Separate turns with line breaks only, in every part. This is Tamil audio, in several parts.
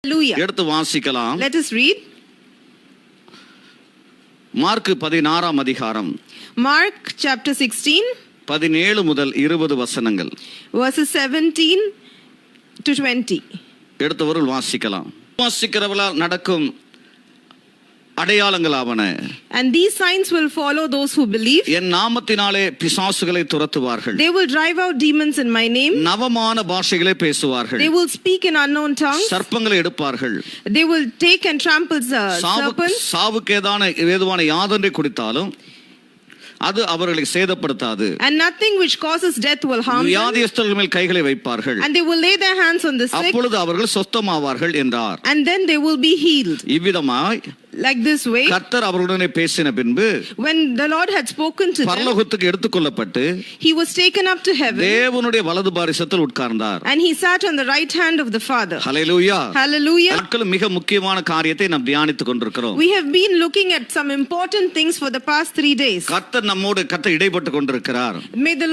Hallelujah.
எடுத்து வாசிக்கலாம்.
Let us read.
மார்க் 16 அதிகாரம்.
Mark chapter 16.
17 முதல் 20 வசனங்கள்.
Verses 17 to 20.
எடுத்தவர்கள் வாசிக்கலாம். வாசிக்கிறவர்களால் நடக்கும் அடையாளங்களாவன.
And these signs will follow those who believe.
என் நாமத்தினாலே பிசாசுகளை துரத்துவார்கள்.
They will drive out demons in my name.
நவமான பாஷைகளை பேசுவார்கள்.
They will speak in unknown tongues.
சர்ப்பங்களை எடுப்பார்கள்.
They will take and trample serpents.
சாவுக்கேதான ஏதுவான யாதொன்றை குடித்தாலும் அது அவர்களை சேதப்படுத்தாது.
And nothing which causes death will harm them.
வியாதியஸ்தர்கள் மேல் கைகளை வைப்பார்கள்.
And they will lay their hands on the sick.
அப்பொழுது அவர்கள் சொஸ்தமாவார்கள் என்றார்.
And then they will be healed.
இவ்விதமாய்
like this way,
கர்த்தர் அவர்களுடனே பேசின பின்பு
when the Lord had spoken to them,
பரலோகத்துக்கு எடுத்துக்கொள்ளப்பட்டு
he was taken up to heaven.
தேவனுடைய வலது பாரிசத்தில் உட்கார்ந்தார்.
And he sat on the right hand of the Father.
Hallelujah.
Hallelujah.
நாட்கள் மிக முக்கியமான காரியத்தை நாம் தியானித்துக் கொண்டிருக்கிறோம்.
We have been looking at some important things for the past 3 days.
கர்த்தர் நம்மோடு இடைப்பட்டு கொண்டிருக்கிறார்.
May the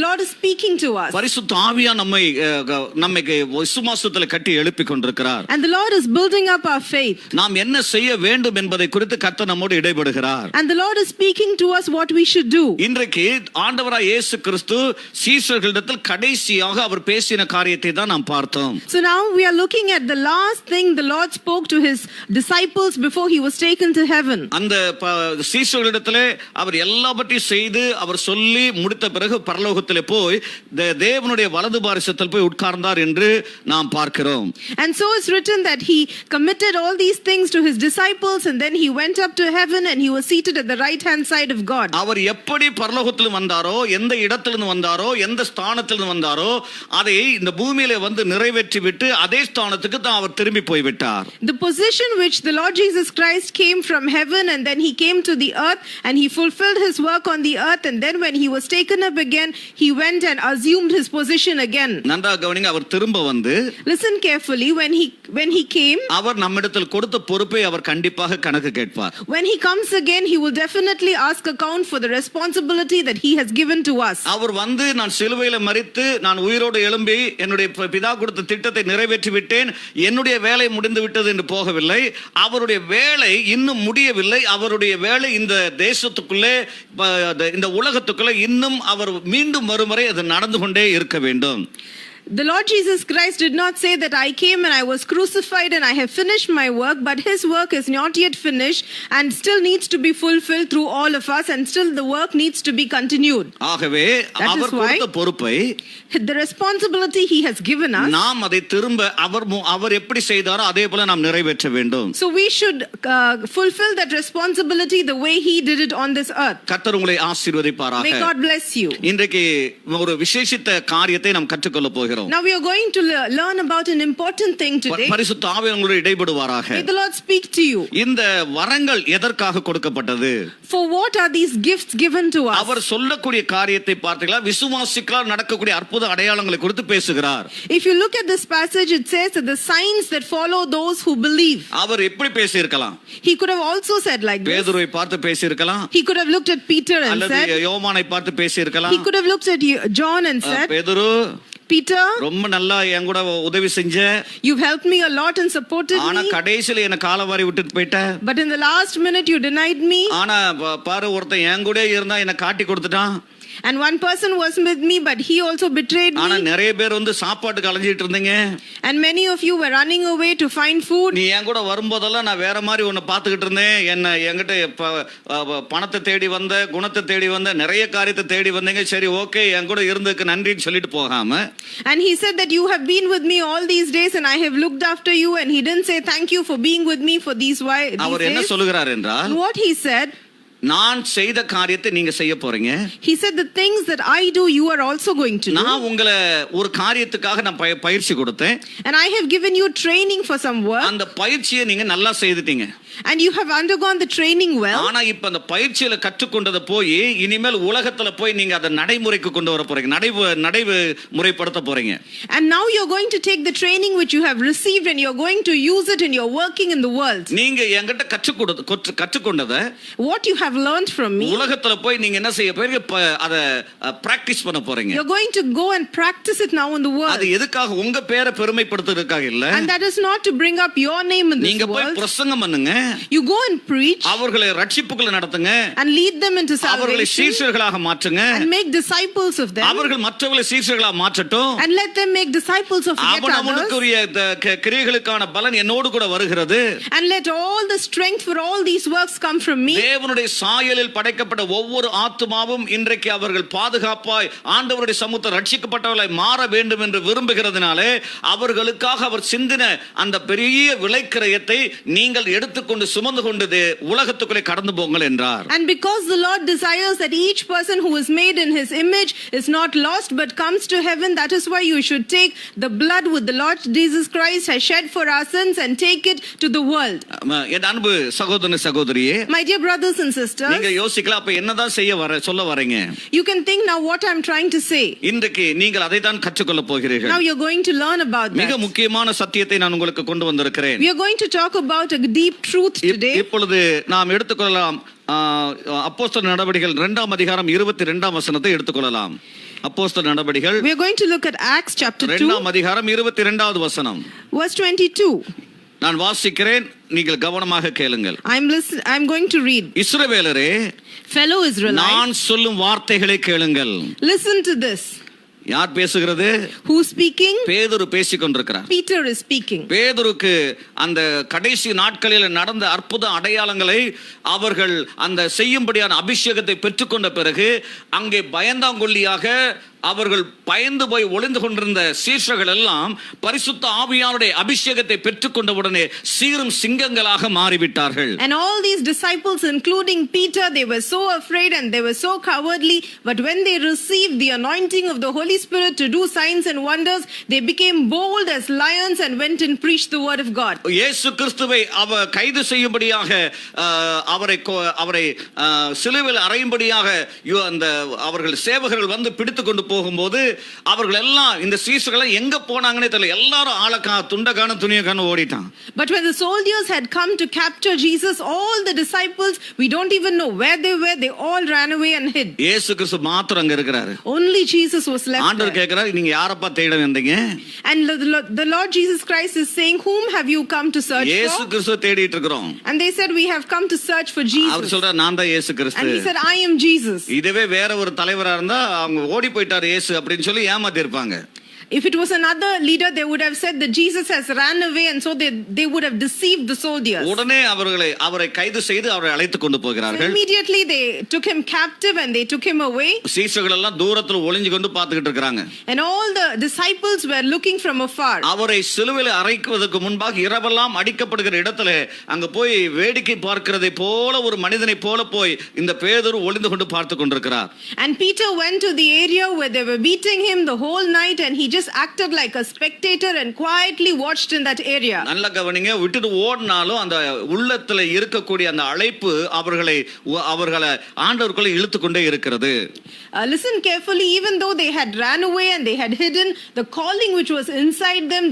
Lord is speaking to us.
பரிசுத்த ஆவியானவர் நம்மை விசுவாசத்தில் கட்டி எழுப்பிக் கொண்டிருக்கிறார்.
And the Lord is building up our faith.
நாம் என்ன செய்ய வேண்டும் என்பதை குறித்து கர்த்தர் நம்மோடு இடைபடுகிறார்.
And the Lord is speaking to us what we should do.
இன்றைக்கு ஆண்டவராய் இயேசு கிறிஸ்து சீஷர்களிடத்தில் கடைசியாக அவர் பேசின காரியத்தை தான் நாம் பார்த்தோம்.
So now we are looking at the last thing the Lord spoke to his disciples before he was taken to heaven.
அந்த சீஷர்களிடத்திலே அவர் எல்லாவற்றையும் செய்து அவர் சொல்லி முடித்த பிறகு பரலோகத்திலே போய் தேவனுடைய வலது பாரிசத்தில் போய் உட்கார்ந்தார் என்று நாம் பார்க்கிறோம்.
And so it's written that he committed all these things to his disciples and then he went up to heaven and he was seated at the right hand side of God.
அவர் எப்படி பரலோகத்தில் வந்தாரோ, எந்த இடத்திலிருந்து வந்தாரோ, எந்த ஸ்தானத்திலிருந்து வந்தாரோ அதை இந்த பூமியிலே வந்து நிறைவேற்றி விட்டு அதே ஸ்தானத்துக்கு தான் அவர் திரும்பி போய் விட்டார்.
The position which the Lord Jesus Christ came from heaven and then he came to the earth and he fulfilled his work on the earth, and then when he was taken up again he went and assumed his position again.
நன்றாக கவனிங்க. அவர் திரும்ப வந்து
listen carefully, when he came,
அவர் நம்மிடத்தில் கொடுத்த பொறுப்பை அவர் கண்டிப்பாக கணக்கு கேட்பார்.
when he comes again he will definitely ask account for the responsibility that he has given to us.
அவர் வந்து நான் சிலுவையில மரித்து நான் உயிரோடு எழும்பி என்னுடைய பிதா கொடுத்த திட்டத்தை நிறைவேற்றி விட்டேன், என்னுடைய வேலை முடிந்து விட்டது என்று போகவில்லை. அவருடைய வேலை இன்னும் முடியவில்லை. அவருடைய வேலை இந்த தேசத்துக்குள்ளே இந்த உலகத்துக்குள்ளே இன்னும் அவர் மீண்டும் வரும் வரை அது நடந்து கொண்டே இருக்க வேண்டும்.
The Lord Jesus Christ did not say that I came and I was crucified and I have finished my work, but his work is not yet finished and still needs to be fulfilled through all of us, and still the work needs to be continued.
ஆகவே அவர் கொடுத்த பொறுப்பை,
the responsibility he has given us,
நாம் அதை திரும்ப அவர் எப்படி செய்தாரோ அதே போல நாம் நிறைவேற்ற வேண்டும்.
so we should fulfill that responsibility the way he did it on this earth.
கர்த்தர் உங்களை ஆசீர்வதிப்பாராக.
May God bless you.
இன்றைக்கு ஒரு விசேஷித்த காரியத்தை நாம் கற்றுக்கொள்ள போகிறோம்.
Now we are going to learn about an important thing today.
பரிசுத்த ஆவியானவர் உங்களோடு இடைபடுவாராக.
May the Lord speak to you.
இந்த வரங்கள் எதற்காக கொடுக்கப்பட்டது?
For what are these gifts given to us?
அவர் சொல்லக்கூடிய காரியத்தை பார்த்தீங்களா? விசுவாசிகளால் நடக்கக்கூடிய அற்புத அடையாளங்களை குறித்து பேசுகிறார்.
If you look at this passage, it says that the signs that follow those who believe.
அவர் எப்படி பேசி இருக்கலாம்?
He could have also said like this.
பேதுருவை பார்த்து பேசி இருக்கலாம்.
He could have looked at Peter and said.
அல்லது யோவானை பார்த்து பேசி இருக்கலாம்.
He could have looked at John and said,
பேதுரு,
Peter,
ரொம்ப நல்லா என் கூட உதவி செஞ்ச,
you've helped me a lot and supported
ஆனா
me,
கடைசில என்ன காலவாரி விட்டுட்டு போயிட்ட.
but in the last minute you denied me.
ஆனா பாரு, ஒருத்தன் என் கூட இருந்தா என்ன காட்டி கொடுத்துட்டான்.
And one person was with me, but he also betrayed me.
ஆனா நிறைய பேர் வந்து சாப்பாட்டுக்கு அலைஞ்சிட்டு இருந்தீங்க.
And many of you were running away to find food.
நீ என் கூட வரும்போதெல்லாம் நான் வேற மாதிரி உன்னை பார்த்துக்கிட்டு இருந்தேன். என்ன என்கிட்ட பணத்தை தேடி வந்த, குணத்தை தேடி வந்த, நிறைய காரியத்தை தேடி வந்தீங்க. சரி, ஓகே, என் கூட இருந்ததுக்கு நன்றின்னு சொல்லிட்டு போகாம.
And he said that you have been with me all these days and I have looked after you, and he didn't say thank you for being with me for these days.
அவர் என்ன சொல்லுகிறார் என்றால்,
what he said,
நான் செய்த காரியத்தை நீங்க செய்ய போறீங்க.
he said the things that I do you are also going to do.
நான் உங்களை ஒரு காரியத்துக்காக நான் பயிற்சி கொடுத்தேன்.
And I have given you training for some work.
அந்த பயிற்சியை நீங்க நல்லா செய்துட்டீங்க.
And you have undergone the training well.
ஆனா இப்ப அந்த பயிற்சியில கற்றுக்கொண்டத போய் இனிமேல் உலகத்துல போய் நீங்க அதை நடைமுறைக்கு கொண்டு வர போறீங்க. நடைமுறைப்படுத்த போறீங்க.
And now you're going to take the training which you have received and you're going to use it and you're working in the world.
நீங்க என்கிட்ட கற்றுக்கொண்டத,
what you have have learned from me.
உலகத்துல போய் நீங்க என்ன செய்ய போறீங்க? அத பிராக்டீஸ் பண்ண போறீங்க.
You're going to go and practice it now in the world.
அது எதுக்காக? உங்க பேரை பெருமைப்படுத்துறதுக்காக இல்ல.
And that is not to bring up your name in this
நீங்க போய்
world.
பிரசங்கம் பண்ணுங்க.
You go and preach.
அவர்களை ரட்சிப்புக்குள்ள நடத்துங்க.
And lead them into
அவர்களை
salvation.
சீஷர்களாக மாற்றுங்க.
And make disciples of them.
அவர்கள் மற்றவர்களை சீஷர்களாக மாற்றட்டும்.
And let them make disciples of yet others.
அவனுக்குரிய கிரியைகளுக்கான பலன் என்னோடு கூட வருகிறது.
And let all the strength for all these works come from me.
தேவனுடைய சாயலில் படைக்கப்பட்ட ஒவ்வொரு ஆத்துமாவும் இன்றைக்கு அவர்கள் பாதுகாப்பாய் ஆண்டவருடைய சமூகத்தில் ரட்சிக்கப்பட்டவர்களாய் மாற வேண்டும் என்று விரும்புகிறதுனாலே அவர்களுக்காக அவர் சிந்தின அந்த பெரிய விலைக்கிரயத்தை நீங்கள் எடுத்துக்கொண்டு சுமந்து கொண்டு உலகத்துக்குள்ளே கடந்து போங்கள் என்றார்.
And because the Lord desires that each person who is made in his image is not lost but comes to heaven, that is why you should take the blood with the Lord Jesus Christ has shed for our sins and take it to the world.
என் அன்பு சகோதரனே சகோதரியே,
My dear brothers and sisters,
நீங்க யோசிக்கலாம் அப்ப என்னதான் சொல்ல வரீங்க?
you can think now what I'm trying to say.
இன்றைக்கு நீங்கள் அதை தான் கற்றுக்கொள்ள போகிறீர்கள்.
Now you're going to learn about that.
மிக முக்கியமான சத்தியத்தை நான் உங்களுக்கு கொண்டு வந்திருக்கிறேன்.
We are going to talk about a deep truth today.
இப்பொழுது நாம் எடுத்துக்கொள்ளலாம் அப்போஸ்தலர் நடபடிகள் 2ஆம் அதிகாரம் 22ஆம் வசனத்தை எடுத்துக்கொள்ளலாம். அப்போஸ்தலர் நடபடிகள்
We are going to look at Acts chapter 2
2ஆம் அதிகாரம் 22வது வசனம்.
verse 22.
நான் வாசிக்கிறேன், நீங்கள் கவனமாக கேளுங்கள்.
I'm going to read.
இஸ்ரவேலரே,
Fellow Israelites,
நான் சொல்லும் வார்த்தைகளை கேளுங்கள்.
listen to this.
யார் பேசுகிறது?
Who's speaking?
பேதுரு பேசிக் கொண்டிருக்கிறார்.
Peter is speaking.
பேதுருக்கு அந்த கடைசி நாட்களில் நடந்த அற்புத அடையாளங்களை அவர்கள் அந்த செய்யும்படியான அபிஷேகத்தை பெற்றுக்கொண்ட பிறகு அங்கே பயந்தாங்கொல்லியாக அவர்கள் பயந்து போய் ஒளிந்து கொண்டிருந்த சீஷர்கள் எல்லாம் பரிசுத்த ஆவியானுடைய அபிஷேகத்தை பெற்றுக்கொண்டவுடனே சீரும் சிங்கங்களாக மாறிவிட்டார்கள்.
And all these disciples, including Peter, they were so afraid and they were so cowardly, but when they received the anointing of the Holy Spirit to do signs and wonders, they became bold as lions and went and preached the word of God.
இயேசு கிறிஸ்துவை கைது செய்யும்படியாக அவரை சிலுவையில் அறையும்படியாக அந்த அவர்கள் சேவகர்கள் வந்து பிடித்துக்கொண்டு போகும்போது அவர்கள் எல்லாம் இந்த சீஷர்கள் எங்க போனாங்கன்னே தெரியல. எல்லாரும் ஆளக்கா துண்டக்கான துணியக்கான ஓடிட்டான்.
But when the soldiers had come to capture Jesus, all the disciples, we don't even know where they were, they all ran away and hid.
இயேசு கிறிஸ்து மாத்திரம் அங்க இருக்கிறாரு.
Only Jesus was left.
ஆண்டவர் கேக்குறாரு, நீங்க யாரப்பா தேட வந்தீங்க?
And the Lord Jesus Christ is saying, whom have you come to search for?
இயேசு கிறிஸ்துவை தேடிட்டு இருக்கோம்.
And they said, we have come to search for Jesus.
அவர் சொல்றார், நான் தான் இயேசு கிறிஸ்து.
And he said, I am Jesus.
இதுவே வேற ஒரு தலைவரா இருந்தா அவங்க ஓடி போயிட்டார் இயேசு அப்படின்னு சொல்லி ஏமாத்தி இருப்பாங்க.
If it was another leader, they would have said that Jesus has ran away, and so they would have deceived the soldiers.
உடனே அவரை கைது செய்து அவரை அழைத்து கொண்டு போகிறார்கள்.
So immediately they took him captive and they took him away.
சீஷர்கள் எல்லாம் தூரத்துல ஒளிஞ்சு கொண்டு பார்த்துக்கிட்டு இருக்காங்க.
And all the disciples were looking from afar.
அவரை சிலுவையில் அறைக்குவதற்கு முன்பாக இரவெல்லாம் அடிக்கப்படுகிற இடத்துல அங்க போய் வேடிக்கை பார்க்கிறதை போல ஒரு மனிதனை போல போய் இந்த பேதுரு ஒளிந்து கொண்டு பார்த்து கொண்டிருக்கிறார்.
And Peter went to the area where they were beating him the whole night, and he just acted like a spectator and quietly watched in that area.
நல்ல கவனிங்க, விட்டுட்டு ஓடினாலும் அந்த உள்ளத்துல இருக்கக்கூடிய அந்த அழைப்பு அவர்களை ஆண்டவருக்குள்ள இழுத்து கொண்டே இருக்கிறது.
Listen carefully. Even though they had ran away and they had hidden, the calling which was inside them,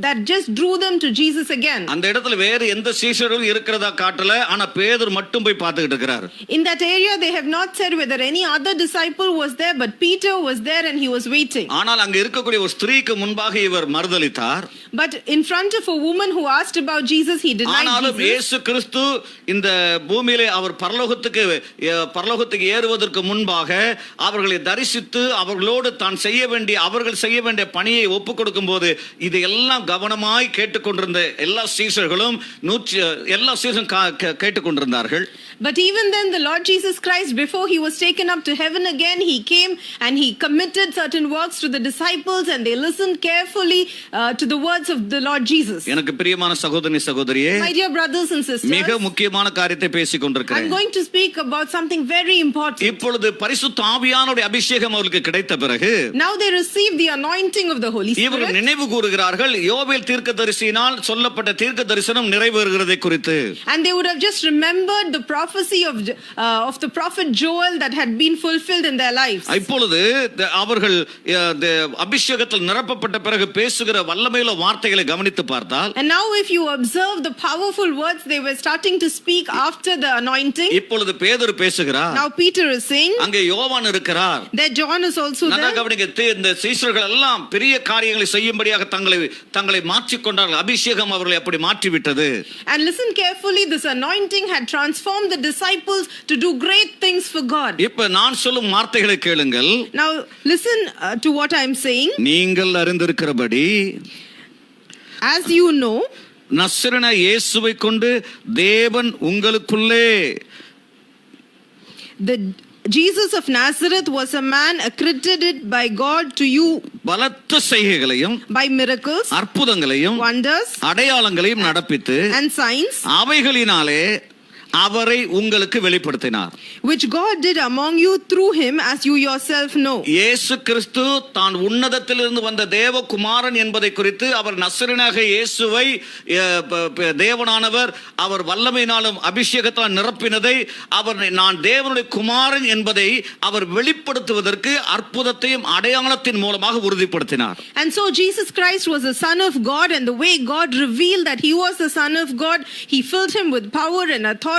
that just drew them to Jesus again.
அந்த இடத்துல வேற எந்த சீஷரும் இருக்கிறதா காட்டல, ஆனா பேதுரு மட்டும் போய் பார்த்துக்கிட்டு இருக்கிறார்.
In that area they have not said whether any other disciple was there, but Peter was there and he was waiting.
ஆனால் அங்க இருக்கக்கூடிய ஒரு ஸ்திரீக்கு முன்பாக இவர் மறுதலித்தார்.
But in front of a woman who asked about Jesus, he denied Jesus.
ஆனாலும் இயேசு கிறிஸ்து இந்த பூமியிலே அவர் பரலோகத்துக்கு ஏறுவதற்கு முன்பாக அவர்களை தரிசித்து அவர்களோடு அவர்கள் செய்ய வேண்டிய பணியை ஒப்புக் கொடுக்கும் போது இதையெல்லாம் கவனமாய் கேட்டுக்கொண்டிருந்த எல்லா சீஷர்களும் கேட்டுக்கொண்டிருந்தார்கள்.
But even then the Lord Jesus Christ, before he was taken up to heaven again, he came and he committed certain works to the disciples and they listened carefully to the words of the Lord Jesus.
எனக்கு பிரியமான சகோதரனே சகோதரியே,
My dear brothers and sisters,
மிக முக்கியமான காரியத்தை பேசிக் கொண்டிருக்கிறேன்.
I'm going to speak about something very important.
இப்பொழுது பரிசுத்த ஆவியானவருடைய அபிஷேகம் அவர்களுக்கு கிடைத்த பிறகு
Now they receive the anointing of the Holy Spirit.
இவர்கள் நினைவு கூறுகிறார்கள் யோவேல் தீர்க்கதரிசியினால் சொல்லப்பட்ட தீர்க்க தரிசனம் நிறைவேறுகிறதை குறித்து.
And they would have just remembered the prophecy of the prophet Joel that had been fulfilled in their lives.
இப்பொழுது அவர்கள் அபிஷேக அபிஷேகத்தில் நிரப்பப்பட்ட பிறகு பேசுகிற வல்லமையுள்ள வார்த்தைகளை கவனித்து பார்த்தால்,
and now if you observe the powerful words they were starting to speak after the anointing,
இப்பொழுது பேதுரு பேசுகிறார்,
now Peter is saying,
அங்கே யோவான் இருக்கிறார்,
that John is also
நல்லா
there.
கவனிங்க. இந்த சீஷர்கள் எல்லாம் பெரிய காரியங்களை செய்யும்படியாக தங்களை மாற்றிக்கொண்டார்கள். அபிஷேகம் அவர்களை அப்படி மாற்றிவிட்டது.
And listen carefully, this anointing had transformed the disciples to do great things for God.
இப்ப நான் சொல்லும் வார்த்தைகளை கேளுங்கள்.
Now listen to what I am saying.
நீங்கள் அறிந்திருக்கிறபடி,
as you know,
நசரேயனான இயேசுவை கொண்டு தேவன் உங்களுக்குள்ளே,
the Jesus of Nazareth was a man accredited by God to you
பலத்த செய்கைகளையும்
by miracles,
அற்புதங்களையும்
wonders,
அடையாளங்களையும் நடப்பித்து
and signs,
அவைகளினாலே அவரை உங்களுக்கு வெளிப்படுத்தினார்.
which God did among you through him, as you yourself know.
இயேசு கிறிஸ்து தான் உன்னதத்திலிருந்து வந்த தேவகுமாரன் என்பதை குறித்து அவர் நசரேயனாக இயேசுவை தேவனானவர் அவர் வல்லமையினாலும் அபிஷேகத்தால் நிரப்பினதை, அவர் நான் தேவனுடைய குமாரன் என்பதை அவர் வெளிப்படுத்துவதற்கு அற்புதத்தையும் அடையாளத்தின் மூலமாக உறுதிப்படுத்தினார்.
And so Jesus Christ was the Son of God, and the way God revealed that he was the Son of God, he filled him with power and authority,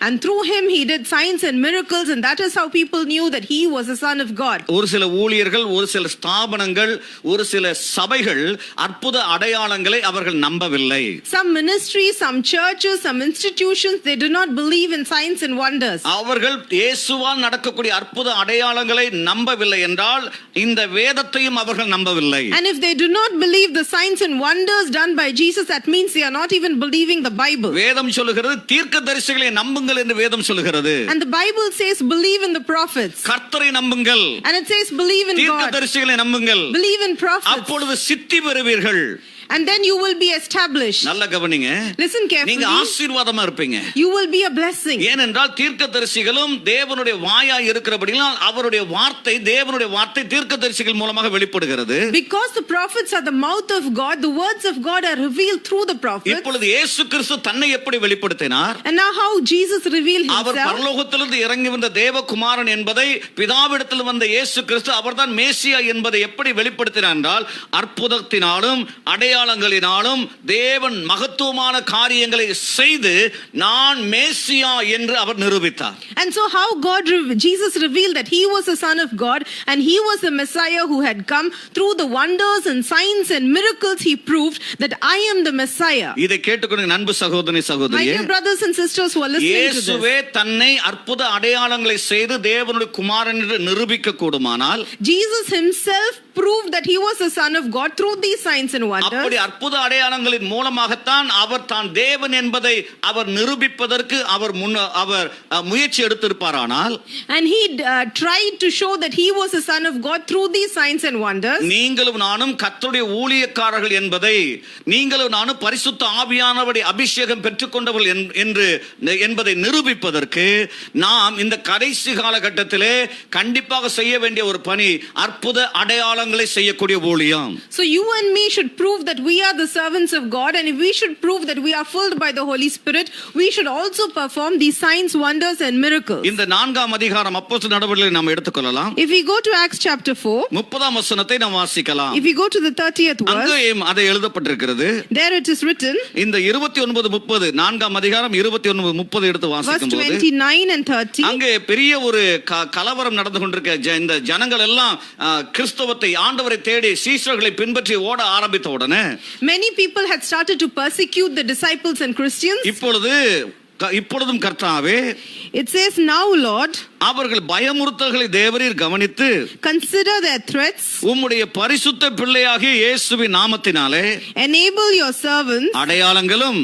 and through him he did signs and miracles, and that is how people knew that he was the Son of God.
ஒரு சில ஊழியர்கள், ஒரு சில ஸ்தாபனங்கள், ஒரு சில சபைகள் அற்புத அடையாளங்களை அவர்கள் நம்பவில்லை.
Some ministries, some churches, some institutions, they do not believe in signs and wonders.
அவர்கள் இயேசுவால் நடக்கக்கூடிய அற்புத அடையாளங்களை நம்பவில்லை என்றால் இந்த வேதத்தையும் அவர்கள் நம்பவில்லை.
And if they do not believe the signs and wonders done by Jesus, that means they are not even believing the Bible.
வேதம் சொல்லுகிறது தீர்க்கதரிசிகளை நம்புங்கள் என்று வேதம் சொல்லுகிறது.
And the Bible says believe in the prophets.
கர்த்தரை நம்புங்கள்.
And it says believe in God.
தீர்க்கதரிசிகளை நம்புங்கள்.
Believe in prophets.
அப்பொழுது சித்தி பெறுவீர்கள்.
And then you will be established.
நல்ல கவனிங்க.
Listen carefully.
நீங்க ஆசீர்வாதமா இருப்பீங்க.
You will be a blessing.
ஏனென்றால் தீர்க்கதரிசிகளும் தேவனுடைய வாயாய் இருக்கிறபடியால் அவருடைய வார்த்தை, தேவனுடைய வார்த்தை தீர்க்கதரிசிகள் மூலமாக வெளிப்படுகிறது.
Because the prophets are the mouth of God, the words of God are revealed through the prophets.
இப்பொழுது இயேசு கிறிஸ்து தன்னை எப்படி வெளிப்படுத்தினார்?
And now how Jesus revealed
our
himself.
பரலோகத்திலிருந்து இறங்கி வந்த தேவகுமாரன் என்பதை, பிதாவிடத்தில் வந்த இயேசு கிறிஸ்து அவர்தான் மேசியா என்பதை எப்படி வெளிப்படுத்தினார் என்றால் அற்புதத்தினாலும் அடையாளங்களினாலும் தேவன் மகத்துவமான காரியங்களை செய்து நான் மேசியா என்று அவர் நிரூபித்தார்.
And so how Jesus revealed that he was the Son of God and he was the Messiah who had come through the wonders and signs and miracles. He proved that I am the Messiah.
இதை கேட்டுக்கொண்டு அன்பு சகோதரி
My
சகோதரியே,
dear brothers and sisters who are listening to this,
இயேசுவே தன்னை அற்புத அடையாளங்களை செய்து தேவனுடைய குமாரன் என்று நிரூபிக்க கூடுமானால்,
Jesus himself proved that he was the Son of God through these signs and wonders.
அப்படி அற்புத அடையாளங்களின் மூலமாகத்தான் அவர் தான் தேவன் என்பதை அவர் நிரூபிப்பதற்கு அவர் முயற்சி எடுத்திருப்பாரானால்,
and he tried to show that he was the Son of God through these signs and wonders.
நீங்களும் நானும் கர்த்தருடைய ஊழியக்காரர்கள் என்பதை, நீங்களும் நானும் பரிசுத்த ஆவியானவருடைய அபிஷேகம் பெற்றுக்கொண்டவர்கள் என்பதை நிரூபிப்பதற்கு நாம் இந்த கடைசி காலகட்டத்திலே கண்டிப்பாக செய்ய வேண்டிய ஒரு பணி அற்புத அடையாளங்களை செய்யக்கூடிய ஊழியம்.
So you and me should prove that we are the servants of God, and if we should prove that we are filled by the Holy Spirit, we should also perform these signs, wonders and miracles.
இந்த 4ஆம் அதிகாரம் அப்போஸ்தலர் நடவடிக்கைகளை நாம் எடுத்துக்கொள்ளலாம்.
If we go to Acts chapter 4,
30ஆம் வசனத்தை நாம் வாசிக்கலாம்.
if we go to the 30th verse,
அங்கேயும் அதை எழுதப்பட்டிருக்கிறது.
there it is written,
இந்த 29:30 4ஆம் அதிகாரம் 29:30 எடுத்து
verse
வாசிக்கும்போது
29 and 30,
அங்கே பெரிய ஒரு கலவரம் நடந்து கொண்டிருக்க. இந்த ஜனங்கள் எல்லாம் கிறிஸ்தவத்தை, ஆண்டவரை தேடி சீஷர்களை பின்பற்றி ஓட ஆரம்பித்த உடனே
many people had started to persecute the disciples and Christians.
இப்பொழுதும் கர்த்தாவே,
it says, now Lord,
அவர்கள் பயமுறுத்தல்களை தேவரீர் கவனித்து
consider their threats,
உம்முடைய பரிசுத்த பிள்ளையாகிய இயேசுவின் நாமத்தினாலே
enable your servants
அடையாளங்களும்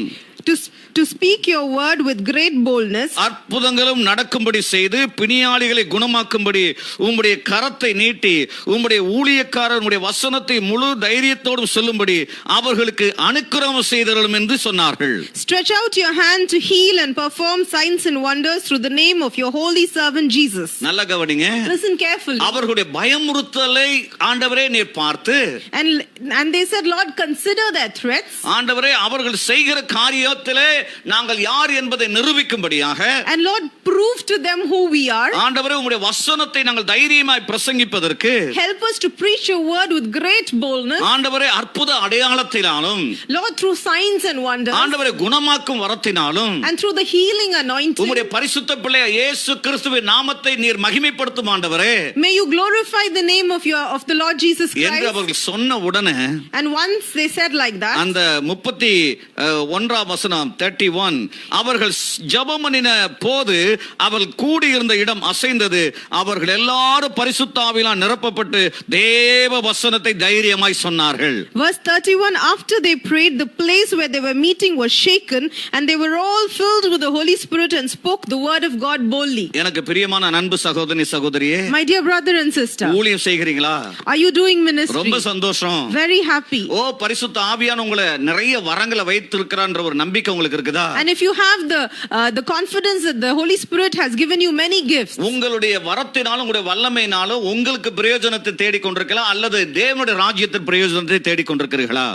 to speak your word with great boldness,
அற்புதங்களும் நடக்கும்படி செய்து பிணியாளிகளை குணமாக்கும்படி உம்முடைய கரத்தை நீட்டி உம்முடைய ஊழியக்காரர் உம்முடைய வசனத்தை முழு தைரியத்தோடு சொல்லும்படி அவர்களுக்கு அனுக்கிரகம் செய்தருளும் என்று சொன்னார்கள்.
stretch out your hand to heal and perform signs and wonders through the name of your holy servant Jesus.
நல்ல கவனிங்க.
Listen carefully.
அவர்களுடைய பயமுறுத்தலை ஆண்டவரே நீர் பார்த்து,
and they said, Lord, consider their threats.
ஆண்டவரே அவர்கள் செய்கிற காரியத்திலே நாங்கள் யார் என்பதை நிரூபிக்கும்படியாக
And Lord, prove to them who we are.
ஆண்டவரே உம்முடைய வசனத்தை நாங்கள் தைரியமாய் பிரசங்கிப்பதற்கு
Help us to preach your word with great boldness.
ஆண்டவரே அற்புத அடையாளத்தினாலும்
Lord, through signs and wonders.
ஆண்டவரே குணமாக்கும் வரத்தினாலும்
And through the healing anointing.
உம்முடைய பரிசுத்த பிள்ளை இயேசு கிறிஸ்துவின் நாமத்தை நீர் மகிமைப்படுத்தும் ஆண்டவரே.
May you glorify the name of the Lord Jesus
என்று
Christ.
அவர்கள் சொன்ன உடனே
And once they said like that,
அந்த 31 வசனம் 31 அவர்கள் ஜெபம் பண்ணின போது அவர்கள் கூடியிருந்த இடம் அசைந்தது. அவர்கள் எல்லாரும் பரிசுத்த ஆவியினால் நிரப்பப்பட்டு தேவ வசனத்தை தைரியமாய் சொன்னார்கள்.
Verse 31, after they prayed, the place where they were meeting was shaken, and they were all filled with the Holy Spirit and spoke the word of God boldly.
எனக்கு பிரியமான அன்பு சகோதரி சகோதரியே,
My dear brother and sister,
ஊழியம் செய்கிறீங்களா?
are you doing ministry?
ரொம்ப சந்தோஷம்.
Very happy.
பரிசுத்த ஆவியான உங்களை நிறைய வரங்களை வைத்திருக்கிறான்ற ஒரு நம்பிக்கை உங்களுக்கு இருக்குதா?
And if you have the confidence that the Holy Spirit has given you many gifts,
உங்களுடைய வரத்தினாலும் உங்களுடைய வல்லமையினாலும் உங்களுக்கு பிரயோஜனத்தை தேடிக் கொண்டிருக்கலாம் அல்லது தேவனுடைய ராஜ்யத்தின் பிரயோஜனத்தை தேடிக் கொண்டிருக்கிறீர்களா?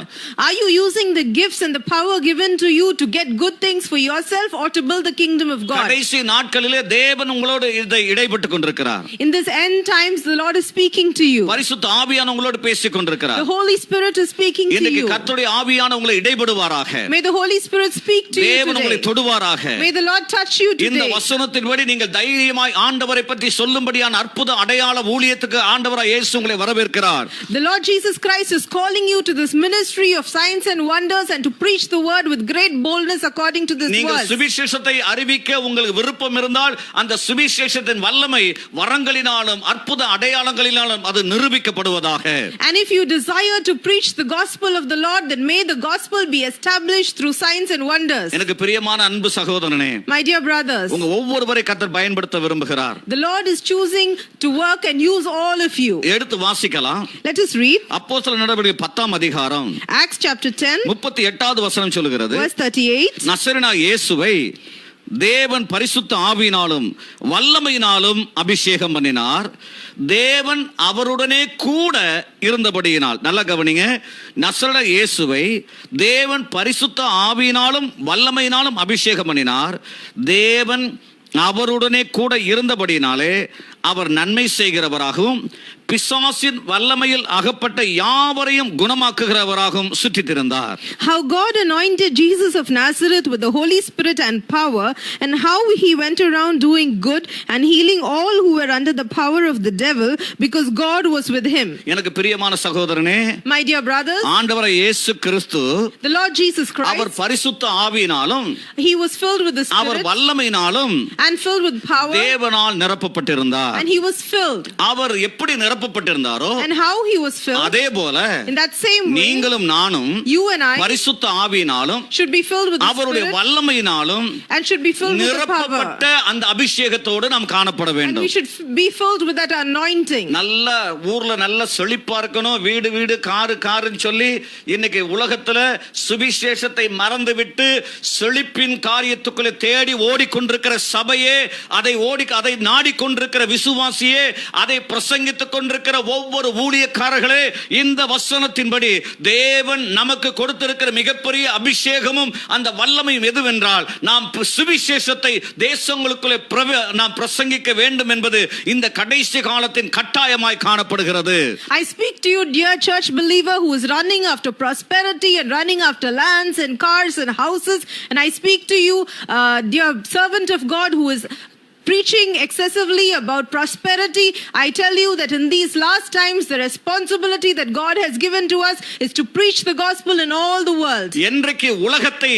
Are you using the gifts and the power given to you to get good things for yourself or to build the kingdom of God?
கடைசி நாட்களிலே தேவன் உங்களோடு இடைப்பட்டுக் கொண்டிருக்கிறார்.
In this end times the Lord is speaking to you.
பரிசுத்த ஆவியான உங்களோடு பேசிக் கொண்டிருக்கிறார்.
The Holy Spirit is speaking to
இன்னைக்கு
you.
கர்த்தருடைய ஆவியான உங்களை இடைபடுவாராக.
May the Holy Spirit speak to you
தேவன் உங்களை
today.
தொடுவாராக.
May the Lord touch you
இந்த
today.
வசனத்தின்படி நீங்கள் தைரியமாய் ஆண்டவரை பற்றி சொல்லும்படியான அற்புத அடையாள ஊழியத்துக்கு ஆண்டவராய் இயேசு உங்களை வரவேற்கிறார்.
The Lord Jesus Christ is calling you to this ministry of signs and wonders and to preach the word with great boldness according to this
நீங்கள்
word.
சுவிசேஷத்தை அறிவிக்க உங்களுக்கு விருப்பம் இருந்தால் அந்த சுவிசேஷத்தின் வல்லமை வரங்களினாலும் அற்புத அடையாளங்களினாலும் அது நிரூபிக்கப்படுவதாக.
And if you desire to preach the gospel of the Lord, then may the gospel be established through signs and wonders.
எனக்கு பிரியமான அன்பு சகோதரனே,
My dear brothers,
உங்க ஒவ்வொருவரை கர்த்தர் பயன்படுத்த விரும்புகிறார்.
the Lord is choosing to work and use all of you.
எடுத்து வாசிக்கலாம்.
Let us read
அப்போஸ்தலர் நடவடிக்கைகள் 10 அதிகாரம்
Acts chapter 10
38வது வசனம் சொல்கிறது,
verse 38.
நசரேயனாகிய இயேசுவை தேவன் பரிசுத்த ஆவியினாலும் வல்லமையினாலும் அபிஷேகம் பண்ணினார். தேவன் அவருடனே கூட இருந்தபடியினால், நல்ல கவனிங்க, நசரேயனாகிய இயேசுவை தேவன் பரிசுத்த ஆவியினாலும் வல்லமையினாலும் அபிஷேகம் பண்ணினார். தேவன் அவருடனே கூட இருந்தபடியினாலே அவர் நன்மை செய்கிறவராகவும் பிசாசின் வல்லமையில் அகப்பட்ட யாவரையும் குணமாக்குகிறவராகவும் சுற்றித்திருந்தார்.
How God anointed Jesus of Nazareth with the Holy Spirit and power, and how he went around doing good and healing all who were under the power of the devil, because God was with him.
எனக்கு பிரியமான சகோதரனே,
My dear brothers,
ஆண்டவராகிய இயேசு கிறிஸ்து
the Lord Jesus
our
Christ,
பரிசுத்த ஆவியினாலும்
he was filled with the
our
Spirit
வல்லமையினாலும்
and filled with power,
தேவனால் நிரப்பப்பட்டிருந்தார்.
and he was filled.
அவர் எப்படி நிரப்பப்பட்டிருந்தாரோ
And how he was filled,
அதே போல
in that same way,
நீங்களும் நானும்
you and I
பரிசுத்த ஆவியினாலும்
should be filled with the
அவருடைய
Spirit
வல்லமையினாலும்
and should be filled with the power.
நிரப்பப்பட்ட அந்த அபிஷேகத்தோடு நாம் காணப்பட
And
வேண்டும்.
we should be filled with that anointing.
நல்ல ஊர்ல நல்ல செழிப்பா இருக்கணும், வீடு வீடு காரு காருன்னு சொல்லி இன்னைக்கு உலகத்துல சுவிசேஷத்தை மறந்துவிட்டு செழிப்பின் காரியத்துக்குள்ளே தேடி ஓடிக்கொண்டிருக்கிற சபையே, அதை நாடிக்கொண்டிருக்கிற விசுவாசியே, அதை பிரசங்கித்துக் கொண்டிருக்கிற ஒவ்வொரு ஊழியக்காரர்களே, இந்த வசனத்தின்படி தேவன் நமக்கு கொடுத்திருக்கிற மிகப்பெரிய அபிஷேகமும் அந்த வல்லமையும் எதுவென்றால் நாம் சுவிசேஷத்தை தேசங்களுக்குள்ளே நாம் பிரசங்கிக்க வேண்டும் என்பது இந்த கடைசி காலத்தின் கட்டாயமாய் காணப்படுகிறது.
I speak to you, dear church believer who is running after prosperity and running after lands and cars and houses, and I speak to you, dear servant of God who is preaching excessively about prosperity. I tell you that in these last times the responsibility that God has given to us is to preach the gospel in all the world.
என்றைக்கு உலகத்தை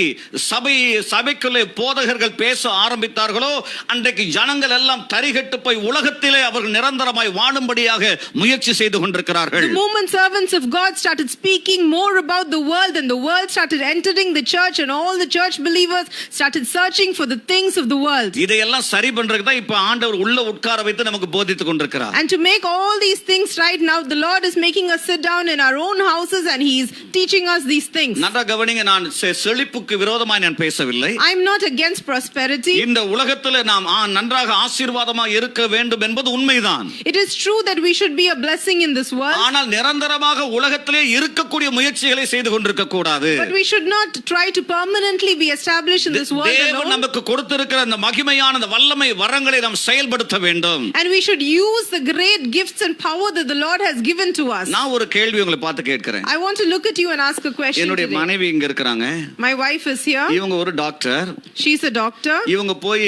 சபைக்குள்ளே போதகர்கள் பேச ஆரம்பித்தார்களோ அன்றைக்கு ஜனங்கள் எல்லாம் தரிகட்டு போய் உலகத்திலே அவர்கள் நிரந்தரமாய் வாழும்படியாக முயற்சி செய்து கொண்டிருக்கிறார்கள்.
The moment servants of God started speaking more about the world, and the world started entering the church, and all the church believers started searching for the things of the world.
இதையெல்லாம் சரி பண்ற செய்வதற்கு தான் இப்ப ஆண்டவர் உள்ள உட்கார வைத்து நமக்கு போதித்துக் கொண்டிருக்கிறார்.
And to make all these things right now, the Lord is making us sit down in our own houses and He is teaching us these things.
நன்றா கவனிங்க, நான் செழிப்புக்கு விரோதமாய் நான் பேசவில்லை.
I am not against prosperity.
இந்த உலகத்தில் நாம் நன்றாக ஆசீர்வாதமாக இருக்க வேண்டும் என்பது உண்மைதான்.
It is true that we should be a blessing in this world.
ஆனால் நிரந்தரமாக உலகத்திலே இருக்கக்கூடிய முயற்சிகளை செய்து கொண்டிருக்க கூடாது.
But we should not try to permanently be established in this world
தேவன்
alone.
நமக்கு கொடுத்திருக்கிற அந்த மகிமையான அந்த வல்லமை வரங்களை நாம் செயல்படுத்த வேண்டும்.
And we should use the great gifts and power that the Lord has given to us.
நான் ஒரு கேள்வி உங்களை பார்த்து கேட்கிறேன்.
I want to look at you and ask a question
என்னுடைய
today.
மனைவி இங்க இருக்காங்க.
My wife is here.
இவங்க ஒரு doctor.
She is a doctor.
இவங்க போய்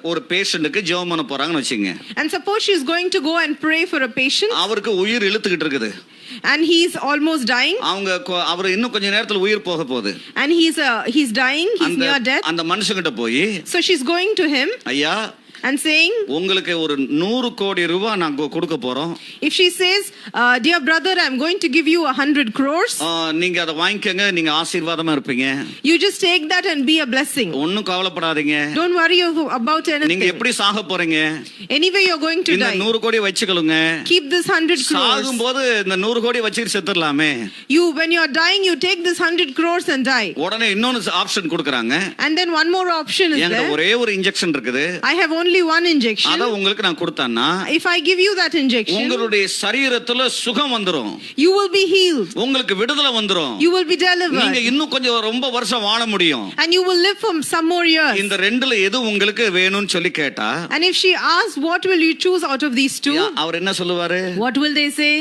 ஒரு பேஷண்ட்க்கு ஜெபம் பண்ண போறாங்கன்னு வெச்சீங்க.
And suppose she is going to go and pray for a patient.
அவருக்கு உயிர் இழுத்துக்கிட்டு இருக்குது.
And he is almost dying.
அவர் இன்னும் கொஞ்ச நேரத்துல உயிர் போக போகுது.
And he's dying. He's near death.
அந்த மனுஷங்கிட்ட போய்
So she's going to him.
ஐயா,
and saying,
உங்களுக்கு ஒரு 100 கோடி ரூபாய் நான் கொடுக்க போறோம்.
If she says, dear brother, I'm going to give you 100 crores.
நீங்க அதை வாங்கிக்கங்க, நீங்க ஆசீர்வாதமா இருப்பீங்க.
You just take that and be a blessing.
ஒண்ணும் கவலைப்படாதீங்க.
Don't worry about anything.
நீங்க எப்படி சாக போறீங்க?
Anyway you're going to die.
இந்த 100 கோடி வச்சுக்கலுங்க.
Keep this 100 crores.
சாகும்போது இந்த 100 கோடி வச்சிட்டு செத்துறலாமே.
When you're dying, you take this 100 crores and die.
உடனே இன்னொரு ஆப்ஷன் கொடுக்கறாங்க.
And then one more option is there.
எனக்கு ஒரே ஒரு இன்ஜெக்ஷன் இருக்குது.
I have only one injection.
அத உங்களுக்கு நான் கொடுத்தேன்னா,
if I give you that injection,
உங்களுடைய சரீரத்துல சுகம் வந்துரும்.
You will be healed.
உங்களுக்கு விடுதலை வந்துரும்.
You will be delivered.
நீங்க இன்னும் கொஞ்சம் ரொம்ப வருஷம் வாழ முடியும்.
And you will live for some more years.
இந்த ரெண்டுல எது உங்களுக்கு வேணும்னு சொல்லி கேட்டா,
and if she asks, what will you choose out of these two?
அவர் என்ன சொல்லுவாரு?
What will they say?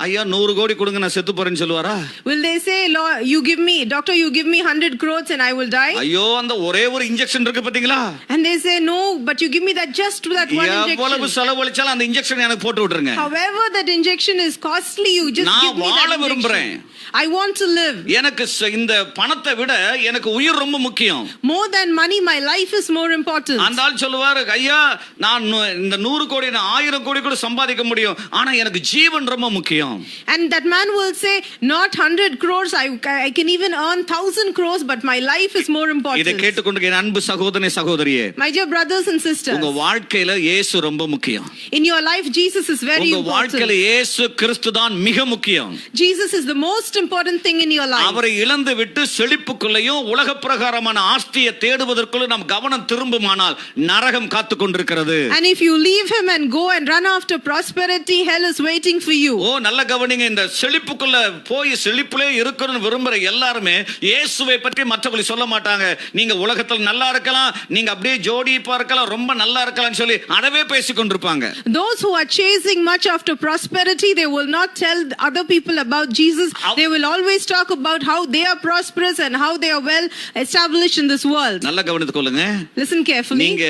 ஐயா 100 கோடி கொடுங்க நான் செத்து போறேன்னு சொல்லுவாரா?
Will they say, Lord, you give me, doctor, you give me 100 crores and I will die?
ஐயோ, அந்த ஒரே ஒரு இன்ஜெக்ஷன் இருக்கு பாத்தீங்களா?
And they say, no, but you give me that just that one injection.
எவ்வளவு செலவழிச்சாலும் அந்த இன்ஜெக்ஷன் எனக்கு போட்டு விட்டுருங்க.
However that injection is costly, you just give me that injection. I want to live.
எனக்கு இந்த பணத்தை விட எனக்கு உயிர் ரொம்ப முக்கியம்.
More than money, my life is more important.
அந்த ஆள் சொல்லுவாரு, ஐயா நான் இந்த 100 கோடி 1000 கோடி கூட சம்பாதிக்க முடியும், ஆனா எனக்கு ஜீவன் ரொம்ப முக்கியம்.
And that man will say, not 100 crores, I can even earn 1000 crores, but my life is more important.
இதை கேட்டுக்கொண்டிருக்கிற அன்பு சகோதரனே சகோதரியே,
my dear brothers and sisters,
உங்க வாழ்க்கையில இயேசு ரொம்ப முக்கியம்.
In your life Jesus is very important.
உங்க வாழ்க்கையில இயேசு கிறிஸ்து தான் மிக முக்கியம்.
Jesus is the most important thing in your life.
அவரை இழந்து விட்டு செழிப்புக்குள்ளேயும் உலக பிரகாரமான ஆஸ்தியை தேடுவதற்குள்ள நம் கவனம் திரும்புமானால் நரகம் காத்துக் கொண்டிருக்கிறது.
And if you leave him and go and run after prosperity, hell is waiting for you.
ஓ நல்ல கவனிங்க, இந்த செழிப்புக்குள்ள போய் செழிப்புலே இருக்கணும்னு விரும்புற எல்லாருமே இயேசுவை பற்றி மற்றவங்களுக்கு சொல்ல மாட்டாங்க. நீங்க உலகத்தில் நல்லா இருக்கலாம், நீங்க அப்படியே ஜோடி பார்க்கலாம், ரொம்ப நல்லா இருக்கலாம்னு சொல்லி அதவே பேசிக் கொண்டிருப்பாங்க.
Those who are chasing much after prosperity, they will not tell other people about Jesus. They will always talk about how they are prosperous and how they are well established in this world.
நல்ல கவனித்துக் கொள்ளுங்க.
Listen carefully.
நீங்க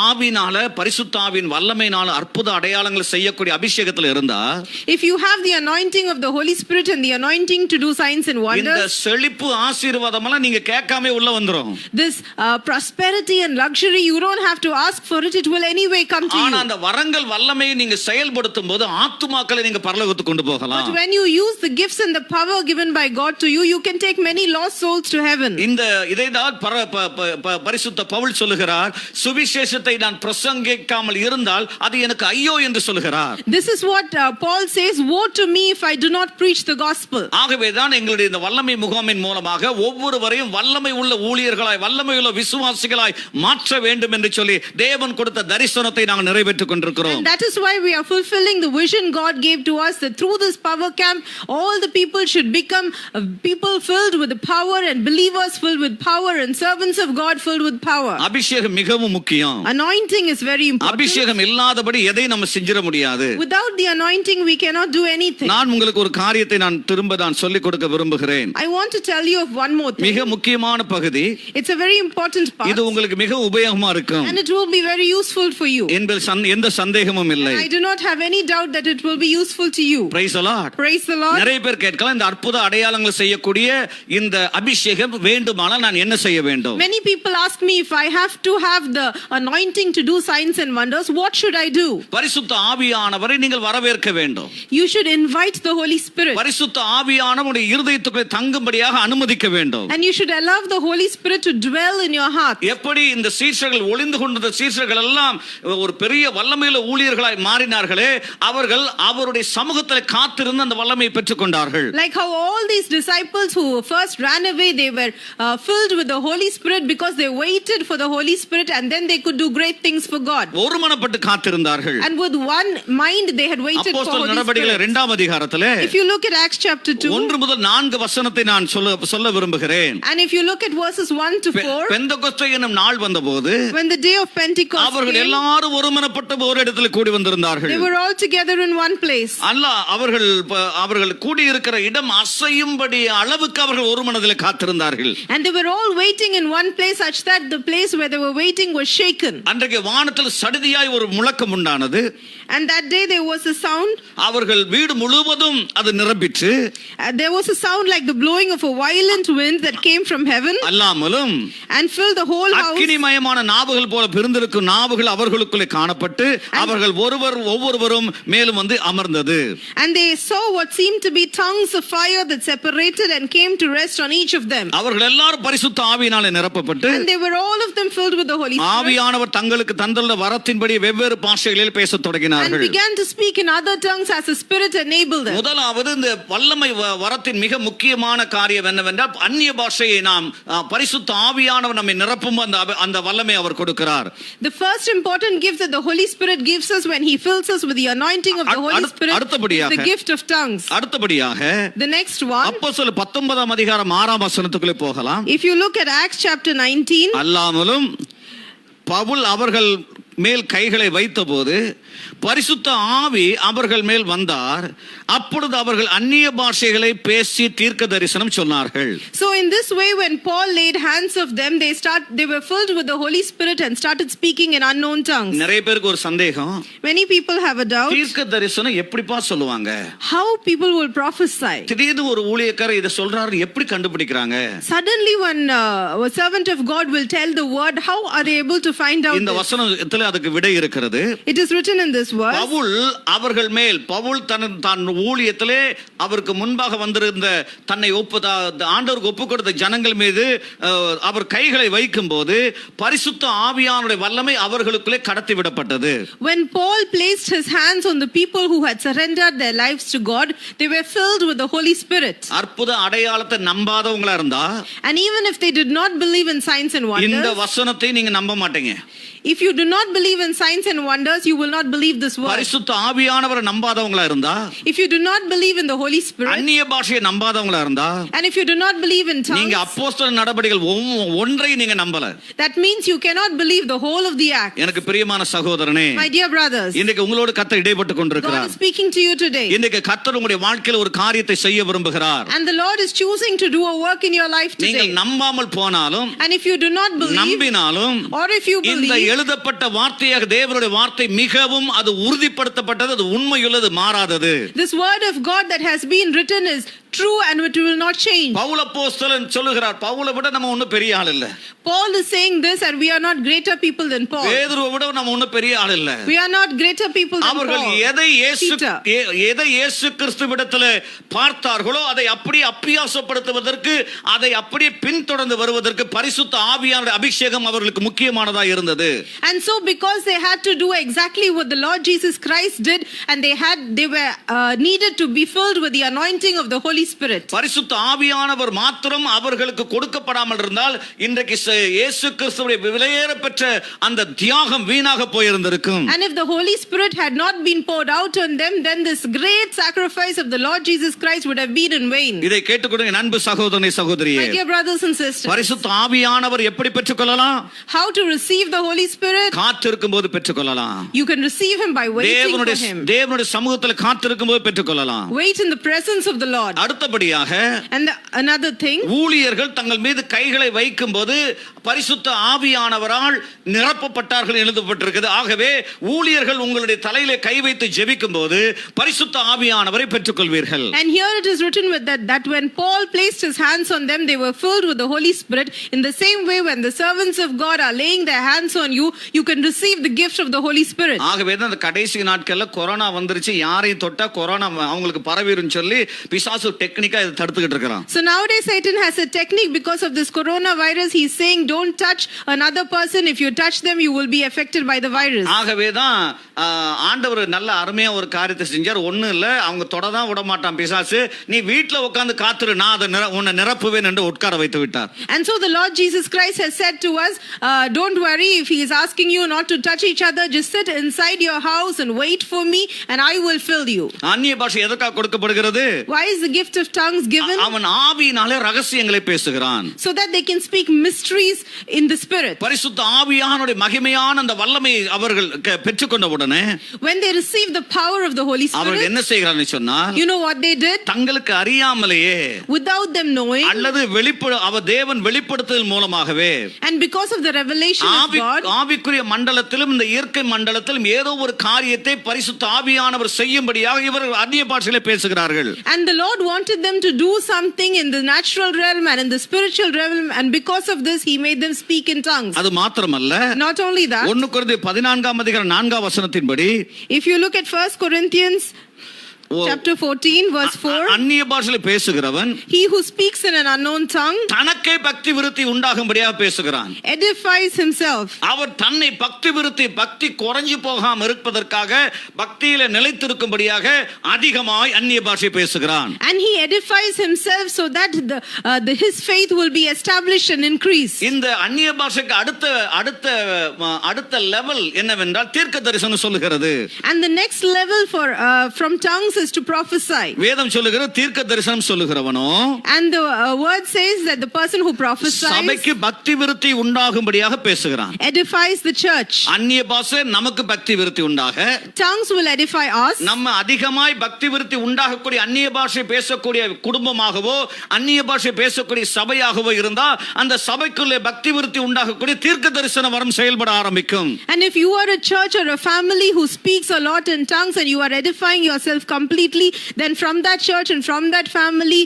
ஆவினால பரிசுத்த ஆவியின் வல்லமையினால அற்புத அடையாளங்களை செய்யக்கூடிய அபிஷேகத்துல இருந்தா,
if you have the anointing of the Holy Spirit and the anointing to do signs and wonders,
இந்த செழிப்பு ஆசீர்வாதம் எல்லாம் நீங்க கேட்காம உள்ள வந்துரும்.
This prosperity and luxury, you don't have to ask for it, it will anyway come to you.
ஆனா அந்த வரங்கள் வல்லமையை நீங்க செயல்படுத்தும் போது ஆத்துமாக்களை நீங்க பரலோகத்துக்கு கொண்டு போகலாம்.
But when you use the gifts and the power given by God to you, you can take many lost souls to heaven.
இந்த இதைதான் பரிசுத்த பவுல் சொல்லுகிறார், சுவிசேஷத்தை நான் பிரசங்கிக்காமல் இருந்தால் அது எனக்கு ஐயோ என்று சொல்லுகிறார்.
This is what Paul says, woe to me if I do not preach the gospel.
ஆகவே தான் எங்களுடைய இந்த வல்லமை முகாமின் மூலமாக ஒவ்வொருவரையும் வல்லமை உள்ள ஊழியர்களாய், வல்லமை உள்ள விசுவாசிகளாய் மாற்ற வேண்டும் என்று சொல்லி தேவன் கொடுத்த தரிசனத்தை நாங்கள் நிறைவேற்றிக் கொண்டிருக்கிறோம்.
And that is why we are fulfilling the vision God gave to us, that through this power camp all the people should become people filled with the power and believers filled with power and servants of God filled with power.
அபிஷேகம் மிகவும் முக்கியம்.
Anointing is very important.
அபிஷேகம் இல்லாதபடி எதை நம்ம செஞ்சிர முடியாது.
Without the anointing we cannot do anything.
நான் உங்களுக்கு ஒரு காரியத்தை நான் திரும்ப சொல்லிக் கொடுக்க விரும்புகிறேன்.
I want to tell you of one more thing.
மிக முக்கியமான பகுதி.
It's a very important part.
இது உங்களுக்கு மிக உபயோகமா இருக்கும்.
And it will be very useful for you.
எந்த சந்தேகமும் இல்லை.
I do not have any doubt that it will be useful to you.
Praise the Lord.
Praise the Lord.
நிறைய பேர் கேட்கலாம், இந்த அற்புத அடையாளங்களை செய்யக்கூடிய இந்த அபிஷேகம் வேண்டுமானால் நான் என்ன செய்ய வேண்டும்?
Many people ask me, if I have to have the anointing to do signs and wonders, what should I do?
பரிசுத்த ஆவியானவரை நீங்கள் வரவேற்க வேண்டும்.
You should invite the Holy Spirit.
பரிசுத்த ஆவியானவர் உடைய இருதயத்துக்குள்ளே தங்கும்படியாக அனுமதிக்க வேண்டும்.
And you should allow the Holy Spirit to dwell in your heart.
எப்படி இந்த சீஷர்கள் ஒளிந்து கொண்டிருந்த சீஷர்கள் எல்லாம் ஒரு பெரிய வல்லமையுள்ள ஊழியர்களாய் மாறினார்களே, அவர்கள் அவருடைய சமூகத்தில் காத்திருந்து அந்த வல்லமையை பெற்றுக்கொண்டார்கள்.
Like how all these disciples who first ran away, they were filled with the Holy Spirit because they waited for the Holy Spirit, and then they could do great things for God.
ஒருமனப்பட்டு காத்திருந்தார்கள்.
And with one mind they had waited for
அப்போஸ்தலர்
Holy
நடபடிகள்
Spirit.
2ஆம் அதிகாரத்திலே
If you look at Acts chapter 2,
1 முதல் 4 வசனத்தை நான் சொல்ல விரும்புகிறேன்.
and if you look at verses 1 to 4,
பெந்தெகோஸ்தே என்னும் நாள் வந்தபோது
when the day of Pentecost
அவர்கள்
came,
எல்லாரும் ஒருமனப்பட்டு ஒரு இடத்தில் கூடி வந்திருந்தார்கள்.
they were all together in one place.
அவர்கள் கூடி இருக்கிற இடம் அசையும்படி அளவுக்கு அவர்கள் ஒரு மனதில் காத்திருந்தார்கள்.
And they were all waiting in one place such that the place where they were waiting was shaken.
அன்றைக்கு வானத்தில் சடுதியாய் ஒரு முழக்கம் உண்டானது.
And that day there was a sound.
அவர்கள் வீடு முழுவதும் அது நிரம்பிற்று.
There was a sound like the blowing of a violent wind that came from heaven.
அல்லாமலும்
And filled the whole house.
அக்கினிமயமான நாவுகள் போல பிரிந்திருக்கும் நாவுகள் அவர்களுக்குள்ளே காணப்பட்டு அவர்கள் ஒவ்வொருவரும் மேலும் வந்து அமர்ந்தது.
And they saw what seemed to be tongues of fire that separated and came to rest on each of them.
அவர்கள் எல்லாரும் பரிசுத்த ஆவியினாலே நிரப்பப்பட்டு
And they were all of them filled with the Holy Spirit.
ஆவியானவர் தங்களுக்கு தந்துள்ள வரத்தின்படி வெவ்வேறு பாஷைகளில் பேசத் தொடங்கினார்கள்.
And began to speak in other tongues as the Spirit enabled them.
முதலாவது இந்த வல்லமை வரத்தின் மிக முக்கியமான காரியம் என்னவென்றால் அந்நிய பாஷையை நாம் பரிசுத்த ஆவியானவர் நம்மை நிரப்பும் அந்த வல்லமை அவர் கொடுக்கிறார்.
The first important gift that the Holy Spirit gives us when he fills us with the anointing of the Holy Spirit is the gift of tongues.
அடுத்தபடியாக
the next one,
அப்போஸ்தலர் 19ஆம் அதிகாரம் 6ஆம் வசனத்துக்குள்ளே போகலாம்.
if you look at Acts chapter 19,
அல்லாமலும் பவுல் அவர்கள் மேல் கைகளை வைத்தபோது பரிசுத்த ஆவி அவர்கள் மேல் வந்தார். அப்பொழுது அவர்கள் அந்நிய பாஷைகளை பேசி தீர்க்க தரிசனம் சொன்னார்கள்.
So in this way, when Paul laid hands of them, they were filled with the Holy Spirit and started speaking in unknown tongues.
நிறைய பேருக்கு ஒரு சந்தேகம்.
Many people have a doubt.
தீர்க்க தரிசனம் எப்படிப்பா சொல்லுவாங்க?
How people will prophesy?
திடீர்னு ஒரு ஊழியக்காரர் இத சொல்றாரு, எப்படி கண்டுபிடிக்கறாங்க?
Suddenly when a servant of God will tell the word, how are they able to find out?
இந்த வசனத்துல அதுக்கு விடை இருக்கிறது.
It is written in this verse.
Pavul தன் ஊழியத்திலே அவருக்கு முன்பாக வந்திருந்த தன்னை ஆண்டவருக்கு ஒப்பு கொடுத்த ஜனங்கள் மீது அவர் கைகளை வைக்கும்போது பரிசுத்த ஆவியானுடைய வல்லமை அவர்களுக்குள்ளே கடத்தி விடப்பட்டது.
When Paul placed his hands on the people who had surrendered their lives to God, they were filled with the Holy Spirit.
அற்புத அடையாளத்தை நம்பாதவங்களா இருந்தா,
and even if they did not believe in signs and wonders,
இந்த வசனத்தை நீங்க நம்ப மாட்டீங்க.
if you do not believe in signs and wonders, you will not believe this word.
பரிசுத்த ஆவியானவரை நம்பாதவங்களா இருந்தா,
if you do not believe in the Holy Spirit,
அந்நிய பாஷையை நம்பாதவங்களா இருந்தா,
and if you do not believe in tongues,
நீங்க அப்போஸ்தலர் நடபடிகள் ஒன்றை நீங்க நம்பல.
that means you cannot believe the whole of the act.
எனக்கு பிரியமான சகோதரனே,
my dear brothers,
இன்னைக்கு உங்களோடு கர்த்தர் இடைப்பட்டு கொண்டிருக்கிறார்.
God is speaking to you today.
இன்னைக்கு கர்த்தர் உங்களுடைய வாழ்க்கையில ஒரு காரியத்தை செய்ய விரும்புகிறார்.
and the Lord is choosing to do a work in your life today.
நீங்கள் நம்பாமல் போனாலும்,
and if you do not believe,
நம்பினாலும்,
or if you believe,
இந்த எழுதப்பட்ட வார்த்தையாக தேவனுடைய வார்த்தை மிகவும் அது உறுதிப்படுத்தப்பட்டது, அது உண்மையுள்ளது, மாறாதது.
this word of God that has been written is true and it will not change.
Pavul அப்போஸ்தலன் சொல்லுகிறார், பவுலை விட நம்ம ஒண்ணும் பெரிய ஆள் இல்ல.
Paul is saying this, and we are not greater people than Paul.
பேதுருவை விட நம்ம ஒண்ணும் பெரிய ஆள் இல்ல.
we are not greater people than
அவர்கள்
Paul.
எதை இயேசு கிறிஸ்துவிடத்தில் பார்த்தார்களோ அதை அப்படியே அப்பியாசப்படுத்துவதற்கு, அதை அப்படியே பின்தொடர்ந்து வருவதற்கு பரிசுத்த ஆவியானவருடைய அபிஷேகம் அவர்களுக்கு முக்கியமானதா இருந்தது.
and so because they had to do exactly what the Lord Jesus Christ did, and they were needed to be filled with the anointing of the Holy Spirit.
பரிசுத்த ஆவியானவர் மாத்திரம் அவர்களுக்கு கொடுக்கப்படாமல் இருந்தால் இன்றைக்கு இயேசு கிறிஸ்துவுடைய விலையேறப்பெற்ற அந்த தியாகம் வீணாக போயிருந்திருக்கும்.
and if the Holy Spirit had not been poured out on them, then this great sacrifice of the Lord Jesus Christ would have been in vain.
இதை கேட்டுக்கொண்டு அன்பு சகோதரனே சகோதரியே,
my dear brothers and sisters,
பரிசுத்த ஆவியானவர் எப்படி பெற்றுக்கொள்ளலாம்?
how to receive the Holy Spirit?
காத்திருக்கும்போது பெற்றுக்கொள்ளலாம்.
you can receive him by waiting for him.
தேவனுடைய சமூகத்தில் காத்திருக்கும்போது பெற்றுக்கொள்ளலாம்.
wait in the presence of the Lord.
அடுத்தபடியாக
and another thing,
ஊழியர்கள் தங்கள் மீது கைகளை வைக்கும்போது பரிசுத்த ஆவியானவரால் நிரப்பப்பட்டார்கள் எழுதப்பட்டிருக்கிறது. ஆகவே ஊழியர்கள் உங்களுடைய தலையிலே கை வைத்து ஜெபிக்கும் போது பரிசுத்த ஆவியானவரை பெற்றுக்கொள்வீர்கள்.
And here it is written with that when Paul placed his hands on them, they were filled with the Holy Spirit. In the same way, when the servants of God are laying their hands on you, you can receive the gift of the Holy Spirit.
ஆகவே தான் அந்த கடைசி நாட்கள்ல கொரோனா வந்துருச்சு, யாரையும் தொட்டா கொரோனா அவங்களுக்கு பரவிரும் சொல்லி பிசாசு டெக்னிக்கா இதை தடுத்துக்கிட்டு இருக்கான்.
So nowadays Satan has a technique because of this coronavirus. He's saying don't touch another person. If you touch them, you will be affected by the virus.
ஆகவே தான் ஆண்டவர் நல்ல அருமையா ஒரு காரியத்தை செஞ்சார். ஒண்ணு இல்ல, அவங்க தொடதான் விட மாட்டான் பிசாசு. நீ வீட்ல உட்கார்ந்து காத்துரு, நான் அதை உன்னை நிரப்புவேன் என்று உட்கார வைத்து விட்டார்.
And so the Lord Jesus Christ has said to us, don't worry if he is asking you not to touch each other, just sit inside your house and wait for me and I will fill you.
அந்நிய பாஷை எதற்காக கொடுக்கப்படுகிறது?
Why is the gift of tongues given?
அவன் ஆவியினாலே ரகசியங்களை பேசுகிறான்.
So that they can speak mysteries in the spirit.
பரிசுத்த ஆவியானவருடைய மகிமையான அந்த வல்லமையை அவர்கள் பெற்றுக்கொண்ட உடனே,
when they received the power of the Holy Spirit,
அவர்கள் என்ன செய்கிறார்கள் சொன்னால்,
you know what they did?
தங்களுக்கு அறியாமலேயே,
without them knowing,
அல்லது தேவன் வெளிப்படுத்துதல் மூலமாகவே,
and because of the revelation of God,
ஆவிக்குரிய மண்டலத்திலும் இந்த இயற்கை மண்டலத்திலும் ஏதோ ஒரு காரியத்தை பரிசுத்த ஆவியானவர் செய்யும்படியாக இவர்கள் அந்நிய பாஷையிலே பேசுகிறார்கள்.
and the Lord wanted them to do something in the natural realm and in the spiritual realm, and because of this he made them speak in tongues.
அது மாத்திரமல்ல,
not only that,
1 கொரிந்தியர் 14 அதிகாரம் 4 வசனத்தின்படி,
if you look at 1 Corinthians chapter 14 verse 4,
அந்நிய பாஷையிலே பேசுகிறவன்,
he who speaks in an unknown tongue,
தனக்கே பக்தி விருத்தி உண்டாகும்படியாக பேசுகிறான்.
edifies himself.
அவர் தன்னை பக்தி குறைஞ்சு போகாம இருப்பதற்காக, பக்தியிலே நிலைத்திருக்கும்படியாக அதிகமாய் அந்நிய பாஷை பேசுகிறான்.
And he edifies himself so that his faith will be established and increased.
இந்த அந்நிய பாஷைக்கு அடுத்த லெவல் என்னவென்றால் தீர்க்க தரிசனம் சொல்லுகிறது.
And the next level from tongues is to prophesy.
வேதம் சொல்லுகிறது தீர்க்க தரிசனம் சொல்லுகிறவனோ,
and the word says that the person who prophesies
சபைக்கு பக்தி விருத்தி உண்டாகும்படியாக பேசுகிறான்.
edifies the church.
அந்நிய பாஷை நமக்கு பக்தி விருத்தி உண்டாக,
tongues will edify us.
நம்ம அதிகமாய் பக்தி விருத்தி உண்டாகக்கூடிய அந்நிய பாஷை பேசக்கூடிய குடும்பமாகவோ அந்நிய பாஷை பேசக்கூடிய சபையாகவோ இருந்தா அந்த சபைக்குள்ளே பக்தி விருத்தி உண்டாகக்கூடிய தீர்க்க தரிசன வரம் செயல்பட ஆரம்பிக்கும்.
and if you are a church or a family who speaks a lot in tongues and you are edifying yourself completely, then from that church and from that family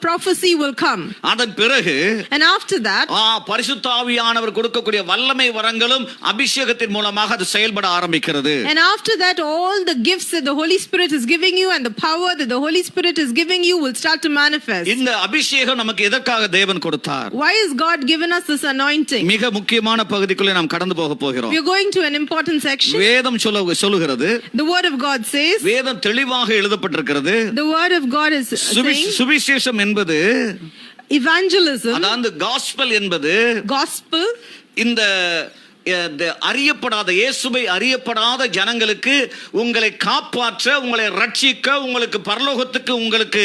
prophecy will come.
அதன் பிறகு,
and after that,
பரிசுத்த ஆவியானவர் கொடுக்கக்கூடிய வல்லமை வரங்களும் அபிஷேகத்தின் மூலமாக அது செயல்பட ஆரம்பிக்கிறது.
and after that all the gifts that the Holy Spirit is giving you and the power that the Holy Spirit is giving you will start to manifest.
இந்த அபிஷேகம் நமக்கு எதற்காக தேவன் கொடுத்தார்?
why has God given us this anointing?
மிக முக்கியமான பகுதிக்குள்ளே நாம் கடந்து போக போகிறோம்.
we are going to an important section.
வேதம் சொல்லுகிறது,
the word of God says,
வேதம் தெளிவாக எழுதப்பட்டிருக்கிறது,
the word of God is saying,
சுவிசேஷம் என்பது,
evangelism,
அதாவது gospel என்பது,
gospel,
இந்த அறியப்படாத இயேசுவை அறியப்படாத ஜனங்களுக்கு உங்களை காப்பாற்ற, உங்களை ரட்சிக்க, உங்களுக்கு பரலோகத்துக்கு உங்களுக்கு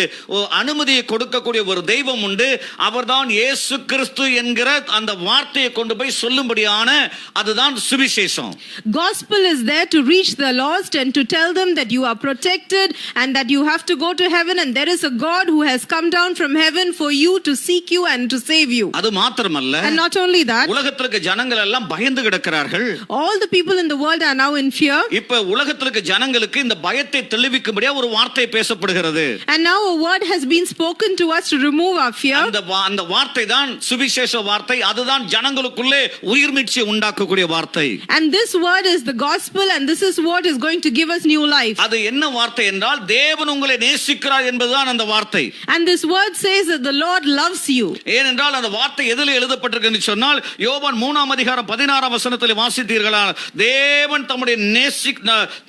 அனுமதியை கொடுக்கக்கூடிய ஒரு தெய்வம் உண்டு. அவர்தான் இயேசு கிறிஸ்து என்கிற அந்த வார்த்தையை கொண்டு போய் சொல்லும்படியான அதுதான் சுவிசேஷம்.
gospel is there to reach the lost and to tell them that you are protected and that you have to go to heaven and there is a God who has come down from heaven for you to seek you and to save you.
அது மாத்திரமல்ல,
and not only that,
உலகத்திற்கு ஜனங்கள் எல்லாம் பயந்து கிடக்கிறார்கள்.
all the people in the world are now in fear.
இப்ப உலகத்திற்கு ஜனங்களுக்கு இந்த பயத்தை தெளிவிக்கும்படியா ஒரு வார்த்தை பேசப்படுகிறது.
and now a word has been spoken to us to remove our fear.
அந்த வார்த்தை தான் சுவிசேஷ வார்த்தை. அதுதான் ஜனங்களுக்குள்ளே உயிர்மீட்சி உண்டாக்கக்கூடிய வார்த்தை.
and this word is the gospel and this is what is going to give us new life.
அது என்ன வார்த்தை என்றால் தேவன் உங்களை நேசிக்கிறார் என்பதுதான் அந்த வார்த்தை.
and this word says that the Lord loves you.
ஏனென்றால் அந்த வார்த்தை எதில் எழுதப்பட்டிருக்குன்னு சொன்னால் யோவான் 3 அதிகாரம் 16 வசனத்தில் வாசித்தீர்களா, தேவன்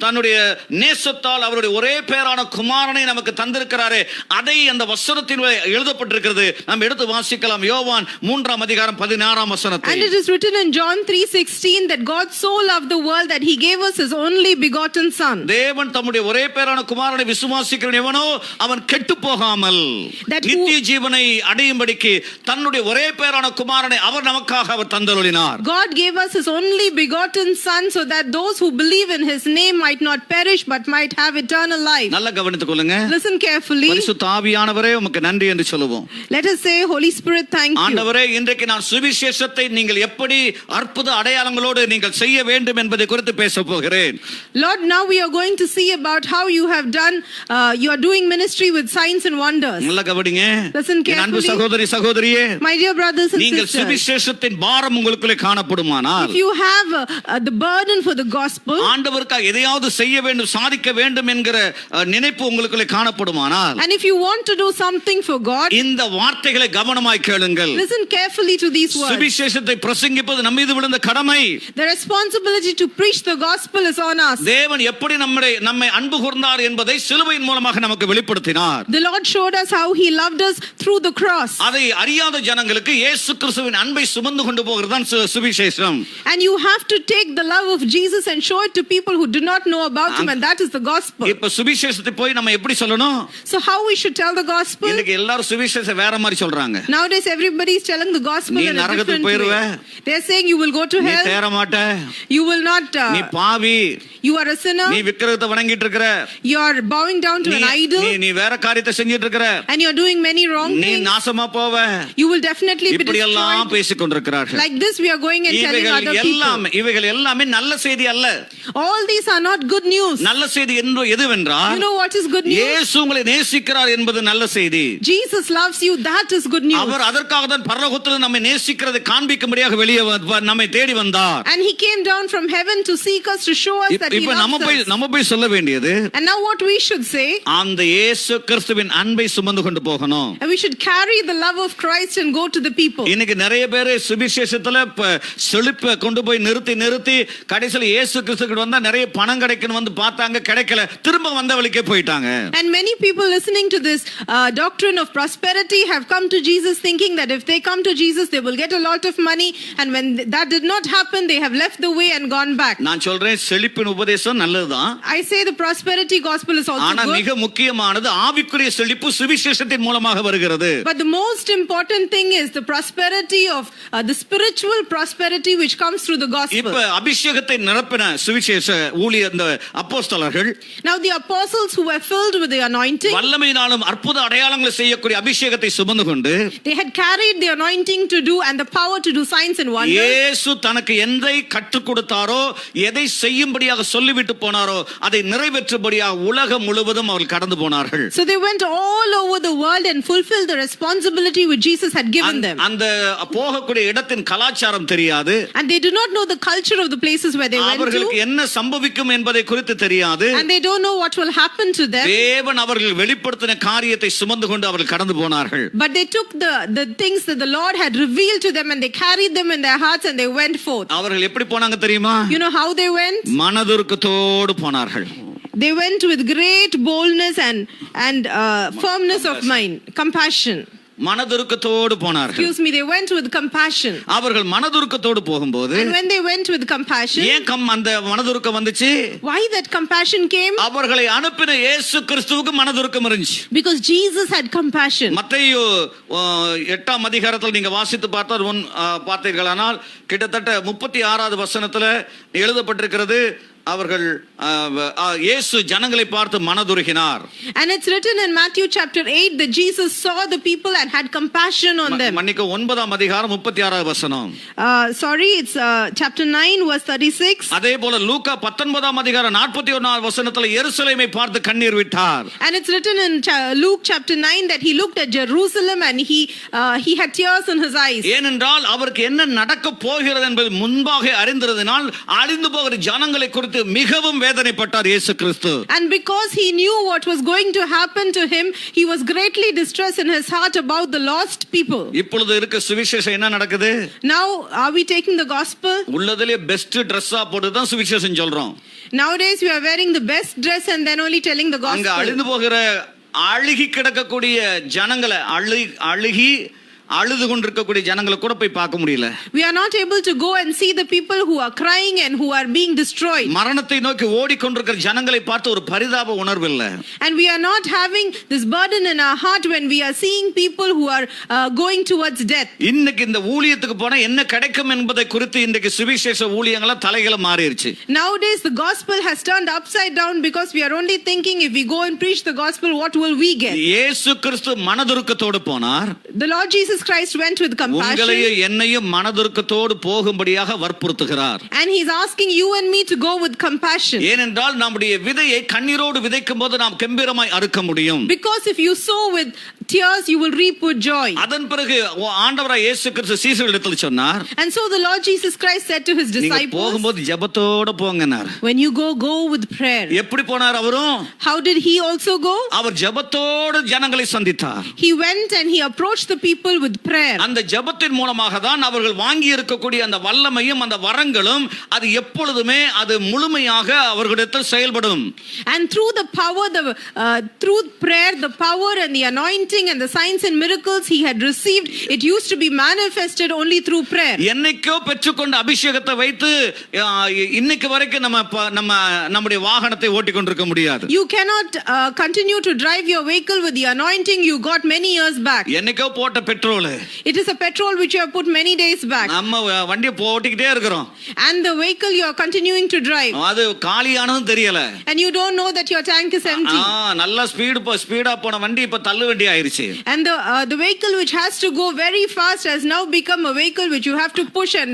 தன்னுடைய நேசத்தால் அவருடைய ஒரே பேரான குமாரனை நமக்கு தந்திருக்கிறாரே, அதை அந்த வசனத்தில் எழுதப்பட்டிருக்கிறது. நாம் எடுத்து வாசிக்கலாம். யோவான் 3 அதிகாரம் 16 வசனத்தை.
and it is written in John 3:16 that God so loved the world that he gave us his only begotten son.
தேவன் தம்முடைய ஒரே பேரான குமாரனை விசுவாசிக்கிறவன் எவனோ அவன் கெட்டு போகாமல் நித்திய ஜீவனை அடையும்படிக்கு தன்னுடைய ஒரே பேரான குமாரனை அவர் நமக்காக அவர் தந்தருளினார்.
God gave us His only begotten Son, so that those who believe in His name might not perish but might have eternal life.
நல்லா கவனித்துக் கொள்ளுங்க.
Listen carefully.
பரிசுத்த ஆவியானவரே உமக்கு நன்றி என்று சொல்லுவோம்.
Let us say, Holy Spirit, thank you.
ஆண்டவரே, இன்றைக்கு நான் சுவிசேஷத்தை நீங்கள் எப்படி அற்புத அடையாளங்களோடு நீங்கள் செய்ய வேண்டும் என்பதை குறித்து பேச போகிறேன்.
Lord, now we are going to see about how you have done, you are doing ministry with signs and wonders.
நல்லா கவனிங்க.
Listen
என் அன்பு
carefully.
சகோதரி சகோதரியே,
My dear brothers and
நீங்கள்
sisters,
சுவிசேஷத்தின் பாரம் உங்களுக்குள்ளே காணப்படுமானால்,
if you have the burden for the gospel,
ஆண்டவருக்காக எதையாவது செய்ய வேண்டும், சாதிக்க வேண்டும் என்கிற நினைப்பு உங்களுக்குள்ளே காணப்படுமானால்,
and if you want to do something for God,
இந்த வார்த்தைகளை கவனமாய் கேளுங்கள்.
listen carefully to these words.
சுவிசேஷத்தை பிரசங்கிப்பது நம்ம மீது விழுந்த கடமை.
The responsibility to preach the gospel is on us.
தேவன் எப்படி நம்மை அன்பு கூர்ந்தார் என்பதை சிலுவையின் மூலமாக நமக்கு வெளிப்படுத்தினார்.
The Lord showed us how He loved us through the cross.
அதை அறியாத ஜனங்களுக்கு இயேசு கிறிஸ்துவின் அன்பை சுமந்து கொண்டு போகிறது தான் சுவிசேஷம்.
And you have to take the love of Jesus and show it to people who do not know about Him, and that is the gospel.
இப்ப சுவிசேஷத்தை போய் நம்ம எப்படி சொல்லணும்?
So how we should tell the gospel?
இன்னைக்கு எல்லாரும் சுவிசேஷம் வேற மாதிரி சொல்றாங்க.
Nowadays everybody is telling the gospel in a different way. They are saying you will go to
நீ
hell,
தேற மாட்ட,
you will not,
நீ பாவி,
you are a sinner,
நீ விக்கிரகத்தை வணங்கிட்டு இருக்கற,
you are bowing down to an idol,
நீ வேற காரியத்தை செஞ்சிட்டு இருக்கற,
and you are doing many wrong
நீ
things,
நாசமா போவ,
you will definitely be
இப்படி எல்லாம்
destroyed.
பேசிக் கொண்டிருக்கிறார்கள்.
Like this we are going and telling other people.
இவைகள் எல்லாமே நல்ல செய்தி அல்ல.
All these are not good news.
நல்ல செய்தி எதுவென்றால்,
You know what is good news?
இயேசு உங்களை நேசிக்கிறார் என்பது நல்ல செய்தி.
Jesus loves you, that is good news.
அவர் அதற்காக தான் பரலோகத்தில் நம்மை நேசிக்கிறதை காண்பிக்கும்படியாக வெளியே நம்மை தேடி வந்தார்.
And He came down from heaven to seek us, to show us that He
இப்ப
loves us.
நம்ம போய் சொல்ல வேண்டியது,
And now what we should say,
அந்த இயேசு கிறிஸ்துவின் அன்பை சுமந்து கொண்டு போகணும்.
and we should carry the love of Christ and go to the people.
இன்னைக்கு நிறைய பேர் சுவிசேஷத்துல செழிப்பை கொண்டு போய் நிறுத்தி கடைசியில் இயேசு கிறிஸ்துக்கு வந்தா நிறைய பணம் கிடைக்கணும் வந்து பார்த்தாங்க, கிடைக்கல, திரும்ப வந்த வழிக்கே போயிட்டாங்க.
And many people listening to this doctrine of prosperity have come to Jesus thinking that if they come to Jesus they will get a lot of money, and when that did not happen they have left the way and gone back.
நான் சொல்றேன், செழிப்பின் உபதேசம் நல்லதுதான்.
I say the prosperity gospel is also
ஆனா
good.
மிக முக்கியமானது ஆவிக்குரிய செழிப்பு சுவிசேஷத்தின் மூலமாக வருகிறது.
But the most important thing is the prosperity of the spiritual prosperity which comes through the gospel.
இப்ப அபிஷேகத்தை நிரப்பின சுவிசேஷ ஊழியர் அந்த அப்போஸ்தலர்கள்,
Now the apostles who were filled with the anointing,
வல்லமையினாலும் அற்புத அடையாளங்களை செய்யக்கூடிய அபிஷேகத்தை சுமந்து கொண்டு
they had carried the anointing to do and the power to do signs and wonders.
இயேசு தனக்கு எதை கற்றுக் கொடுத்தாரோ, எதை செய்யும்படியாக சொல்லிவிட்டு போனாரோ அதை நிறைவேற்றும்படியாக உலகம் முழுவதும் அவர்கள் கடந்து போனார்கள்.
So they went all over the world and fulfilled the responsibility which Jesus had given them.
அந்த போகக்கூடிய இடத்தின் கலாச்சாரம் தெரியாது.
And they do not know the culture of the places where they went
அவர்களுக்கு
to.
என்ன சம்பவிக்கும் என்பதை குறித்து தெரியாது.
And they don't know what will happen to them.
தேவன் அவர்கள் வெளிப்படுத்தின காரியத்தை சுமந்து கொண்டு அவர்கள் கடந்து போனார்கள்.
But they took the things that the Lord had revealed to them and they carried them in their hearts and they went forth.
அவர்கள் எப்படி போனாங்க தெரியுமா?
You know how they went?
மனதுருக்கத்தோடு போனார்கள்.
They went with great boldness and firmness of mind, compassion.
மனதுருக்கத்தோடு போனார்கள்.
Excuse me, they went with compassion.
அவர்கள் மனதுருக்கத்தோடு போகும்போது,
And when they went with compassion,
ஏன் அந்த மனதுருக்கம் வந்துச்சு?
why that compassion came?
அவர்களை அனுப்பின இயேசு கிறிஸ்துவுக்கு மனதுருக்கம் இருந்துச்சு.
Because Jesus had compassion.
மத்தேயு 8ஆம் அதிகாரத்தில் நீங்க வாசித்து பார்த்தீர்களானால் கிட்டத்தட்ட 36வது வசனத்துல எழுதப்பட்டிருக்கிறது, அவர்கள் இயேசு ஜனங்களை பார்த்து மனதுருகினார்.
And it's written in Matthew chapter 8 that Jesus saw the people and had compassion on them.
மன்னிக்க 9ஆம் அதிகாரம் 36வது வசனம்.
Sorry, it's chapter 9 verse 36.
அதே போல லூக்கா 19ஆம் அதிகாரம் 41வது வசனத்துல எருசலேமை பார்த்து கண்ணீர் விட்டார்.
And it's written in Luke chapter 9 that he looked at Jerusalem and he had tears in his eyes.
ஏனென்றால் அவருக்கு என்ன நடக்க போகிறது என்பது முன்பாக அறிந்திருந்தனால் அழிந்து போகிற ஜனங்களை குறித்து மிகவும் வேதனைப்பட்டார் இயேசு கிறிஸ்து.
And because he knew what was going to happen to him, he was greatly distressed in his heart about the lost people.
இப்பொழுது இருக்க சுவிசேஷம் என்ன நடக்குது?
Now are we taking the gospel?
உள்ளதிலே பெஸ்ட் Dress-ஆ போட்டு தான் சுவிசேஷம் சொல்றோம்.
Nowadays we are wearing the best dress and then only telling the gospel.
அங்க அழிந்து போகிற அழுகி கிடக்கக்கூடிய ஜனங்களை அழுகி அழுது கொண்டிருக்கக்கூடிய ஜனங்களை கூட போய் பார்க்க முடியல.
We are not able to go and see the people who are crying and who are being destroyed.
மரணத்தை நோக்கி ஓடிக்கொண்டிருக்கிற ஜனங்களை பார்த்து ஒரு பரிதாப உணர்வு இல்ல.
And we are not having this burden in our heart when we are seeing people who are going towards death.
இன்னைக்கு இந்த ஊழியத்துக்கு போனா என்ன கிடைக்கும் என்பதை குறித்து இன்றைக்கு சுவிசேஷ ஊழியங்கள தலைகள மாறிடுச்சு.
Nowadays the gospel has turned upside down because we are only thinking if we go and preach the gospel what will we get?
இயேசு கிறிஸ்து மனதுருக்கத்தோடு போனார்.
The Lord Jesus Christ went with compassion.
உங்களையும் என்னையும் மனதுருக்கத்தோடு போகும்படியாக வற்புறுத்துகிறார்.
And he's asking you and me to go with compassion.
ஏனென்றால் நம்முடைய விதையை கண்ணீரோடு விதைக்கும்போது நாம் கெம்பீரமாய் அறுக்க முடியும்.
Because if you sow with tears you will reap with joy.
அதன் பிறகு ஆண்டவராய் இயேசு கிறிஸ்து சீஷர்களிடத்தில் சொன்னார்.
And so the Lord Jesus Christ said to his
நீங்க
disciples,
போகும்போது ஜெபத்தோட போங்கன்னார்.
when you go with prayer.
எப்படி போனார் அவரும்?
How did he also go?
அவர் ஜெபத்தோடு ஜனங்களை சந்தித்தார்.
He went and he approached the people with prayer.
அந்த ஜெபத்தின் மூலமாக தான் அவர்கள் வாங்கி இருக்கக்கூடிய அந்த வல்லமையும் அந்த வரங்களும் அது எப்பொழுதுமே அது முழுமையாக அவர்களிடத்தில் செயல்படும்.
And through the power through prayer the power and the anointing and the signs and miracles he had received, it used to be manifested only through prayer.
என்னைக்கோ பெற்றுக்கொண்ட அபிஷேகத்தை வைத்து இன்னைக்கு வரைக்கும் நம்முடைய வாகனத்தை ஓட்டிக் கொண்டிருக்க முடியாது.
You cannot continue to drive your vehicle with the anointing you got many years back.
என்னைக்கோ போட்ட petrol.
It is a petrol which you have put many days back.
நம்ம வண்டியை ஓட்டிக்கிட்டே இருக்கிறோம்.
And the vehicle you are continuing to drive.
அது காலியானதும் தெரியல.
And you don't know that your tank is empty.
நல்ல ஸ்பீடா போன வண்டி இப்ப தள்ளு வண்டி ஆயிருச்சு.
And the vehicle which has to go very fast has now become a vehicle which you have to push and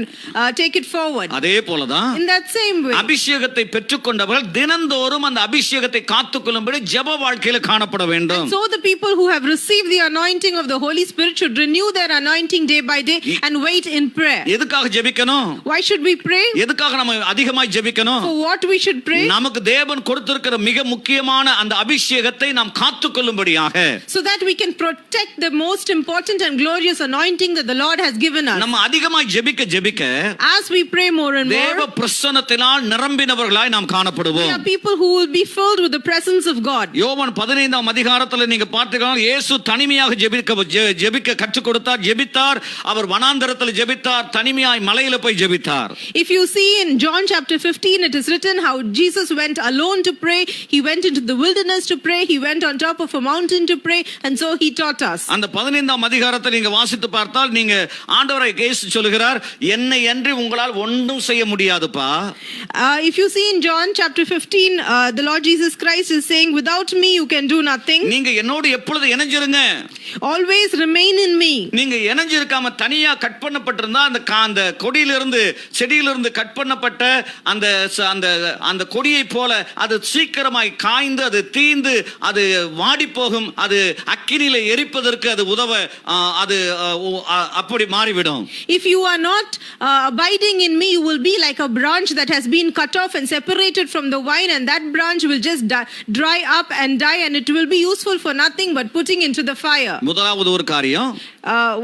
take it forward.
அதே போலதான்
in that same way
அபிஷேகத்தை பெற்றுக்கொண்டவர்கள் தினந்தோறும் அந்த அபிஷேகத்தை காத்துக்கொள்ளும்படி ஜெப வாழ்க்கையில காணப்பட வேண்டும்.
And so the people who have received the anointing of the Holy Spirit should renew their anointing day by day and wait in prayer.
எதுக்காக ஜெபிக்கணும்?
Why should we pray?
எதுக்காக நம்ம அதிகமாய் ஜெபிக்கணும்?
For what we should pray?
நமக்கு தேவன் கொடுத்திருக்கிற மிக முக்கியமான அந்த அபிஷேகத்தை நாம் காத்துக்கொள்ளும்படியாக,
so that we can protect the most important and glorious anointing that the Lord has given us.
நம்ம அதிகமாய் ஜெபிக்க
as we pray more and more,
தேவ பிரசன்னத்தினால் நிரம்பினவர்களாய் நாம் காணப்படுவோம்.
we are people who will be filled with the presence of God.
யோவான் 15ஆம் அதிகாரத்தில் நீங்க பார்த்தீங்கன்னா இயேசு தனிமையாக ஜெபிக்க கற்றுக் கொடுத்தார், ஜெபித்தார். அவர் வனாந்தரத்தில் ஜெபித்தார், தனிமையாய் மலையில போய் ஜெபித்தார்.
If you see in John chapter 15 it is written how Jesus went alone to pray. He went into the wilderness to pray. He went on top of a mountain to pray, and so he taught us.
அந்த 15ஆம் அதிகாரத்தை நீங்க வாசித்து பார்த்தால் நீங்க ஆண்டவரை இயேசு சொல்கிறார், என்னை அன்றி உங்களால் ஒன்றும் செய்ய முடியாதுப்பா.
If you see in John chapter 15 the Lord Jesus Christ is saying, without me you can do nothing.
நீங்க என்னோடு எப்பொழுது இணைஞ்சிருங்க.
Always remain in me.
நீங்க இணைஞ்சிருக்காம தனியா கட் பண்ணப்பட்டிருந்தா அந்த கொடியிலிருந்து செடியிலிருந்து கட் பண்ணப்பட்ட அந்த அந்த அந்த கொடியை போல அது சீக்கிரமாய் காய்ந்து அது தீந்து அது வாடி போகும். அது அக்கினியில எரிப்பதற்கு அது உதவ அது அப்படி மாறிவிடும்.
If you are not abiding in me, you will be like a branch that has been cut off and separated from the vine, and that branch will just dry up and die, and it will be useful for nothing but putting into the fire.
முதலாவது ஒரு காரியம்,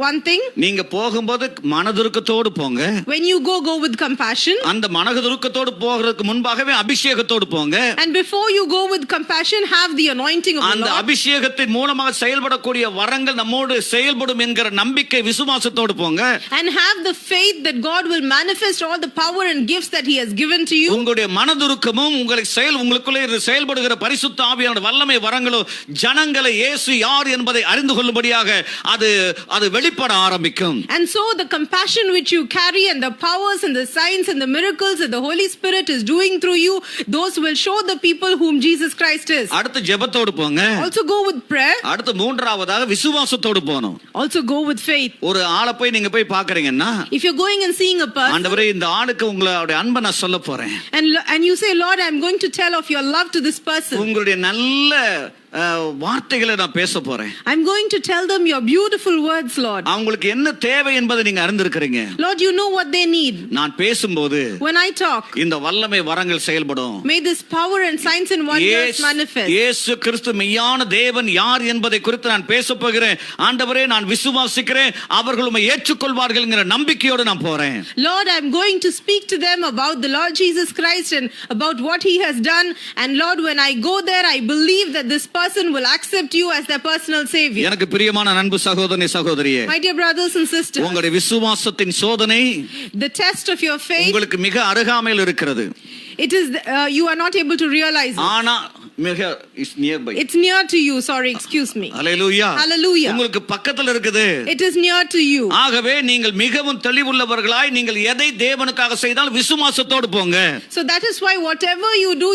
one thing,
நீங்க போகும்போது மனதுருக்கத்தோடு போங்க.
when you go with compassion.
அந்த மனதுருக்கத்தோடு போகிறதுக்கு முன்பாகவே அபிஷேகத்தோடு போங்க.
And before you go with compassion, have the anointing of the Lord.
அந்த அபிஷேகத்தின் மூலமாக செயல்படக்கூடிய வரங்கள் நம்மோடு செயல்படும் என்கிற நம்பிக்கை விசுவாசத்தோடு போங்க.
And have the faith that God will manifest all the power and gifts that he has given to you.
உங்களுடைய மனதுருக்கமும் உங்களுக்குள்ளே செயல்படுகிற பரிசுத்த ஆவியானவருடைய வல்லமை வரங்களும் ஜனங்களை இயேசு யார் என்பதை அறிந்து கொள்ளும்படியாக அது வெளிப்பட ஆரம்பிக்கும்.
And so the compassion which you carry and the powers and the signs and the miracles that the Holy Spirit is doing through you, those will show the people whom Jesus Christ is.
அடுத்து ஜெபத்தோடு போங்க.
Also go with prayer.
அடுத்து மூன்றாவதாக விசுவாசத்தோடு போணும்.
Also go with faith.
ஒரு ஆளை போய் நீங்க போய் பார்க்கறீங்கன்னா,
if you're going and seeing a person,
ஆண்டவரே இந்த ஆளுக்கு உங்களுடைய அன்பை நான் சொல்ல போறேன்,
and you say, Lord, I'm going to tell of your love to this person.
உங்களுடைய நல்ல வார்த்தைகளை நான் பேச போறேன்.
I'm going to tell them your beautiful words, Lord.
அவங்களுக்கு என்ன தேவை என்பதை நீங்க அறிந்திருக்கிறீங்க.
Lord, you know what they need.
நான் பேசும்போது,
when I talk,
இந்த வல்லமை வரங்கள் செயல்படும்.
may this power and signs and wonders manifest.
இயேசு கிறிஸ்து மெய்யான தேவன் யார் என்பதை குறித்து நான் பேசப் போகிறேன். ஆண்டவரே நான் விசுவாசிக்கிறேன், அவர்கள் உம்மை ஏற்றுக்கொள்வார்கள் என்கிற நம்பிக்கையோடு நான் போறேன்.
Lord, I'm going to speak to them about the Lord Jesus Christ and about what he has done. And Lord, when I go there, I believe that this person person will accept you as their personal savior.
எனக்கு பிரியமான அன்பு சகோதரனே சகோதரியே,
My dear brothers and sisters,
உங்களுடைய விசுவாசத்தின் சோதனை
the test of your faith,
உங்களுக்கு மிக அருகாமையில் இருக்கிறது.
it is you are not able to realize it.
ஆனா மிக is nearby.
It's near to you. Sorry, excuse me.
Hallelujah.
Hallelujah.
உங்களுக்கு பக்கத்துல இருக்குது.
It is near to you.
ஆகவே நீங்கள் மிகவும் தெளிவுள்ளவர்களாய் நீங்கள் எதை தேவனுக்காக செய்தால் விசுவாசத்தோடு போங்க.
So that is why whatever you do,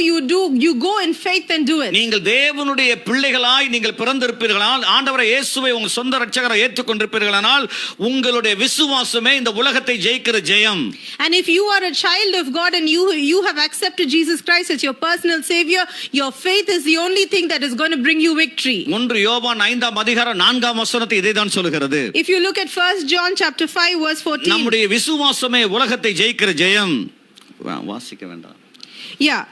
you go in faith and do it.
நீங்கள் தேவனுடைய பிள்ளைகளாய் நீங்கள் பிறந்திருப்பீர்களானால், ஆண்டவரை இயேசுவை உங்கள் சொந்த இரட்சகராய் ஏற்றுக்கொண்டிருப்பீர்களானால், உங்களுடைய விசுவாசமே இந்த உலகத்தை ஜெயிக்கிற ஜெயம்.
And if you are a child of God and you have accepted Jesus Christ as your personal savior, your faith is the only thing that is going to bring you victory.
1 யோவான் 5ஆம் அதிகாரம் 4ஆம் வசனத்தை இதைதான் சொல்கிறது.
If you look at 1 John chapter 5 verse 14.
நம்முடைய விசுவாசமே உலகத்தை ஜெயிக்கிற ஜெயம். வாசிக்க வேண்டாம்.
Yeah.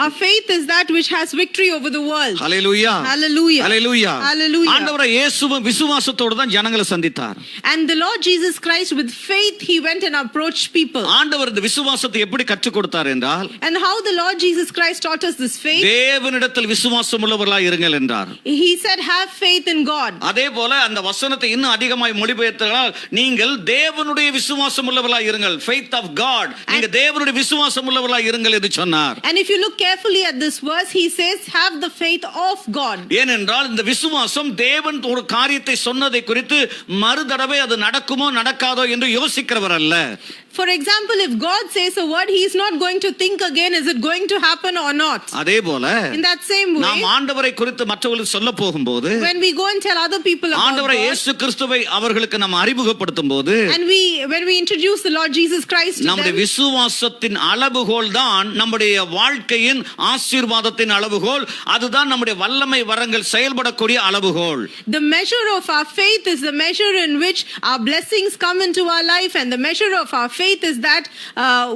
Our faith is that which has victory over the world.
Hallelujah.
Hallelujah.
Hallelujah.
Hallelujah.
ஆண்டவரே இயேசுவும் விசுவாசத்தோடு தான் ஜனங்களை சந்தித்தார்.
And the Lord Jesus Christ with faith he went and approached people.
ஆண்டவர் இந்த விசுவாசத்தை எப்படி கற்றுக் கொடுத்தார் என்றால்,
And how the Lord Jesus Christ taught us this faith?
தேவனிடத்தில் விசுவாசம் உள்ளவர்களாய் இருங்கள் என்றார்.
He said have faith in God.
அதேபோல அந்த வசனத்தை இன்னும் அதிகமாய் மொழிபெயர்த்தால், நீங்கள் தேவனுடைய விசுவாசம் உள்ளவர்களாய் இருங்கள். Faith of God. நீங்க தேவனுடைய விசுவாசம் உள்ளவர்களாய் இருங்கள் என்று சொன்னார்.
And if you look carefully at this verse, he says have the faith of God.
ஏனென்றால் இந்த விசுவாசம் தேவன் ஒரு காரியத்தை சொன்னதை குறித்து மறுதடவை அது நடக்குமோ நடக்காதோ என்று யோசிக்கிறவர் அல்ல.
For example, if God says a word, he is not going to think again, is it going to happen or not?
அதேபோல
In that same way,
நாம் ஆண்டவரை குறித்து மற்றவர்களுக்கு சொல்ல போகும்போது,
when we go and tell other people about
ஆண்டவரை
God,
இயேசு கிறிஸ்துவை அவர்களுக்கு நாம் அறிமுகப்படுத்தும் போது,
and when we introduce the Lord Jesus Christ to
நம்முடைய
them,
விசுவாசத்தின் அளவுகோல் தான் நம்முடைய வாழ்க்கையின் ஆசீர்வாதத்தின் அளவுகோல். அதுதான் நம்முடைய வல்லமை வரங்கள் செயல்படக்கூடிய அளவுகோல்.
the measure of our faith is the measure in which our blessings come into our life, and the measure of our faith is that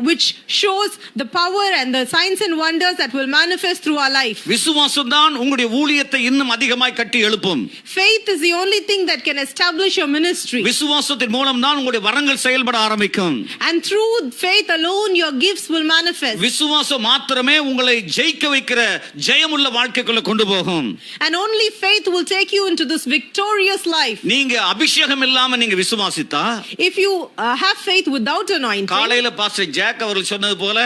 which shows the power and the signs and wonders that will manifest through our life.
விசுவாசம் தான் உங்களுடைய ஊழியத்தை இன்னும் அதிகமாய் கட்டி எழுப்பும்.
Faith is the only thing that can establish your ministry.
விசுவாசத்தின் மூலம் தான் உங்களுடைய வரங்கள் செயல்பட ஆரம்பிக்கும்.
And through faith alone your gifts will manifest.
விசுவாசம் மாத்திரமே உங்களை ஜெயிக்க வைக்கிற ஜெயமுள்ள வாழ்க்கைக்குள்ள கொண்டு போகும்.
And only faith will take you into this victorious life.
நீங்க அபிஷேகம் இல்லாம நீங்க விசுவாசித்தா,
If you have faith without anointing,
காலையில பாஸ்டர் ஜாக் அவர்கள் சொன்னது போல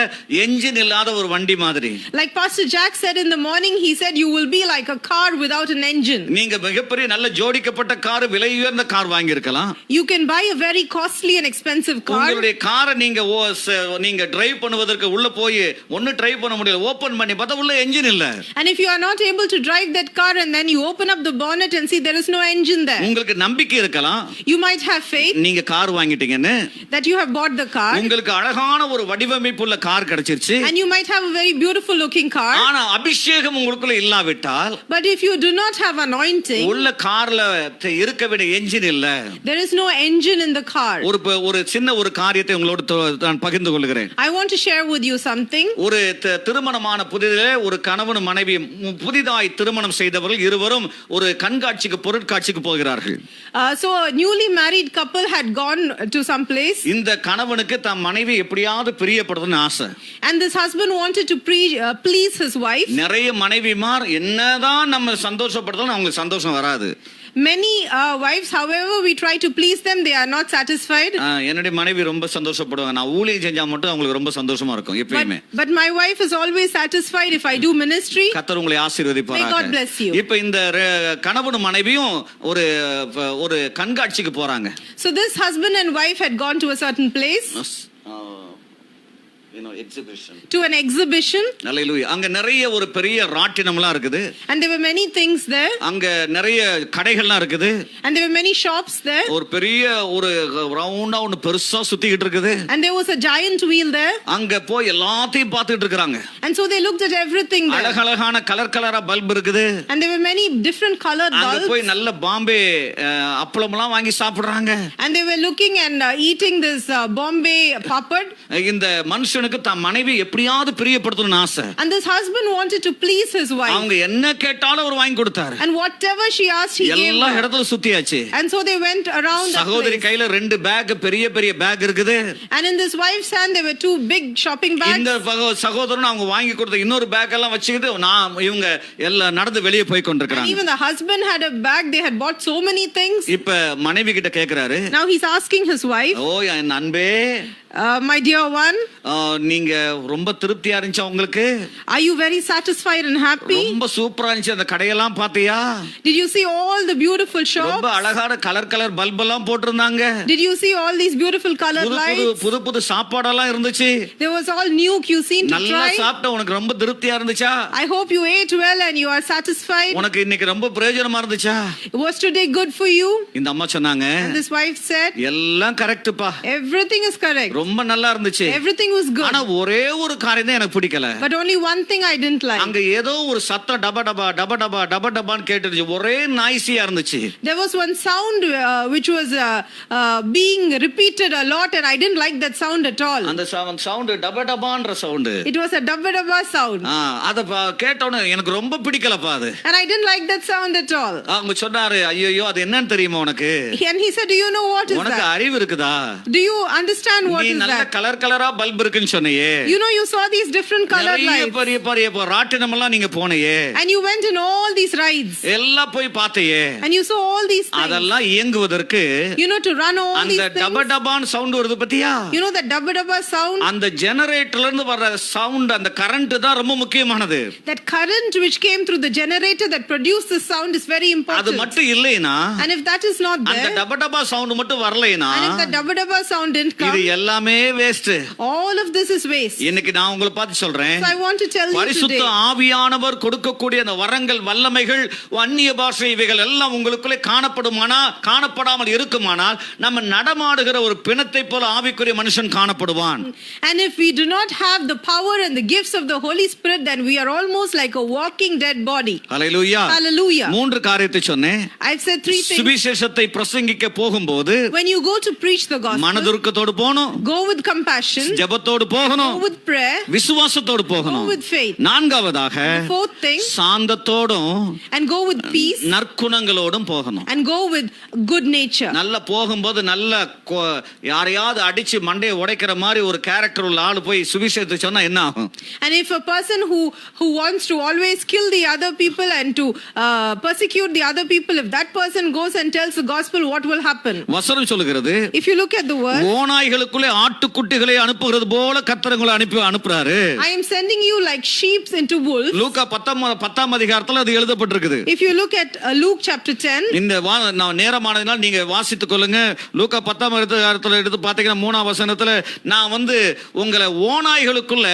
என்ஜின் இல்லாத ஒரு வண்டி மாதிரி.
like Pastor Jack said in the morning, he said you will be like a car without an engine.
நீங்க மிகப்பெரிய நல்ல ஜோடிக்கப்பட்ட கார், விலை உயர்ந்த கார் வாங்கி இருக்கலாம்.
You can buy a very costly and expensive car.
உங்களுடைய காரை நீங்க டிரைவ் பண்ணுவதற்கு உள்ள போய் ஒன்னு டிரைவ் பண்ண முடியல, ஓபன் பண்ணி பார்த்தா உள்ள என்ஜின் இல்ல.
And if you are not able to drive that car and then you open up the bonnet and see there is no engine there,
உங்களுக்கு நம்பிக்கை இருக்கலாம்,
you might have faith
நீங்க கார் வாங்கிட்டீங்கன்னு,
that you have bought the car,
உங்களுக்கு அழகான ஒரு வடிவமைப்புள்ள கார் கிடைச்சிருச்சு.
and you might have a very beautiful looking car.
ஆனா அபிஷேகம் உங்களுக்குள்ள இல்லாவிட்டால்,
But if you do not have anointing,
உள்ள கார்ல இருக்க வேண்டிய என்ஜின் இல்ல,
there is no engine in the car.
ஒரு சின்ன ஒரு காரியத்தை உங்களோடு நான் பகிர்ந்து கொள்கிறேன்.
I want to share with you something.
ஒரு திருமணமான புதிதிலே ஒரு கணவன் மனைவி புதிதாய் திருமணம் செய்தவர்கள் இருவரும் ஒரு கண்காட்சிக்கு பொருட்காட்சிக்கு போகிறார்கள்.
So a newly married couple had gone to some place.
இந்த கணவனுக்கு தம் மனைவி எப்படியாவது பிரியப்படுறதுன்னு ஆசை.
And this husband wanted to please his wife.
நிறைய மனைவிமார் என்னதான் நம்ம சந்தோஷப்படுத்தாலும் அவங்களுக்கு சந்தோஷம் வராது.
Many wives, however we try to please them, they are not satisfied.
என்னுடைய மனைவி ரொம்ப சந்தோஷப்படுவாங்க, நான் ஊழியம் செஞ்சா மட்டும் அவங்களுக்கு ரொம்ப சந்தோஷமா இருக்கும் எப்பயுமே.
But my wife is always satisfied if I do ministry.
கர்த்தர் உங்களை ஆசீர்வதிப்பாராக.
May God bless you.
இப்போ இந்த கணவனும் மனைவியும் ஒரு கண்காட்சிக்கு போறாங்க.
So this husband and wife had gone to a certain place.
Exhibition.
To an exhibition.
Hallelujah. அங்க நிறைய ஒரு பெரிய ராட்டினம்லாம் இருக்குது.
And there were many things there.
அங்க நிறைய கடைகள்லாம் இருக்குது.
And there were many shops there.
ஒரு பெரிய ஒரு ரவுண்டா ஒன்னு பெருசா சுத்திக்கிட்டு இருக்குது.
And there was a giant wheel there.
அங்க போய் எல்லாத்தையும் பார்த்துட்டு இருக்காங்க.
And so they looked at everything there.
அழகழகான கலரா பல்ப் இருக்குது.
And there were many different colored bulbs.
அங்க போய் நல்ல பாம்பே அப்பளம்லாம் வாங்கி சாப்பிடுறாங்க.
And they were looking and eating this Bombay papad.
இந்த மனுஷன் புருஷனுக்கு தன் மனைவி எப்படியாவது பிரியப்படுத்தணும்னு ஆசை.
And this husband wanted to please his wife.
அவங்க என்ன கேட்டாலும் அவர் வாங்கி கொடுத்தாரு.
And whatever she asked, he gave
எல்லா
her.
இடத்துல சுத்தியாச்சு.
And so they went around the
சகோதரி
place.
கையில 2 பேக், பெரிய பெரிய பேக் இருக்குது.
And in this wife's hand there were 2 big shopping bags.
இந்த சகோதரன் அவங்க வாங்கி கொடுத்த இன்னொரு பேக் எல்லாம் வச்சுக்கிட்டு இவங்க எல்லாம் நடந்து வெளியே போய்
And
கொண்டிருக்காங்க.
even the husband had a bag. They had bought so many things.
இப்ப மனைவி கிட்ட கேக்குறாரு.
Now he's asking his wife,
ஓ என் அன்பே,
my dear one,
நீங்க ரொம்ப திருப்தியா இருந்துச்சா உங்களுக்கு?
are you very satisfied and happy?
ரொம்ப சூப்பரா இருந்துச்சு அந்த கடையெல்லாம் பாத்தியா?
Did you see all the beautiful shops?
ரொம்ப அழகான கலர் பல்ப் எல்லாம் போட்டிருந்தாங்க.
Did you see all these beautiful colored lights?
புது சாப்பாடெல்லாம் இருந்துச்சு.
There was all new cuisine to
நல்லா
try.
சாப்பிட்ட உனக்கு ரொம்ப திருப்தியா இருந்துச்சா?
I hope you ate well and you are satisfied.
உனக்கு இன்னைக்கு ரொம்ப பிரயோஜனமா இருந்துச்சா?
Was today good for you?
இந்த அம்மா சொன்னாங்க,
And this wife said,
எல்லாம் கரெக்ட்பா,
everything is correct.
ரொம்ப நல்லா இருந்துச்சு.
Everything was good.
ஆனா ஒரே ஒரு காரியம் தான் எனக்கு பிடிக்கல.
But only one thing I didn't like.
அங்க ஏதோ ஒரு சத்தம் டபான்னு கேட்டுச்சு. ஒரே நாய்ஸியா இருந்துச்சு.
There was one sound which was being repeated a lot and I didn't like that sound at all.
அந்த சவுண்ட் டபான்ற sound.
It was a dabba sound.
அத கேட்டோனே எனக்கு ரொம்ப பிடிக்கலப்பா அது.
And I didn't like that sound at all.
அவங்க சொன்னாரு, ஐயோ அது என்னன்னு தெரியுமா உனக்கு?
And he said, do you know what is
உனக்கு
that?
அறிவு இருக்குதா?
Do you understand what is
நல்ல
that?
கலரா பல்ப் இருக்குன்னு சொன்னியே.
You know, you saw these different colored lights.
பெரிய ராட்டினம் எல்லாம் நீங்க போனியே.
And you went in all these rides.
எல்லாம் போய் பார்த்தியே.
And you saw all these things.
அதெல்லாம் இயங்குவதற்கு,
you know, to run all these
அந்த
things.
டபான் சவுண்ட் வருது பாத்தியா?
You know that dabba sound?
அந்த ஜெனரேட்டர்ல இருந்து வர சவுண்ட், அந்த கரண்ட் தான் ரொம்ப முக்கியமானது.
That current which came through the generator that produced the sound is very important.
அது மட்டும் இல்லைனா,
and if that is not there,
அந்த டபா சவுண்ட் மட்டும் வரலைனா,
and if the dabba sound didn't come,
இது எல்லாமே waste.
all of this is waste.
இன்னைக்கு நான் உங்களை பார்த்து சொல்றேன்,
so I want to tell you today,
பரிசுத்த ஆவியானவர் கொடுக்கக்கூடிய அந்த வரங்கள், வல்லமைகள், அந்நிய பாஷை, இவைகள் எல்லாம் உங்களுக்குள்ளே காணப்படாமல் இருக்குமானால் நம்ம நடமாடுகிற ஒரு பிணத்தை போல ஆவிக்குரிய மனுஷன் காணப்படுவான்.
and if we do not have the power and the gifts of the Holy Spirit, then we are almost like a walking dead body.
Hallelujah.
Hallelujah.
3 காரியத்தை சொன்னேன்.
I've said 3 things.
சுவிசேஷத்தை பிரசங்கிக்க போகும்போது,
when you go to preach the gospel,
மனதுருக்கத்தோடு போகணும்,
go with compassion,
ஜெபத்தோடு போகணும்,
go with prayer,
விசுவாசத்தோடு போகணும்,
go with faith.
4வதாக,
fourth thing,
சாந்தத்தோடும்
and go with peace,
நற்குணங்களோடும் போகணும்.
and go with good nature.
நல்ல போகும்போது நல்ல யாரையாவது அடிச்சு மண்டையை உடைக்கிற மாதிரி ஒரு கேரக்டர் உள்ள ஆளு போய் சுவிசேஷத்தை சொன்னா என்ன ஆகும்?
And if a person who wants to always kill the other people and to persecute the other people, if that person goes and tells the gospel, what will happen?
வசனம் சொல்லுகிறது,
if you look at the word,
ஓநாய்களுக்குள்ளே ஆட்டுக்குட்டிகளை அனுப்புகிறது போல கர்த்தர் உங்களை அனுப்புறாரு.
I am sending you like sheep into wolves.
லூக்கா 10ஆம் அதிகாரத்துல அது எழுதப்பட்டிருக்குது.
if you look at Luke chapter 10,
இந்த நேரமானதுனால் நீங்க வாசித்துக் கொள்ளுங்க. லூக்கா 10ஆம் அதிகாரத்துல எடுத்து பாத்தீங்கன்னா 3ஆம் வசனத்துல, நான் உங்களை ஓநாய்களுக்குள்ள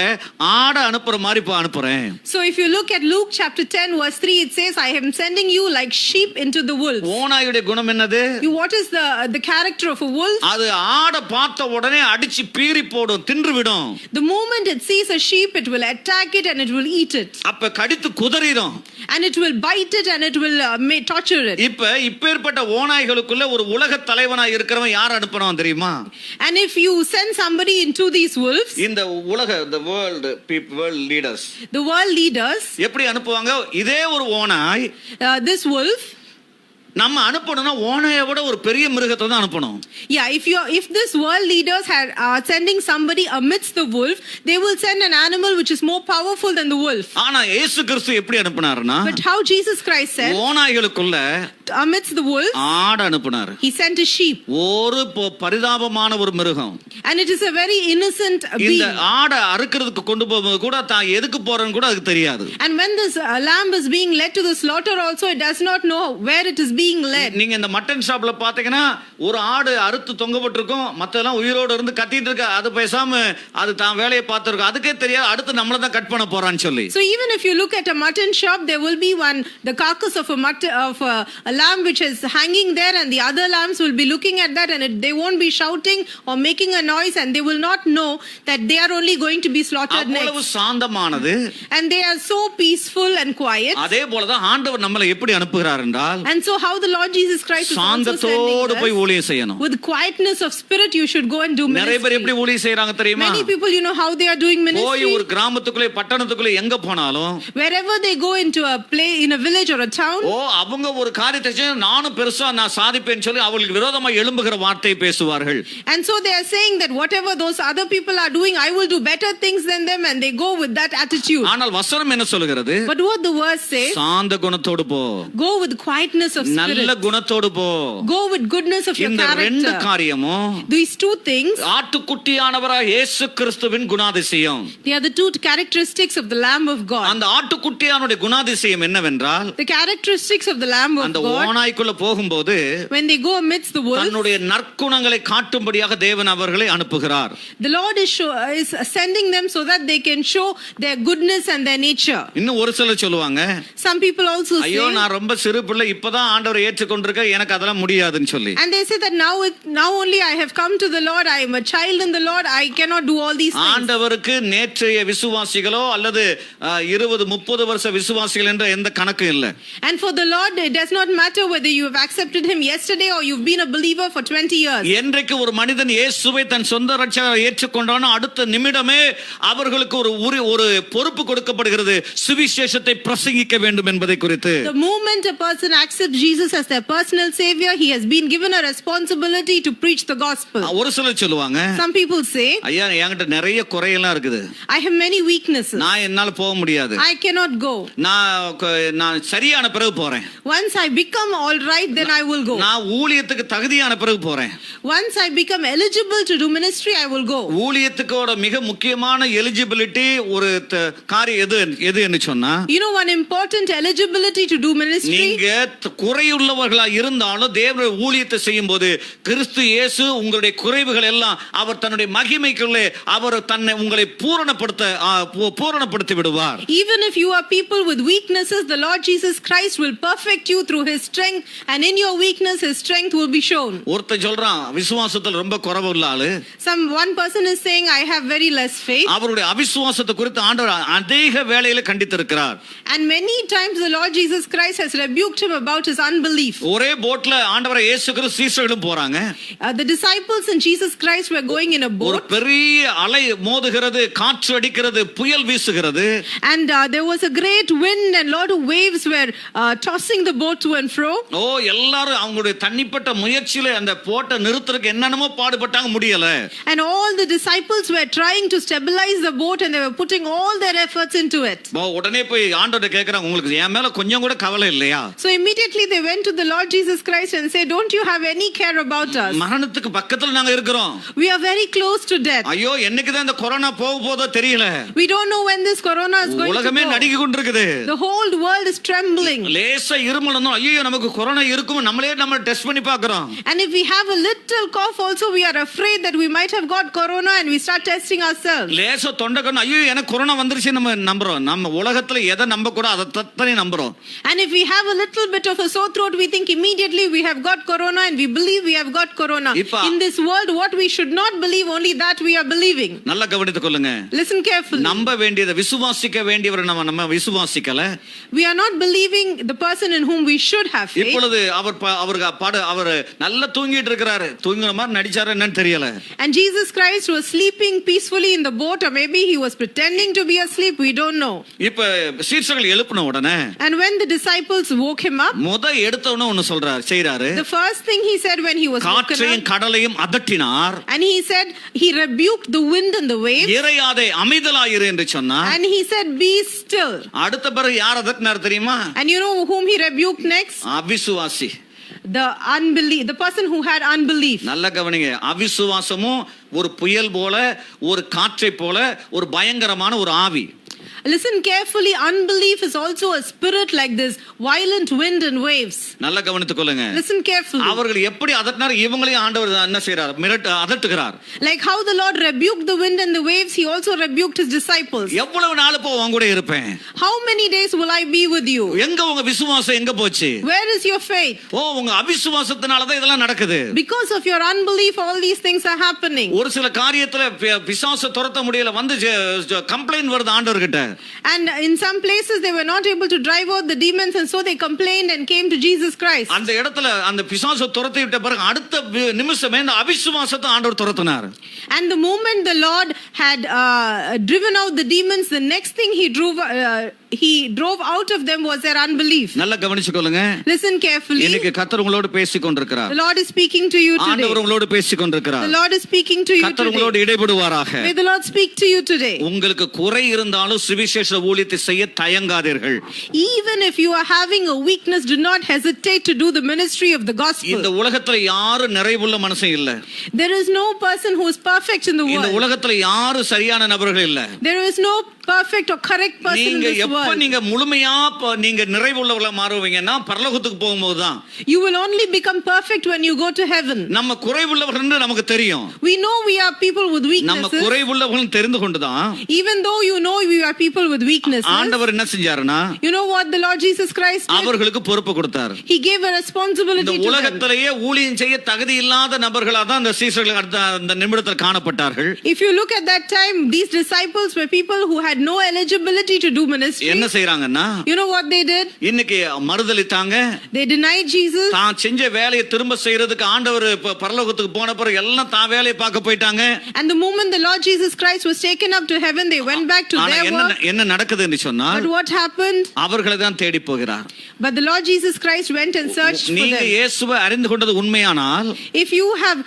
ஆட அனுப்புற மாதிரி அனுப்புறேன்.
so if you look at Luke chapter 10 verse 3, it says, I am sending you like sheep into the wolves.
ஓநாயுடைய குணம் என்னது?
what is the character of a wolf?
அது ஆட பார்த்த உடனே அடிச்சு பீறி போடும், தின்று விடும்.
the moment it sees a sheep, it will attack it and it will eat it.
அப்ப கடித்து குதறிடும்,
and it will bite it and it will torture it.
இப்பேற்பட்ட ஓநாய்களுக்குள்ள ஒரு உலக தலைவனாய் இருக்கிறவன் யார் அனுப்பணும் தெரியுமா?
and if you send somebody into these wolves,
இந்த உலக the world leaders,
the world leaders,
எப்படி அனுப்புவாங்க? இதே ஒரு ஓநாய்,
this wolf,
நம்ம அனுப்பணும்னா ஓநாயை விட ஒரு பெரிய மிருகத்தை தான் அனுப்பணும்.
if this world leaders are sending somebody amidst the wolf, they will send an animal which is more powerful than the wolf.
ஆனா இயேசு கிறிஸ்து எப்படி அனுப்புனாருன்னா,
but how Jesus Christ said,
ஓநாய்களுக்குள்ள
amidst the wolves,
ஆடு அனுப்புனாரு.
he sent a sheep.
ஒரு பரிதாபமான ஒரு மிருகம்,
and it is a very innocent being.
இந்த ஆடை அறுக்கிறதுக்கு கொண்டு போகும்போது கூட தான் எதுக்கு போறேன்னு கூட அதுக்கு தெரியாது.
and when this lamb is being led to the slaughter also, it does not know where it is being led.
நீங்க இந்த மட்டன் ஷாப்ல பாத்தீங்கன்னா ஒரு ஆடு அறுத்து தொங்கப்பட்டிருக்கும், மத்தெல்லாம் உயிரோட இருந்து கத்திட்டு இருக்கு, அது பேசாம அது தான் வேலையை பார்த்திருக்கும், அதுக்கே தெரியாது அடுத்து நம்மள தான் கட் பண்ண போறான்னு சொல்லி.
so even if you look at a mutton shop, there will be the carcass of a lamb which is hanging there, and the other lambs will be looking at that, and they won't be shouting or making a noise, and they will not know that they are only going to be slaughtered
அவ்வளவு
next.
சாந்தமானது.
And they are so peaceful and quiet.
அதே போலதான் ஆண்டவர் நம்மளை எப்படி அனுப்புகிறார் என்றால்,
And so how the Lord Jesus Christ is also
சாந்தத்தோடு போய்
sending us.
ஊழியம் செய்யணும்.
With quietness of spirit you should go and do
நிறைய பேர்
ministry.
எப்படி ஊழியம் செய்யறாங்க தெரியுமா?
Many people, you know how they are doing
போய்
ministry.
ஒரு கிராமத்துக்குள்ளே பட்டணத்துக்குள்ளே எங்க போனாலும்,
Wherever they go into a play in a village or a town,
அவங்க ஒரு காரியத்தை செஞ்சு நானும் பெருசா நான் சாதிப்பேன்னு சொல்லி அவங்களுக்கு விரோதமா எழும்புகிற வார்த்தை பேசுவார்கள்.
and so they are saying that whatever those other people are doing, I will do better things than them, and they go with that attitude.
ஆனால் வசனம் என்ன சொல்கிறது?
But what the verse says,
சாந்த குணத்தோடு போ,
go with quietness of
நல்ல
spirit,
குணத்தோடு போ.
go with goodness of your
இந்த ரெண்டு
character.
காரியமும்
These two things,
ஆட்டுக்குட்டியானவராக இயேசு கிறிஸ்துவின் குணாதிசயம்.
they are the two characteristics of the Lamb of God.
அந்த ஆட்டுக்குட்டியானுடைய குணாதிசயம் என்னவென்றால்,
The characteristics of the Lamb of
அந்த
God,
ஓநாய்க்குள்ள போகும்போது
when they go amidst the wolves,
தன்னுடைய நற்குணங்களை காட்டும்படியாக தேவன் அவர்களை அனுப்புகிறார்.
the Lord is sending them so that they can show their goodness and their nature.
இன்னும் ஒரு சிலர் சொல்லுவாங்க,
Some people also
ஐயோ
say,
நான் ரொம்ப சிறு பிள்ளை, இப்பதான் ஆண்டவரை ஏற்றுக்கொண்டிருக்க, எனக்கு அதெல்லாம் முடியாதுன்னு சொல்லி.
and they say that now only I have come to the Lord, I am a child in the Lord, I cannot do all these things.
ஆண்டவருக்கு நேற்றைய விசுவாசிகளோ அல்லது 20-30 வருஷ விசுவாசிகள் என்ற எந்த கணக்கும் இல்லை.
And for the Lord, it does not matter whether you have accepted him yesterday or you've been a believer for 20 years.
என்றைக்கு ஒரு மனிதன் இயேசுவை தன் சொந்த ரட்சகராக ஏற்றுக்கொண்டானோ அடுத்த நிமிடமே அவர்களுக்கு ஒரு பொறுப்பு கொடுக்கப்படுகிறது, சுவிசேஷத்தை பிரசங்கிக்க வேண்டும் என்பதை குறித்து.
The moment a person accepts Jesus as their personal savior, he has been given a responsibility to preach the gospel.
ஒரு சிலர் சொல்லுவாங்க,
Some people say,
ஐயா என்கிட்ட நிறைய குறையெல்லாம் இருக்குது,
I have many weaknesses,
நான் என்னால போக முடியாது,
I cannot go.
நான் சரியான பிறகு போறேன்,
Once I become all right, then I will go.
நான் ஊழியத்துக்கு தகுதியான பிறகு போறேன்.
Once I become eligible to do ministry, I will go.
ஊழியத்துக்கோட மிக முக்கியமான எலிஜிபிலிட்டி ஒரு காரியம் எது என்று சொன்னா,
You know one important eligibility to do ministry?
நீங்க குறையுள்ளவர்களா இருந்தாலும் தேவனுடைய ஊழியத்தை செய்யும் போது கிறிஸ்து இயேசு உங்களுடைய குறைவுகள் எல்லாம் அவர் தன்னுடைய மகிமைக்குள்ளே அவர் தன்னை உங்களை பூரணப்படுத்தி விடுவார்.
Even if you are people with weaknesses, the Lord Jesus Christ will perfect you through his strength, and in your weakness his strength will be shown.
ஒருத்தன் சொல்றான் விசுவாசத்துல ரொம்ப குறைவு உள்ள ஆளு,
One person is saying I have very less faith,
அவருடைய அவிசுவாசத்தை குறித்து ஆண்டவர் அதிக வேளையில கண்டித்திருக்கிறார்.
and many times the Lord Jesus Christ has rebuked him about his unbelief.
ஒரே போட்ல ஆண்டவரை இயேசு கிறிஸ்து சீஷர்களும் போறாங்க.
The disciples and Jesus Christ were going in a
ஒரு
boat,
பெரிய அலை மோதுகிறது, காற்று அடிக்கிறது, புயல் வீசுகிறது,
and there was a great wind and lot of waves were tossing the boat to and fro.
எல்லாரும் அவங்களுடைய தனிப்பட்ட முயற்சியில அந்த போட்டை நிறுத்துறதுக்கு என்னென்னமோ பாடுபட்டாங்க, முடியல.
And all the disciples were trying to stabilize the boat, and they were putting all their efforts into it.
உடனே போய் ஆண்டவர்ட்ட கேக்குறாங்க, உங்களுக்கு என் மேல கொஞ்சம் கூட கவலை இல்லையா?
So immediately they went to the Lord Jesus Christ and said, don't you have any care about us?
மரணத்துக்கு பக்கத்துல நாங்க இருக்கிறோம்.
We are very close to death.
ஐயோ என்னைக்கு தான் இந்த கொரோனா போதோ தெரியல.
We don't know when this corona is going to
உலகமே
go.
நடுங்கி கொண்டிருக்குது.
The whole world is trembling.
லேசா இருமலணும், ஐயோ நமக்கு கொரோனா இருக்கும், நம்ம டெஸ்ட் பண்ணி பார்க்கறோம்.
And if we have a little cough also, we are afraid that we might have got corona, and we start testing ourselves.
லேசா தொண்டைக்கணும், ஐயோ எனக்கு கொரோனா வந்துருச்சு நம்ம நம்புறோம். நம்ம உலகத்துல எதை நம்ப கூட அதை தத்தனே நம்புறோம்.
And if we have a little bit of a sore throat, we think immediately we have got corona, and we believe we have got corona. In this world, what we should not believe, only that we are believing.
நல்லா கவனித்துக் கொள்ளுங்க.
Listen carefully.
நம்ப வேண்டியதை விசுவாசிக்க வேண்டியவரை நம்ம விசுவாசிக்கல.
We are not believing the person in whom we should have faith.
இப்பொழுது அவர் நல்லா தூங்கிட்டு இருக்கிறாரு, தூங்குற மாதிரி நடிச்சாரு என்னன்னு தெரியல.
And Jesus Christ was sleeping peacefully in the boat, or maybe he was pretending to be asleep, we don't know.
இப்ப சீஷர்கள் எழுப்பின உடனே,
and when the disciples woke him up,
எடுத்தவன ஒன்னு செய்றாரு.
The first thing he said when he was woken
காற்றையும்
up,
கடலையும் அதட்டினார்.
and he said he rebuked the wind and the waves.
இறையாதே அமைதலாயிரு என்று சொன்னார்.
And he said be still.
அடுத்த பிறகு யார் அதட்டினார் தெரியுமா?
And you know whom he rebuked next?
அவிசுவாசி.
The person who had unbelief.
நல்ல கவனிங்க, அவிசுவாசமும் ஒரு புயல் போல, ஒரு காற்றை போல, ஒரு பயங்கரமான ஒரு ஆவி.
Listen carefully, unbelief is also a spirit like this, violent wind and waves.
நல்லா கவனித்துக் கொள்ளுங்க.
Listen carefully.
அவர்கள் எப்படி அதட்டினார், இவங்களையும் ஆண்டவர் என்ன செய்றார், அதட்டுகிறார்.
Like how the Lord rebuked the wind and the waves, he also rebuked his disciples.
எவ்வளவு நாள் இப்போ உன் கூட இருப்பேன்?
How many days will I be with you?
எங்க உங்க விசுவாசம் எங்க போச்சு?
Where is your faith?
உங்க அவிசுவாசத்தினால தான் இதெல்லாம் நடக்குது.
Because of your unbelief all these things are happening.
ஒரு சில காரியத்துல பிசாசு துரத்த முடியல, வந்து கம்ப்ளைன்ட் வருது ஆண்டவர்கிட்ட.
And in some places they were not able to drive out the demons, and so they complained and came to Jesus Christ.
அந்த இடத்துல அந்த பிசாசு துரத்தி விட்ட பிறகு அடுத்த நிமிஷமே அந்த அவிசுவாசத்தை ஆண்டவர் துரத்தினார்.
And the moment the Lord had driven out the demons, the next thing he drove out of them was their unbelief.
நல்லா கவனிச்சுக்கொள்ளுங்க.
Listen carefully.
இன்னைக்கு கர்த்தர் உங்களோடு பேசிக் கொண்டிருக்கிறார்.
The Lord is speaking to you today.
ஆண்டவர் உங்களோடு பேசிக் கொண்டிருக்கிறார்.
The Lord is speaking to you today.
கர்த்தர் உங்களோடு இடைபடுவாராக.
May the Lord speak to you today.
உங்களுக்கு குறை இருந்தாலும் சுவிசேஷ ஊழியத்தை செய்ய தயங்காதீர்கள்.
Even if you are having a weakness, do not hesitate to do the ministry of the gospel.
இந்த உலகத்துல யாரு நிறைவுள்ள மனுஷன் இல்ல.
There is no person who is perfect in the world.
இந்த உலகத்துல யாரு சரியான நபர்கள் இல்ல.
There is no perfect or correct person in this world.
எப்ப நீங்க முழுமையா நீங்க நிறைவுள்ளவங்களா மாறுவீங்கன்னா பரலோகத்துக்கு போகும்போது தான்.
You will only become perfect when you go to heaven.
நம்ம குறைவுள்ளவர்கள் என்று நமக்கு தெரியும்.
We know we are people with weaknesses.
நம்ம குறைவுள்ளவர்கள் தெரிந்து கொண்டு தான்.
Even though you know we are people with weaknesses.
ஆண்டவர் என்ன செஞ்சாருன்னா,
you know what the Lord Jesus Christ did?
அவர்களுக்கு பொறுப்பு கொடுத்தார்.
He gave a responsibility to them.
இந்த உலகத்திலேயே ஊழியம் செய்ய தகுதி இல்லாத நபர்களா தான் அந்த சீஷர்கள் அந்த நிமிடத்தில் காணப்பட்டார்கள்.
If you look at that time, these disciples were people who had no eligibility to do ministry.
என்ன செய்றாங்கன்னா,
you know what they did?
இன்னைக்கு மறுதலித்தாங்க.
They denied Jesus.
தான் செஞ்ச வேலையை திரும்ப செய்யறதுக்கு ஆண்டவர் பரலோகத்துக்கு போன பிறகு எல்லாம் தான் வேலையை பார்க்க போயிட்டாங்க.
And the moment the Lord Jesus Christ was taken up to heaven, they went back to their work.
என்ன நடக்குதுன்னு சொன்னா,
but what happened?
அவர்களை தான் தேடி போகிறார்.
But the Lord Jesus Christ went and searched for them.
நீங்க இயேசுவை அறிந்து கொண்டது உண்மையானால்,
if you have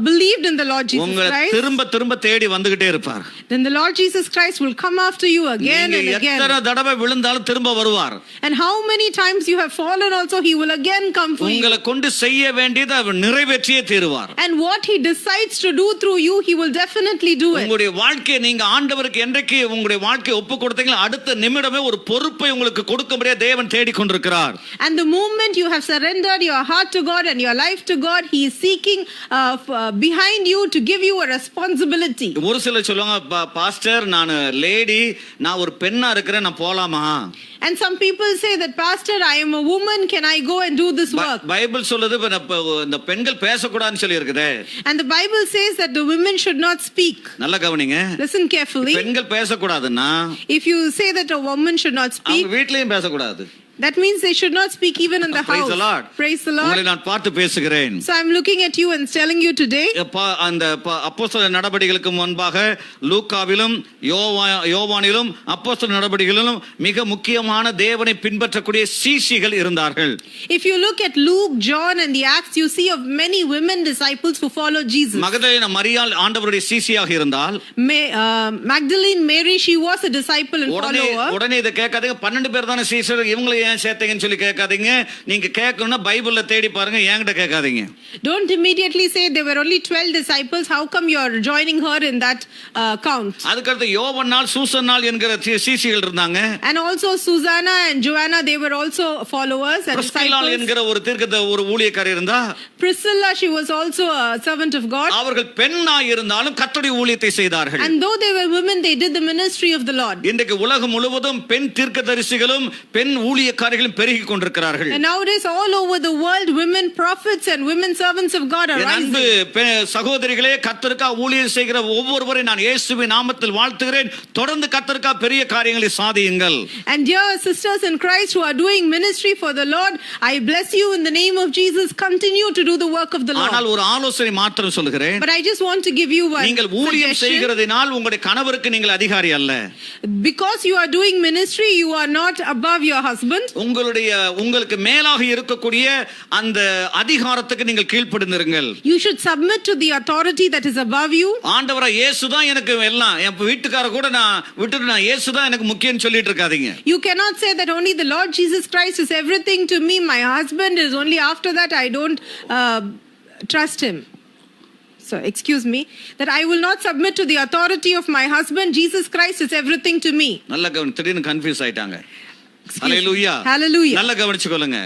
believed in the Lord Jesus Christ,
திரும்ப திரும்ப தேடி வந்துகிட்டே இருப்பார்.
then the Lord Jesus Christ will come after you again and again.
எத்தனை தடவை விழுந்தாலும் திரும்ப வருவார்.
And how many times you have fallen also, he will again come for you.
உங்களை கொண்டு செய்ய வேண்டியதை அவர் நிறைவேற்றியே தீருவார்.
And what he decides to do through you, he will definitely do it.
உங்களுடைய வாழ்க்கையை நீங்க ஆண்டவருக்கு என்றைக்கு உங்களுடைய வாழ்க்கையை ஒப்பு கொடுத்தீங்களோ அடுத்த நிமிடமே ஒரு பொறுப்பை உங்களுக்கு கொடுக்கும்படியா தேவன் தேடிக் கொண்டிருக்கிறார்.
And the moment you have surrendered your heart to God and your life to God, he is seeking behind you to give you a responsibility.
ஒரு சிலர் சொல்லுவாங்க, பாஸ்டர் நான் லேடி, நான் ஒரு பெண்ணா இருக்கிறேன், நான் போலாமா?
And some people say that, pastor, I am a woman, can I go and do this work?
Bible சொல்லுது இந்த பெண்கள் பேசக்கூடாதுன்னு சொல்லி இருக்குது.
And the Bible says that the women should not speak.
நல்லா கவனிங்க.
Listen carefully.
பெண்கள் பேசக்கூடாதுன்னா,
if you say that a woman should not speak,
அவங்க வீட்லயும் பேசக்கூடாது.
that means they should not speak even in the house.
Praise the Lord.
Praise the Lord.
உங்களை நான் பார்த்து பேசுகிறேன்.
So I'm looking at you and telling you today.
அந்த அப்போஸ்தலர் நடபடிகளுக்கு முன்பாக லூக்காவிலும் யோவானிலும் அப்போஸ்தலர் நடபடிகளிலும் மிக முக்கியமான தேவனை பின்பற்றக்கூடிய சீஷிகள் இருந்தார்கள்.
If you look at Luke, John and the Acts, you see of many women disciples who followed Jesus.
Magdalene மரியாள் ஆண்டவருடைய சீஷியாக இருந்தால்,
Magdalene Mary, she was a disciple and follower.
உடனே இத கேட்காதீங்க, 12 பேர் தான சீஷர், இவங்களை ஏன் சேர்த்தீங்கன்னு சொல்லி கேட்காதீங்க. நீங்க கேட்கணும்னா பைபிள்ல தேடி பாருங்க, என்கிட்ட கேட்காதீங்க.
Don't immediately say there were only 12 disciples, how come you are joining her in that count?
அதுக்கடுத்து யோவன்னாள் சூசன்னாள் என்கிற சீஷிகள் இருந்தாங்க.
And also Susanna and Joanna, they were also followers and disciples.
என்கிற ஒரு ஊழியக்காரி இருந்தா.
Priscilla, she was also a servant of God.
அவர்கள் பெண்ணாய் இருந்தாலும் கர்த்தருடைய ஊழியத்தை செய்தார்கள்.
And though they were women, they did the ministry of the Lord.
இன்றைக்கு உலகம் முழுவதும் பெண் தீர்க்கதரிசிகளும் பெண் ஊழியக்காரிகளும் பெருகிக் கொண்டிருக்கிறார்கள்.
And nowadays all over the world, women prophets and women servants of God are rising.
அன்பு சகோதரிகளே, கர்த்தருக்காக ஊழியம் செய்கிற ஒவ்வொருவரையும் நான் இயேசுவின் நாமத்தில் வாழ்த்துகிறேன். தொடர்ந்து கர்த்தருக்காக பெரிய காரியங்களை சாதியுங்கள்.
And dear sisters in Christ who are doing ministry for the Lord, I bless you in the name of Jesus. Continue to do the work of the Lord.
ஆனால் ஒரு ஆலோசனை மாத்திரம் சொல்கிறேன்.
But I just want to give you one
நீங்கள் ஊழியம் செய்கிறதினால் உங்களுடைய கணவருக்கு நீங்கள் அதிகாரி அல்ல.
Because you are doing ministry, you are not above your husband.
உங்களுக்கு மேலாக இருக்கக்கூடிய அந்த அதிகாரத்துக்கு நீங்கள் கீழ்ப்படிந்திருங்கள்.
You should submit to the authority that is above you.
ஆண்டவரே, இயேசு தான் எனக்கு எல்லாம், என் வீட்டுக்கார கூட நான் விட்டுட்டு நான் இயேசு தான் எனக்கு முக்கியம்னு சொல்லிட்டு இருக்காதீங்க.
You cannot say that only the Lord Jesus Christ is everything to me, my husband is only after that, I don't trust him. that I will not submit to the authority of my husband. Jesus Christ is everything to me.
நல்ல திடீர்னு கன்ஃபியூஸ் ஆயிட்டாங்க.
Excuse me.
ஹalleluya.
Hallelujah.
நல்ல கவனிச்சுக்கொள்ளுங்க.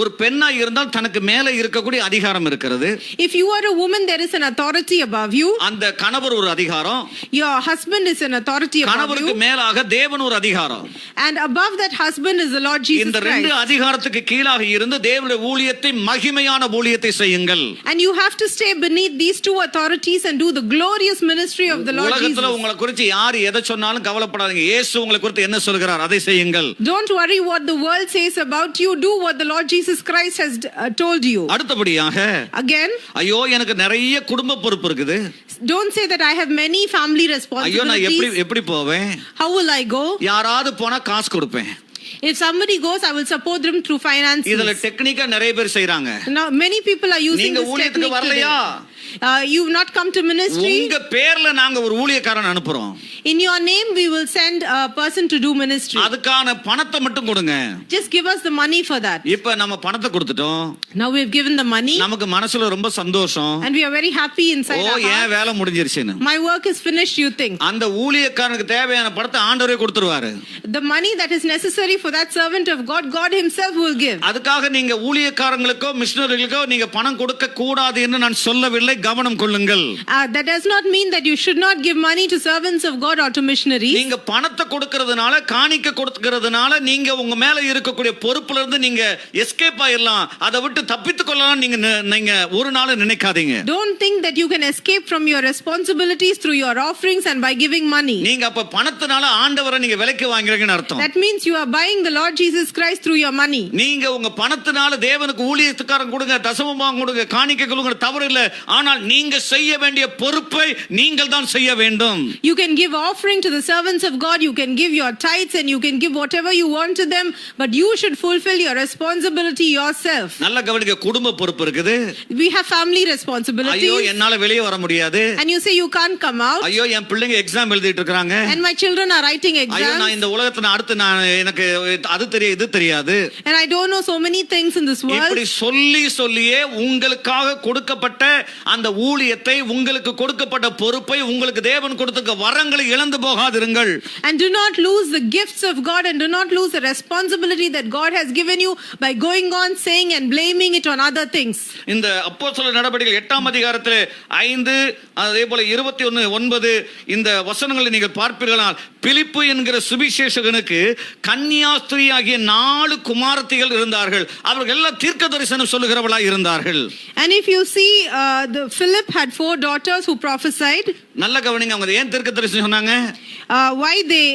ஒரு பெண்ணா இருந்தால் தனக்கு மேலே இருக்கக்கூடிய அதிகாரம் இருக்கிறது.
If you are a woman, there is an authority above you.
அந்த கணவர் ஒரு அதிகாரம்.
Your husband is an authority above you.
கணவருக்கு மேலாக தேவன் ஒரு அதிகாரம்.
And above that husband is the Lord Jesus
இந்த
Christ.
ரெண்டு அதிகாரத்துக்கு கீழாக இருந்து தேவனுடைய ஊழியத்தை மகிமையான ஊழியத்தை செய்யுங்கள்.
And you have to stay beneath these two authorities and do the glorious ministry of the Lord Jesus.
உலகத்துல உங்களை குறித்து யார் எதை சொன்னாலும் கவலைப்படாதீங்க. இயேசு உங்களை குறித்து என்ன சொல்கிறார் அதை செய்யுங்கள்.
Don't worry what the world says about you. Do what the Lord Jesus Christ has told you.
அடுத்தபடியாக
Again,
ஐயோ எனக்கு நிறைய குடும்ப பொறுப்பு இருக்குது.
don't say that I have many family
ஐயோ நான்
responsibilities.
எப்படி போவேன்?
How will I go?
யாராவது போனா காசு கொடுப்பேன்.
If somebody goes, I will support them through finances.
இதுல டெக்னிக்கா நிறைய பேர் செய்றாங்க.
Now many people are using
நீங்க
this
ஊழியத்துக்கு
technique today.
வரலையா?
You've not come to ministry.
உங்க பேர்ல நாங்க ஒரு ஊழியக்காரன் அனுப்புறோம்.
In your name we will send a person to do ministry.
அதுக்கான பணத்தை மட்டும் கொடுங்க.
Just give us the money for that.
இப்ப நம்ம பணத்தை கொடுத்துட்டோம்.
Now we have given the money.
நமக்கு மனசுல ரொம்ப சந்தோஷம்.
And we are very happy inside our
ஏன்
heart.
வேலை முடிஞ்சிருச்சுன்னு.
My work is finished, you think.
அந்த ஊழியக்காரனுக்கு தேவையான பணத்தை ஆண்டவரே கொடுத்துருவாரு.
The money that is necessary for that servant of God, God himself will give.
அதுக்காக நீங்க ஊழியக்காரங்களுக்கோ மிஷனரிகளுக்கோ நீங்க பணம் கொடுக்க கூடாது என்று நான் சொல்லவில்லை. கவனம் கொள்ளுங்கள்.
That does not mean that you should not give money to servants of God or to missionaries.
நீங்க பணத்தை கொடுக்கிறதுனால காணிக்கை கொடுக்கிறதுனால நீங்க உங்க மேல இருக்கக்கூடிய பொறுப்புல இருந்து நீங்க எஸ்கேப் ஆயிரலாம். அதை விட்டு தப்பித்துக் கொள்ளலாம் நீங்க ஒரு நாள் நினைக்காதீங்க.
Don't think that you can escape from your responsibilities through your offerings and by giving money.
நீங்க அப்ப பணத்தினால ஆண்டவரை நீங்க விலைக்கு வாங்குறீங்கன்னு அர்த்தம்.
That means you are buying the Lord Jesus Christ through your money.
நீங்க உங்க பணத்தினால தேவனுக்கு ஊழியத்துக்காரன் கொடுங்க, தசமபாகம் கொடுங்க, காணிக்கை கொடுங்க, தவறு இல்லை. ஆனால் நீங்க செய்ய வேண்டிய பொறுப்பை நீங்கள் தான் செய்ய வேண்டும்.
You can give offering to the servants of God, you can give your tithes and you can give whatever you want to them, but you should fulfill your responsibility yourself.
நல்ல கவனிக்க, குடும்ப பொறுப்பு இருக்குது.
We have family responsibilities.
ஐயோ என்னால வெளியே வர முடியாது.
And you say you can't come out.
ஐயோ என் பிள்ளைங்க எக்ஸாம் எழுதிட்டு இருக்காங்க.
And my children are writing
ஐயோ
exams.
நான் இந்த உலகத்துல அடுத்து நான் எனக்கு அது தெரியாது இது தெரியாது.
And I don't know so many things in this world.
இப்படி சொல்லியே உங்களுக்காக கொடுக்கப்பட்ட அந்த ஊழியத்தை, உங்களுக்கு கொடுக்கப்பட்ட பொறுப்பை, உங்களுக்கு தேவன் கொடுத்த வரங்களை இழந்து போகாதிருங்கள்.
And do not lose the gifts of God and do not lose the responsibility that God has given you by going on saying and blaming it on other things.
இந்த அப்போஸ்தலர் நடபடிகள் 8ஆம் அதிகாரத்திலே 5 அதேபோல 21:9 இந்த வசனங்களை நீங்கள் பார்ப்பீர்களானால், பிலிப்பு என்கிற சுவிசேஷகனுக்கு கன்னியாஸ்திரியாகிய 4 குமாரத்திகள் இருந்தார்கள். அவர்கள் எல்லாம் தீர்க்க தரிசனம் சொல்லுகிறவர்களாய் இருந்தார்கள்.
And if you see Philip had 4 daughters who prophesied.
நல்ல கவனிங்க, அவங்க ஏன் தீர்க்க தரிசனம் சொன்னாங்க?
Why they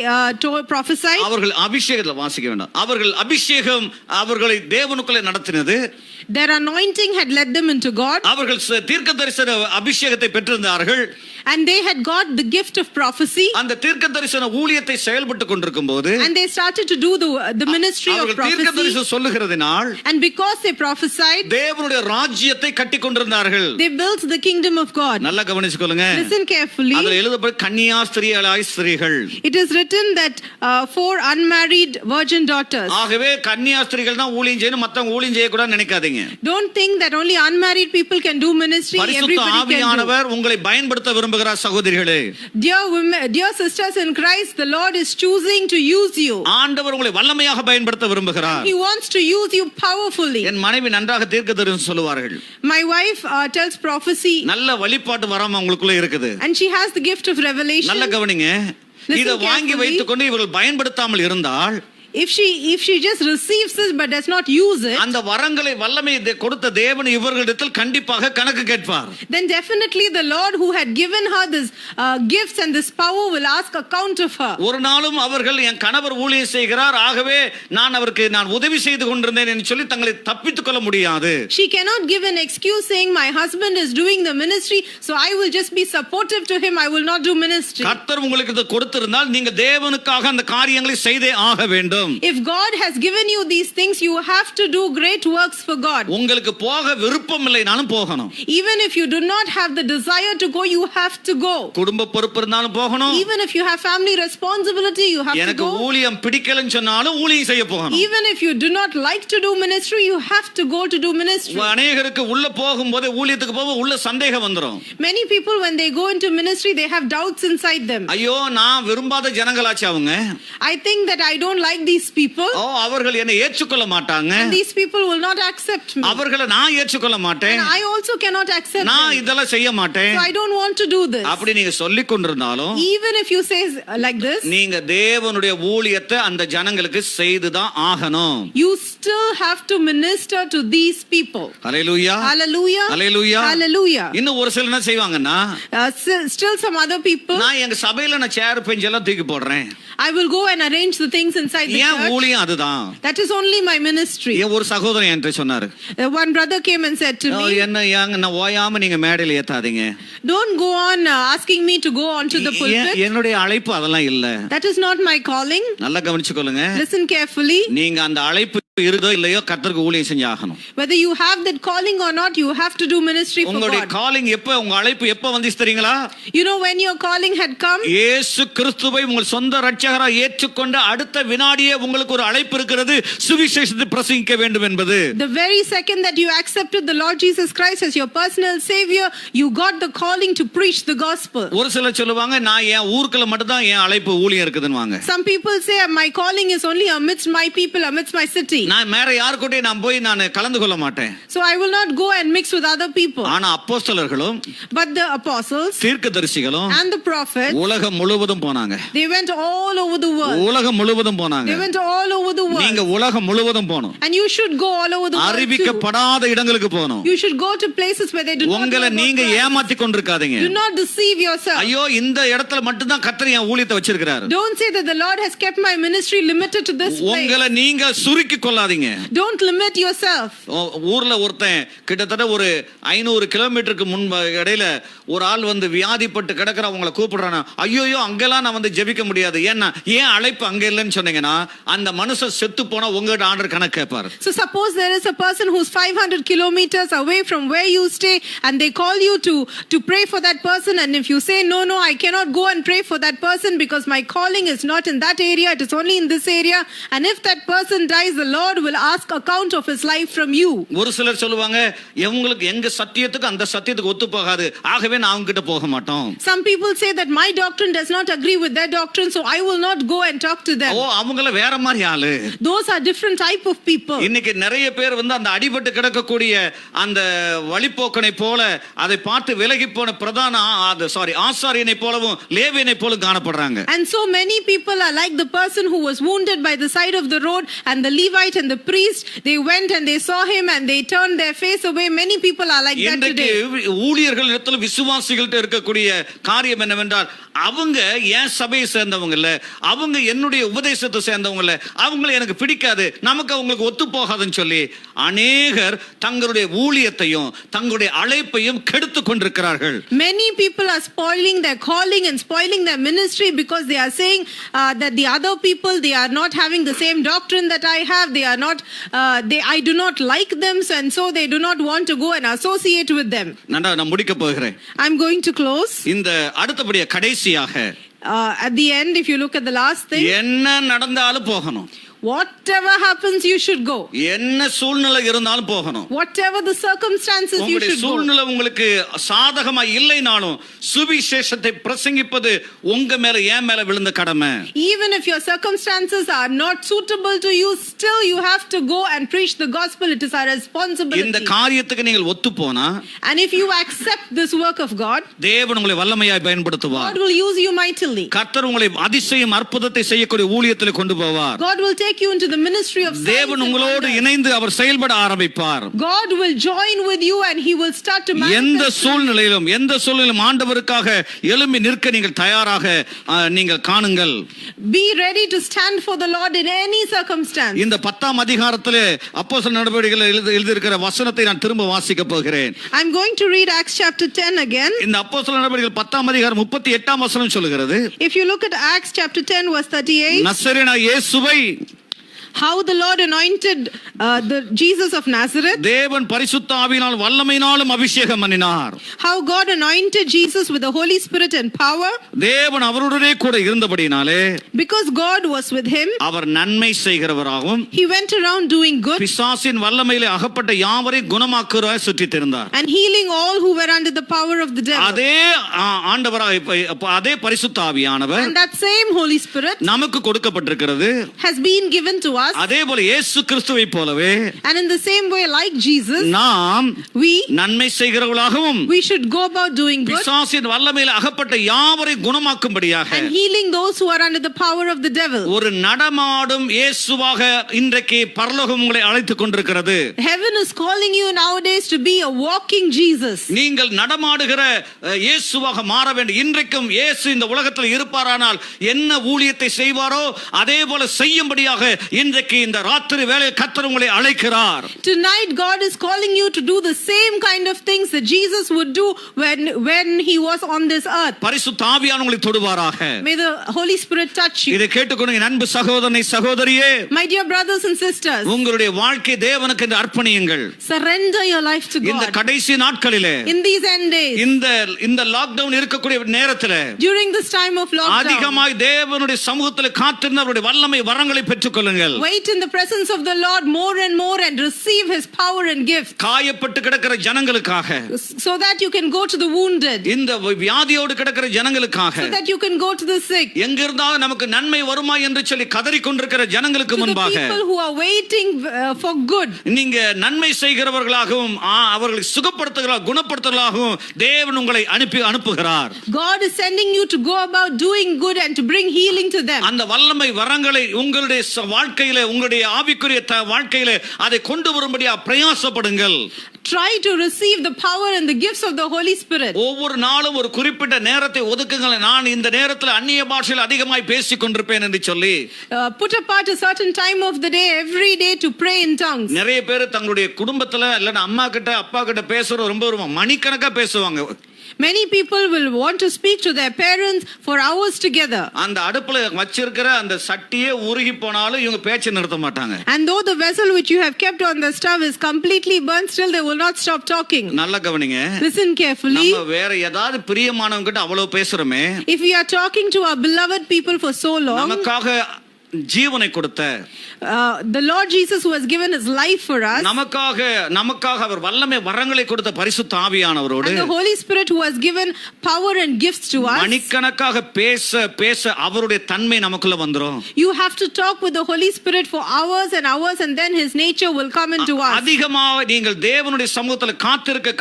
prophesied?
அவர்கள் அபிஷேகத்தை வாசிக்க வேண்டாம். அவர்கள் அபிஷேகம் அவர்களை தேவனுக்குள்ளே நடத்தினது.
Their anointing had led them into God.
அவர்கள் தீர்க்க தரிசன அபிஷேகத்தை பெற்றிருந்தார்கள்.
And they had got the gift of prophecy.
அந்த தீர்க்க தரிசன ஊழியத்தை செயல்பட்டு கொண்டிருக்கும்போது,
and they started to do the ministry of prophecy.
தீர்க்க தரிசனம் சொல்லுகிறதினால்,
and because they prophesied,
தேவனுடைய ராஜ்யத்தை கட்டிக் கொண்டிருந்தார்கள்.
they built the kingdom of God.
நல்லா கவனிச்சுக்கொள்ளுங்க.
Listen carefully.
அதுல எழுதப்பட்ட கன்னியாஸ்திரிகளாய் ஸ்திரீகள்.
It is written that 4 unmarried virgin daughters.
ஆகவே கன்னியாஸ்திரிகள் தான் ஊழியம் செய்யணும், மத்தவங்க ஊழியம் செய்ய கூடாதுன்னு நினைக்காதீங்க.
Don't think that only unmarried people can do ministry. Everybody
பரிசுத்த ஆவியானவர் உங்களை பயன்படுத்த விரும்புகிறார் சகோதரிகளே.
Dear women, dear sisters in Christ, the Lord is choosing to use you.
ஆண்டவர் உங்களை வல்லமையாக பயன்படுத்த விரும்புகிறார்.
He wants to use you powerfully.
என் மனைவி நன்றாக தீர்க்க தரிசனம் சொல்லுவார்கள்.
My wife tells prophecy.
நல்ல வழிபாட்டு வரம் அவங்களுக்குள்ள இருக்குது.
And she has the gift of revelation.
நல்ல கவனிங்க. இத வாங்கி வைத்துக் கொண்டு இவர்கள் பயன்படுத்தாமல் இருந்தால்,
if she just receives this but does not use it,
அந்த வரங்களை வல்லமை கொடுத்த தேவன் இவர்களிடத்தில் கண்டிப்பாக கணக்கு கேட்பார்.
then definitely the Lord who had given her this gifts and this power will ask account of her.
ஒரு நாளும் அவர்கள் என் கணவர் ஊழியம் செய்கிறார், ஆகவே நான் அவருக்கு உதவி செய்து கொண்டிருந்தேன் என்று சொல்லி தங்களை தப்பித்துக் கொள்ள முடியாது.
She cannot give an excuse saying my husband is doing the ministry, so I will just be supportive to him, I will not do ministry.
கர்த்தர் உங்களுக்கு இதை கொடுத்திருந்தால் நீங்க தேவனுக்காக அந்த காரியங்களை செய்தே ஆக வேண்டும். வேண்டும்.
If God has given you these things, you have to do great works for God.
உங்களுக்கு போக விருப்பம் இல்லைனாலும் போகணும்.
Even if you do not have the desire to go, you have to go.
குடும்ப பொறுப்பு இருந்தாலும் போகணும்.
Even if you have family responsibility, you have to
எனக்கு
go.
ஊழியம் பிடிக்கலன்னு சொன்னாலும் ஊழியம் செய்ய போகணும்.
Even if you do not like to do ministry, you have to go to do ministry.
அநேகருக்கு உள்ள போகும்போது ஊழியத்துக்கு போக உள்ள சந்தேகம் வந்துரும்.
Many people when they go into ministry, they have doubts inside them.
ஐயோ நான் விரும்பாத ஜனங்களாச்சு அவங்க.
I think that I don't like these people.
அவர்கள் என்னை ஏற்றுக்கொள்ள மாட்டாங்க.
And these people will not accept me.
அவர்களை நான் ஏற்றுக்கொள்ள மாட்டேன்.
And I also cannot accept
நான்
them.
இதெல்லாம் செய்ய மாட்டேன்.
So I don't want to do this.
அப்படி நீங்க சொல்லிக் கொண்டிருந்தாலும்
Even if you say like this,
நீங்க தேவனுடைய ஊழியத்தை அந்த ஜனங்களுக்கு செய்துதான் ஆகணும்.
you still have to minister to these people.
Hallelujah.
Hallelujah.
Hallelujah.
Hallelujah.
இன்னும் ஒரு சிலர் என்ன செய்வாங்கன்னா
Still some other people,
நான் எங்க சபையில நான் சேர் பெஞ்ச் எல்லாம் தூக்கி போடுறேன்.
I will go and arrange the things inside the
ஏன்
church.
ஊழியம் அதுதான்.
That is only my ministry.
ஏன் ஒரு சகோதரன் என்கிட்ட சொன்னாரு.
One brother came and said to me,
என்ன ஏங்க நான் ஓயாம நீங்க மேடையில ஏத்தாதீங்க.
don't go on asking me to go onto the pulpit.
என்னுடைய அழைப்பு அதெல்லாம் இல்ல.
That is not my calling.
நல்லா கவனிச்சுக்கொள்ளுங்க.
Listen carefully.
நீங்க அந்த அழைப்பு இருதோ இல்லையோ கர்த்தருக்கு ஊழியம் செஞ்சு ஆகணும்.
Whether you have that calling or not, you have to do ministry for
உங்களுடைய
God.
காலிங் எப்ப உங்க அழைப்பு எப்ப வந்துச்சு தெரியுங்களா?
You know when your calling had come?
இயேசு கிறிஸ்துவை உங்கள் சொந்த இரட்சகரா ஏற்றுக்கொண்ட அடுத்த வினாடியே உங்களுக்கு ஒரு அழைப்பு இருக்கிறது, சுவிசேஷத்தை பிரசங்கிக்க வேண்டும் என்பது.
The very second that you accepted the Lord Jesus Christ as your personal savior, you got the calling to preach the gospel.
ஒரு சிலர் சொல்லுவாங்க நான் என் ஊருக்குள்ள மட்டும் தான் என் அழைப்பு ஊழியம் இருக்குதுன்னுவாங்க.
Some people say my calling is only amidst my people, amidst my city.
நான் வேற யார் கூடயும் நான் போய் நான் கலந்து கொள்ள மாட்டேன்.
So I will not go and mix with other people.
ஆனா அப்போஸ்தலர்களும்
But the apostles
தீர்க்கதரிசிகளும்
and the prophets,
உலகம் முழுவதும் போனாங்க.
they went all over the world.
உலகம் முழுவதும் போனாங்க.
They went all over the world.
நீங்க உலகம் முழுவதும் போணும்.
And you should go all over the world too.
அறிவிக்கப்படாத இடங்களுக்கு போணும்.
You should go to places where they do not know
உங்களை
about
நீங்க
Christ.
ஏமாத்தி கொண்டிருக்காதீங்க.
Do not deceive yourself.
ஐயோ இந்த இடத்துல மட்டும் தான் கர்த்தர் என் ஊழியத்தை வச்சிருக்காரு.
Don't say that the Lord has kept my ministry limited to this place.
உங்களை நீங்க சுருக்கி கொள்ளாதீங்க.
Don't limit yourself.
ஊர்ல ஒருத்தன் கிட்டத்தட்ட ஒரு 500 கிலோமீட்டருக்கு முன் இடையில ஒரு ஆள் வந்து வியாதிப்பட்டு கிடக்குற அவங்கள கூப்பிடுறானா, ஐயோ அங்கெல்லாம் நான் வந்து ஜெபிக்க முடியாது. ஏன்னா ஏன் அழைப்பு அங்க இல்லைன்னு சொன்னீங்கன்னா அந்த மனுஷன் செத்து போனா உங்ககிட்ட ஆண்டவர் கணக்கு கேட்பாரு.
So suppose there is a person who's 500 kilometers away from where you stay and they call you to pray for that person, and if you say no I cannot go and pray for that person because my calling is not in that area, it is only in this area, and if that person dies the Lord will ask account of his life from you.
ஒரு சிலர் சொல்லுவாங்க உங்களுக்கு எங்க சத்தியத்துக்கு அந்த சத்தியத்துக்கு ஒத்து போகாது, ஆகவே நான் அவங்க கிட்ட போக மாட்டோம்.
Some people say that my doctrine does not agree with their doctrine, so I will not go and talk to them.
அவங்கள வேற மாதிரி ஆளு.
Those are different type of people.
இன்னைக்கு நிறைய பேர் வந்து அந்த அடிபட்டு கிடக்கக்கூடிய அந்த வழிப்போக்கனை போல அதை பார்த்து விலகி போன பிரதான ஆசாரியனை போலவும் லேவியனை போல காணப்படுறாங்க.
And so many people are like the person who was wounded by the side of the road, and the Levite and the priest, they went and they saw him and they turned their face away. Many people are like that today.
ஊழியர்களிடத்துல விசுவாசிகள்ட்ட இருக்கக்கூடிய காரியம் என்னவென்றால் அவங்க ஏன் சபையை சேர்ந்தவங்க இல்ல, அவங்க என்னுடைய உபதேசத்தை சேர்ந்தவங்க இல்ல, அவங்களை எனக்கு பிடிக்காது, நமக்கு அவங்களுக்கு ஒத்து போகாதுன்னு சொல்லி அநேகர் தங்களுடைய ஊழியத்தையும் தங்களுடைய அழைப்பையும் கெடுத்து கொண்டிருக்கிறார்கள்.
Many people are spoiling their calling and spoiling their ministry because they are saying that the other people, they are not having the same doctrine that I have, they are not I do not like them, and so they do not want to go and associate with them.
நான் முடிக்க போகிறேன்.
I'm going to close.
இந்த அடுத்தபடியா கடைசியாக
at the end, if you look at the last thing,
என்ன நடந்தாலும் போகணும்.
whatever happens you should go.
என்ன சூழ்நிலை இருந்தாலும் போகணும்.
Whatever the circumstances you should go.
சூழ்நிலை உங்களுக்கு சாதகமா இல்லைனாலும் சுவிசேஷத்தை பிரசங்கிப்பது உங்க மேல ஏன் மேல விழுந்த கடமை.
Even if your circumstances are not suitable to you, still you have to go and preach the gospel. It is our responsibility.
இந்த காரியத்துக்கு நீங்கள் ஒத்து போனா,
and if you accept this work of God,
தேவன் உங்களை வல்லமையாய் பயன்படுத்துவார்.
God will use you mightily.
கர்த்தர் உங்களை அதிசயம் அற்புதத்தை செய்யக்கூடிய ஊழியத்தில் கொண்டு போவார்.
God will take you into the ministry of
தேவன் உங்களோடு இணைந்து அவர் செயல்பட ஆரம்பிப்பார்.
God will join with you and he will start to manifest.
எந்த சூழ்நிலையிலும் ஆண்டவருக்காக எழும்பி நிற்க நீங்கள் தயாராக நீங்கள் காணுங்கள்.
Be ready to stand for the Lord in any circumstance.
இந்த 10ஆம் அதிகாரத்திலே அப்போஸ்தலர் நடவடிக்கைகள் எழுதியிருக்கிற வசனத்தை நான் திரும்ப வாசிக்க போகிறேன்.
I'm going to read Acts chapter 10 again.
இந்த அப்போஸ்தலர் நடவடிக்கைகள் 10ஆம் அதிகாரம் 38ஆம் வசனம் சொல்கிறது.
If you look at Acts chapter 10 verse 38,
நசரேயனாகிய இயேசுவை
how the Lord anointed the Jesus of Nazareth,
தேவன் பரிசுத்த ஆவியினால் வல்லமையினாலும் அபிஷேகம் பண்ணினார்.
how God anointed Jesus with the Holy Spirit and power,
தேவன் அவருடனே கூட இருந்தபடியினாலே
because God was with him,
அவர் நன்மை செய்கிறவராகவும்
he went around doing good
பிசாசின் வல்லமையிலே அகப்பட்ட யாவரையும் குணமாக்குறவராய் சுற்றித் திரிந்தார்.
and healing all who were under the power of the devil.
அதே ஆண்டவராய் அதே பரிசுத்த ஆவியானவர்
And that same Holy Spirit
நமக்கு கொடுக்கப்பட்டிருக்கிறது.
has been given to us,
அதே போல இயேசு கிறிஸ்துவை போலவே
and in the same way like Jesus,
நாம்
we
நன்மை செய்கிறவர்களாகவும்
we should go about doing good
பிசாசின் வல்லமையில் அகப்பட்ட யாவரையும் குணமாக்கும்படியாக
and healing those who are under the power of the devil.
ஒரு நடமாடும் இயேசுவாக இன்றைக்கு பரலோகம் உங்களை அழைத்துக் கொண்டிருக்கிறது.
Heaven is calling you nowadays to be a walking Jesus.
நீங்கள் நடமாடுகிற இயேசுவாக மாற வேண்டும். இன்றைக்கும் இயேசு இந்த உலகத்தில் இருப்பாரானால் என்ன ஊழியத்தை செய்வாரோ அதே போல செய்யும்படியாக இன்றைக்கு இந்த ராத்திரி வேளையில் கர்த்தர் உங்களை அழைக்கிறார்.
Tonight God is calling you to do the same kind of things that Jesus would do when he was on this earth.
பரிசுத்த ஆவியானவர் உங்களை தொடுவாராக.
May the Holy Spirit touch you.
இதை கேட்டுக்கொண்டு என் அன்பு சகோதரனே சகோதரியே,
My dear brothers and sisters,
உங்களுடைய வாழ்க்கை தேவனுக்கு என்று அர்ப்பணியுங்கள்.
surrender your life to
இந்த
God.
கடைசி நாட்களிலே
In these end days,
இந்த லாக்டவுன் இருக்கக்கூடிய நேரத்தில்
during this time of lockdown,
அதிகமாய் தேவனுடைய சமூகத்தில் காத்திருந்த அவருடைய வல்லமை வரங்களை பெற்றுக்கொள்ளுங்கள்.
wait in the presence of the Lord more and receive his power and gift,
காயப்பட்டு கிடக்கிற ஜனங்களுக்காக,
so that you can go to the wounded,
இந்த வியாதியோடு கிடக்கிற ஜனங்களுக்காக,
so that you can go to the sick,
எங்கிருந்தாலும் நமக்கு நன்மை வருமா என்று சொல்லி கதறிக்கொண்டிருக்கிற ஜனங்களுக்கு
to the
முன்பாக
people who are waiting for good.
நீங்க நன்மை செய்கிறவர்களாகவும் அவர்களை சுகப்படுத்துகிறார் குணப்படுத்துகிறாகவும் தேவன் உங்களை அனுப்புகிறார்.
God is sending you to go about doing good and to bring healing to them.
அந்த வல்லமை வரங்களை உங்களுடைய வாழ்க்கையில உங்களுடைய ஆவிக்குரிய வாழ்க்கையில அதை கொண்டு வரும்படியா பிரயாசப்படுங்கள்.
Try to receive the power and the gifts of the Holy Spirit.
ஒவ்வொரு நாளும் ஒரு குறிப்பிட்ட நேரத்தை ஒதுக்குங்கள். நான் இந்த நேரத்தில் அந்நிய பாஷையில் அதிகமாய் பேசிக் கொண்டிருப்பேன் என்று சொல்லி
Put apart a certain time of the day every day to pray in tongues.
நிறைய பேர் தங்களுடைய குடும்பத்துல இல்ல அம்மா கிட்ட அப்பா கிட்ட பேசுற ரொம்ப மணிக்கணக்கா பேசுவாங்க.
Many people will want to speak to their parents for hours together.
அந்த அடுப்புல வச்சிருக்கிற அந்த சட்டியே உருகி போனாலும் இவங்க பேச்ச நிறுத்த மாட்டாங்க.
And though the vessel which you have kept on the stove is completely burnt, still they will not stop talking.
நல்லா கவனிங்க.
Listen carefully.
நம்ம வேற ஏதாவது பிரியமானவங்க கிட்ட அவ்வளவு பேசுறோமே.
If we are talking to our beloved people for so long,
நமக்காக ஜீவனை கொடுத்த
the Lord Jesus who has given his life for us,
நமக்காக அவர் வல்லமை வரங்களை கொடுத்த பரிசுத்த ஆவியானவரோடு
and the Holy Spirit who has given power and gifts to us,
மணிக்கணக்காக பேச அவருடைய தன்மை நமக்குள்ள வந்துரும்.
you have to talk with the Holy Spirit for hours and hours, and then his nature will come into us.
அதிகமாக நீங்கள் தேவனுடைய சமூகத்தில்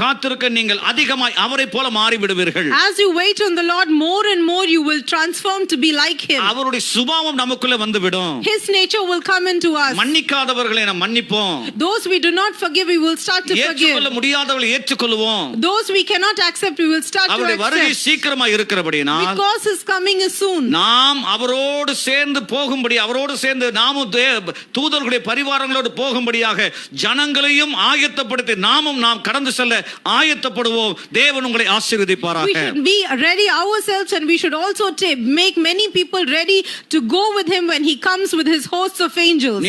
காத்திருக்க நீங்கள் அதிகமாய் அவரை போல மாறி விடுவீர்கள்.
As you wait on the Lord more and more, you will transform to be like him.
அவருடைய சுபாவம் நமக்குள்ள வந்து விடும்.
His nature will come into us.
மன்னிக்காதவர்களை நாம் மன்னிப்போம்.
Those we do not forgive, we will start to forgive.
ஏற்றுக்கொள்ள முடியாதவர்களை ஏற்றுக்கொள்வோம்.
Those we cannot accept, we will start to
அவருடைய வருகை
accept.
சீக்கிரமா இருக்கிறபடியால்
Because his coming is soon.
நாம் அவரோடு சேர்ந்து போகும்படி அவரோடு சேர்ந்து நாமும் தூதர்களுடைய பரிவாரங்களோடு போகும்படியாக ஜனங்களையும் ஆயத்தப்படுத்தி நாம் கடந்து செல்ல ஆயத்தப்படுவோம். தேவன் உங்களை ஆசீர்வதிப்பாராக.
We should be ready ourselves, and we should also make many people ready to go with him when he comes with his hosts of angels.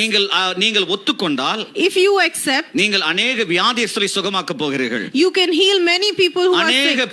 நீங்கள் ஒத்துக்கொண்டால்,
if you accept,
நீங்கள் अनेक வியாதியஸ்தரை சுகமாக்க போகிறீர்கள்.
you can heal many people who are
अनेक
sick.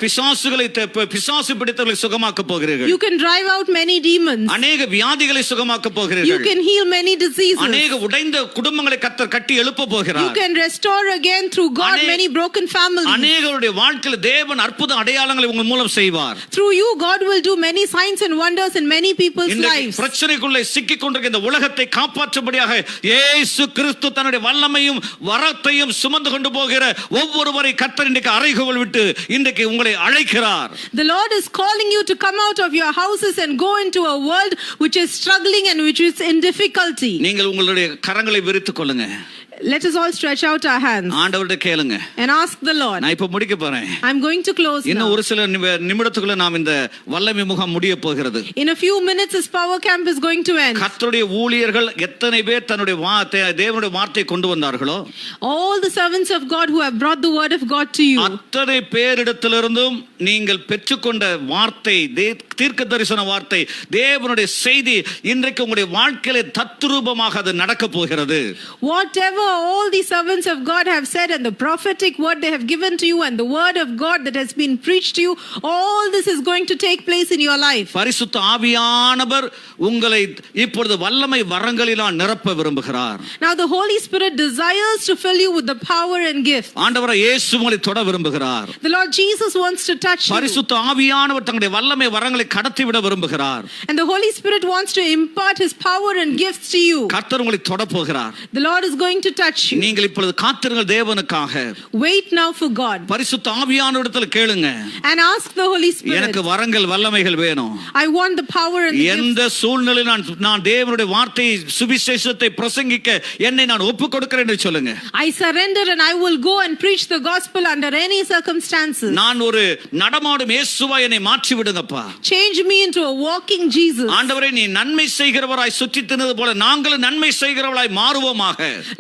பிசாசு பிடித்தவர்களை சுகமாக்க போகிறீர்கள்.
You can drive out many demons.
अनेक வியாதிகளை சுகமாக்க
You
போகிறீர்கள்.
can heal many diseases.
अनेक உடைந்த குடும்பங்களை கர்த்தர் கட்டி எழுப்ப போகிறார்.
You can restore again through God many broken families.
அநேகருடைய வாழ்க்கையில் தேவன் அற்புத அடையாளங்களை உங்கள் மூலம் செய்வார்.
Through you God will do many signs and wonders in many people's lives.
பிரச்சனைக்குள்ளே சிக்கிக் கொண்டிருக்கிற இந்த உலகத்தை காப்பாற்றும்படியாக இயேசு கிறிஸ்து தன்னுடைய வல்லமையும் வரத்தையும் சுமந்து கொண்டு போகிற ஒவ்வொருவரை கர்த்தர் இன்றைக்கு அறைகோல் விட்டு இன்றைக்கு உங்களை அழைக்கிறார்.
The Lord is calling you to come out of your houses and go into a world which is struggling and which is in difficulty.
நீங்கள் உங்களுடைய கரங்களை விரித்துக் கொள்ளுங்க.
Let us all stretch out our hands
ஆண்டவர்கிட்ட கேளுங்க.
and ask the Lord.
நான் இப்ப முடிக்க போறேன்.
I'm going to close now.
இன்னும் ஒரு சில நிமிடத்துக்குள்ள நாம் இந்த வல்லமை முகாம் முடிய போகிறது.
In a few minutes this power camp is going to end.
கர்த்தருடைய ஊழியர்கள் எத்தனை பேர் தன்னுடைய தேவனுடைய வார்த்தையை கொண்டு வந்தார்களோ,
all the servants of God who have brought the word of God to you,
அத்தனை பேரிடத்திலிருந்தும் நீங்கள் பெற்றுக்கொண்ட வார்த்தை தீர்க்க தரிசன வார்த்தை, தேவனுடைய செய்தி இன்றைக்கு உங்களுடைய வாழ்க்கையிலே தத்ரூபமாக அது நடக்க போகிறது.
Whatever all the servants of God have said and the prophetic word they have given to you and the word of God that has been preached to you, all this is going to take place in your life.
பரிசுத்த ஆவியானவர் உங்களை இப்பொழுது வல்லமை வரங்களினால் நிரப்ப விரும்புகிறார்.
Now the Holy Spirit desires to fill you with the power and gift.
ஆண்டவராகிய இயேசு உங்களை தொட விரும்புகிறார்.
The Lord Jesus wants to touch you.
பரிசுத்த ஆவியானவர் தங்களுடைய வல்லமை வரங்களை கடத்தி விட விரும்புகிறார்.
And the Holy Spirit wants to impart his power and gifts to you.
கர்த்தர் உங்களை தொட போகிறார்.
The Lord is going to touch you.
நீங்கள் இப்பொழுது காத்திருங்கள் தேவனுக்காக.
Wait now for God.
பரிசுத்த ஆவியானவரிடத்தில் கேளுங்க.
And ask the Holy Spirit.
எனக்கு வரங்கள் வல்லமைகள் வேணும்.
I want the power and the gifts.
எந்த சூழ்நிலையில் நான் தேவனுடைய வார்த்தையை சுவிசேஷத்தை பிரசங்கிக்க என்னை நான் ஒப்புக் கொடுக்கிறேன் என்று சொல்லுங்க.
I surrender and I will go and preach the gospel under any circumstances.
நான் ஒரு நடமாடும் இயேசுவா என்னை மாற்றி விடுங்கப்பா.
Change me into a walking Jesus.
ஆண்டவரே நீ நன்மை செய்கிறவராய் சுற்றி தின்னது போல நாங்களும் நன்மை செய்கிறவராய் மாறுவோமாக.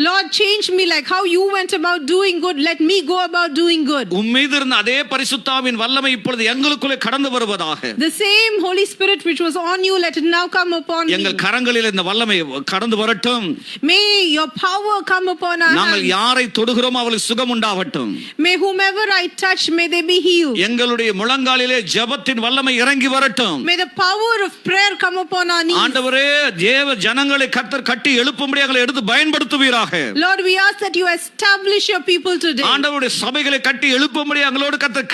Lord, change me like how you went about doing good. Let me go about doing good.
உம்மீது இருந்த அதே பரிசுத்தாவின் வல்லமை இப்பொழுது எங்களுக்குள்ளே கடந்து வருவதாக.
The same Holy Spirit which was on you, let it now come upon me.
எங்கள் கரங்களில் இந்த வல்லமை கடந்து வரட்டும்.
May your power come upon our
நாங்கள்
hands.
யாரை தொடுகிறோமோ அவர்களுக்கு சுகம் உண்டாகட்டும்.
May whomever I touch, may they be healed.
எங்களுடைய முழங்காலிலே ஜெபத்தின் வல்லமை இறங்கி வரட்டும்.
May the power of prayer come upon our knees.
ஆண்டவரே தேவ ஜனங்களை கர்த்தர் கட்டி எழுப்பும்படி எங்களை எடுத்து பயன்படுத்துவீராக.
Lord, we ask that you establish your people today.
ஆண்டவருடைய சபைகளை கட்டி எழுப்பும்படி எங்களோடு கர்த்தர்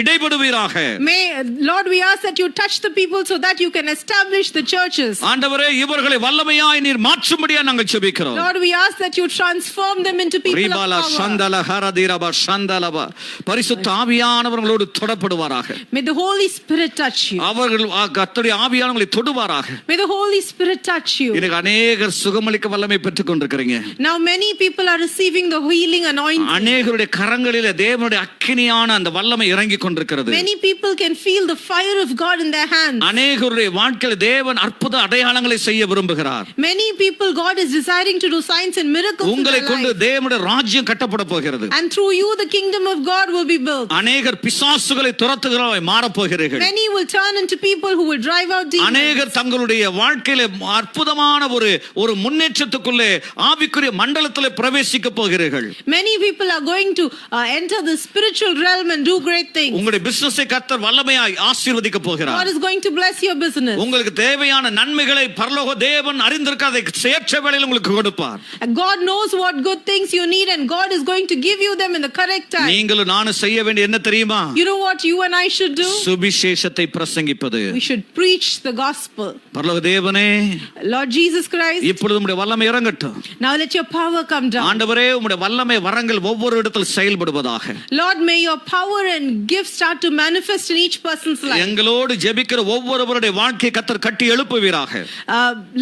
இடைபடுவீராக.
May Lord, we ask that you touch the people so that you can establish the churches.
ஆண்டவரே இவர்களை வல்லமையாய் நீர் மாற்றும்படியா நாங்கள் ஜெபிக்கிறோம்.
Lord, we ask that you transform them into people of
ரிபாலா
power.
சந்தல ஹரதிரபா சந்தலபா பரிசுத்த ஆவியானவர்களோடு தொடப்படுவாராக.
May the Holy Spirit touch you.
அவர்கள் கர்த்தருடைய ஆவியானவர்களை தொடுவாராக.
May the Holy Spirit touch you.
இன்னைக்கு அநேகர் சுகமளிக்க வல்லமை பெற்றுக் கொண்டிருக்கிறீங்க.
Now many people are receiving the healing anointing.
அநேகருடைய கரங்களிலே தேவனுடைய அக்கினியான அந்த வல்லமை இறங்கி கொண்டிருக்கிறது.
Many people can feel the fire of God in their hands.
அநேகருடைய வாழ்க்கையில் தேவன் அற்புத அடையாளங்களை செய்ய விரும்புகிறார்.
Many people God is desiring to do signs and miracles in
உங்களை
their
கொண்டு
life.
தேவனுடைய ராஜ்யம் கட்டப்பட போகிறது.
And through you the kingdom of God will be built.
அநேகர் பிசாசுகளை துரத்துகிறவராய் மாறப் போகிறீர்கள்.
Many will turn into people who will drive out demons.
அநேகர் தங்களுடைய வாழ்க்கையில அற்புதமான ஒரு முன்னேற்றத்துக்குள்ளே ஆவிக்குரிய மண்டலத்திலே பிரவேசிக்க போகிறீர்கள்.
Many people are going to enter the spiritual realm and do great things.
உங்களுடைய பிசினஸை கர்த்தர் வல்லமையாய் ஆசீர்வதிக்க போகிறார்.
God is going to bless your business.
உங்களுக்கு தேவையான நன்மைகளை பரலோக தேவன் அறிந்திருக்காத சேற்ற வேளையில் உங்களுக்கு கொடுப்பார்.
And God knows what good things you need and God is going to give you them in the correct time.
நீங்களும் நானும் செய்ய வேண்டிய என்ன தெரியுமா?
You know what you and I should do?
சுவிசேஷத்தை பிரசங்கிப்பது.
We should preach the gospel.
பரலோக தேவனே,
Lord Jesus Christ,
இப்பொழுது உம்முடைய வல்லமை இறங்கட்டும்.
now let your power come down.
ஆண்டவரே உம்முடைய வல்லமை வரங்கள் ஒவ்வொரு இடத்தில் செயல்படுவதாக.
Lord, may your power and gifts start to manifest in each person's life.
எங்களோடு ஜெபிக்கிற ஒவ்வொருவருடைய வாழ்க்கையை கர்த்தர் கட்டி எழுப்புவீராக.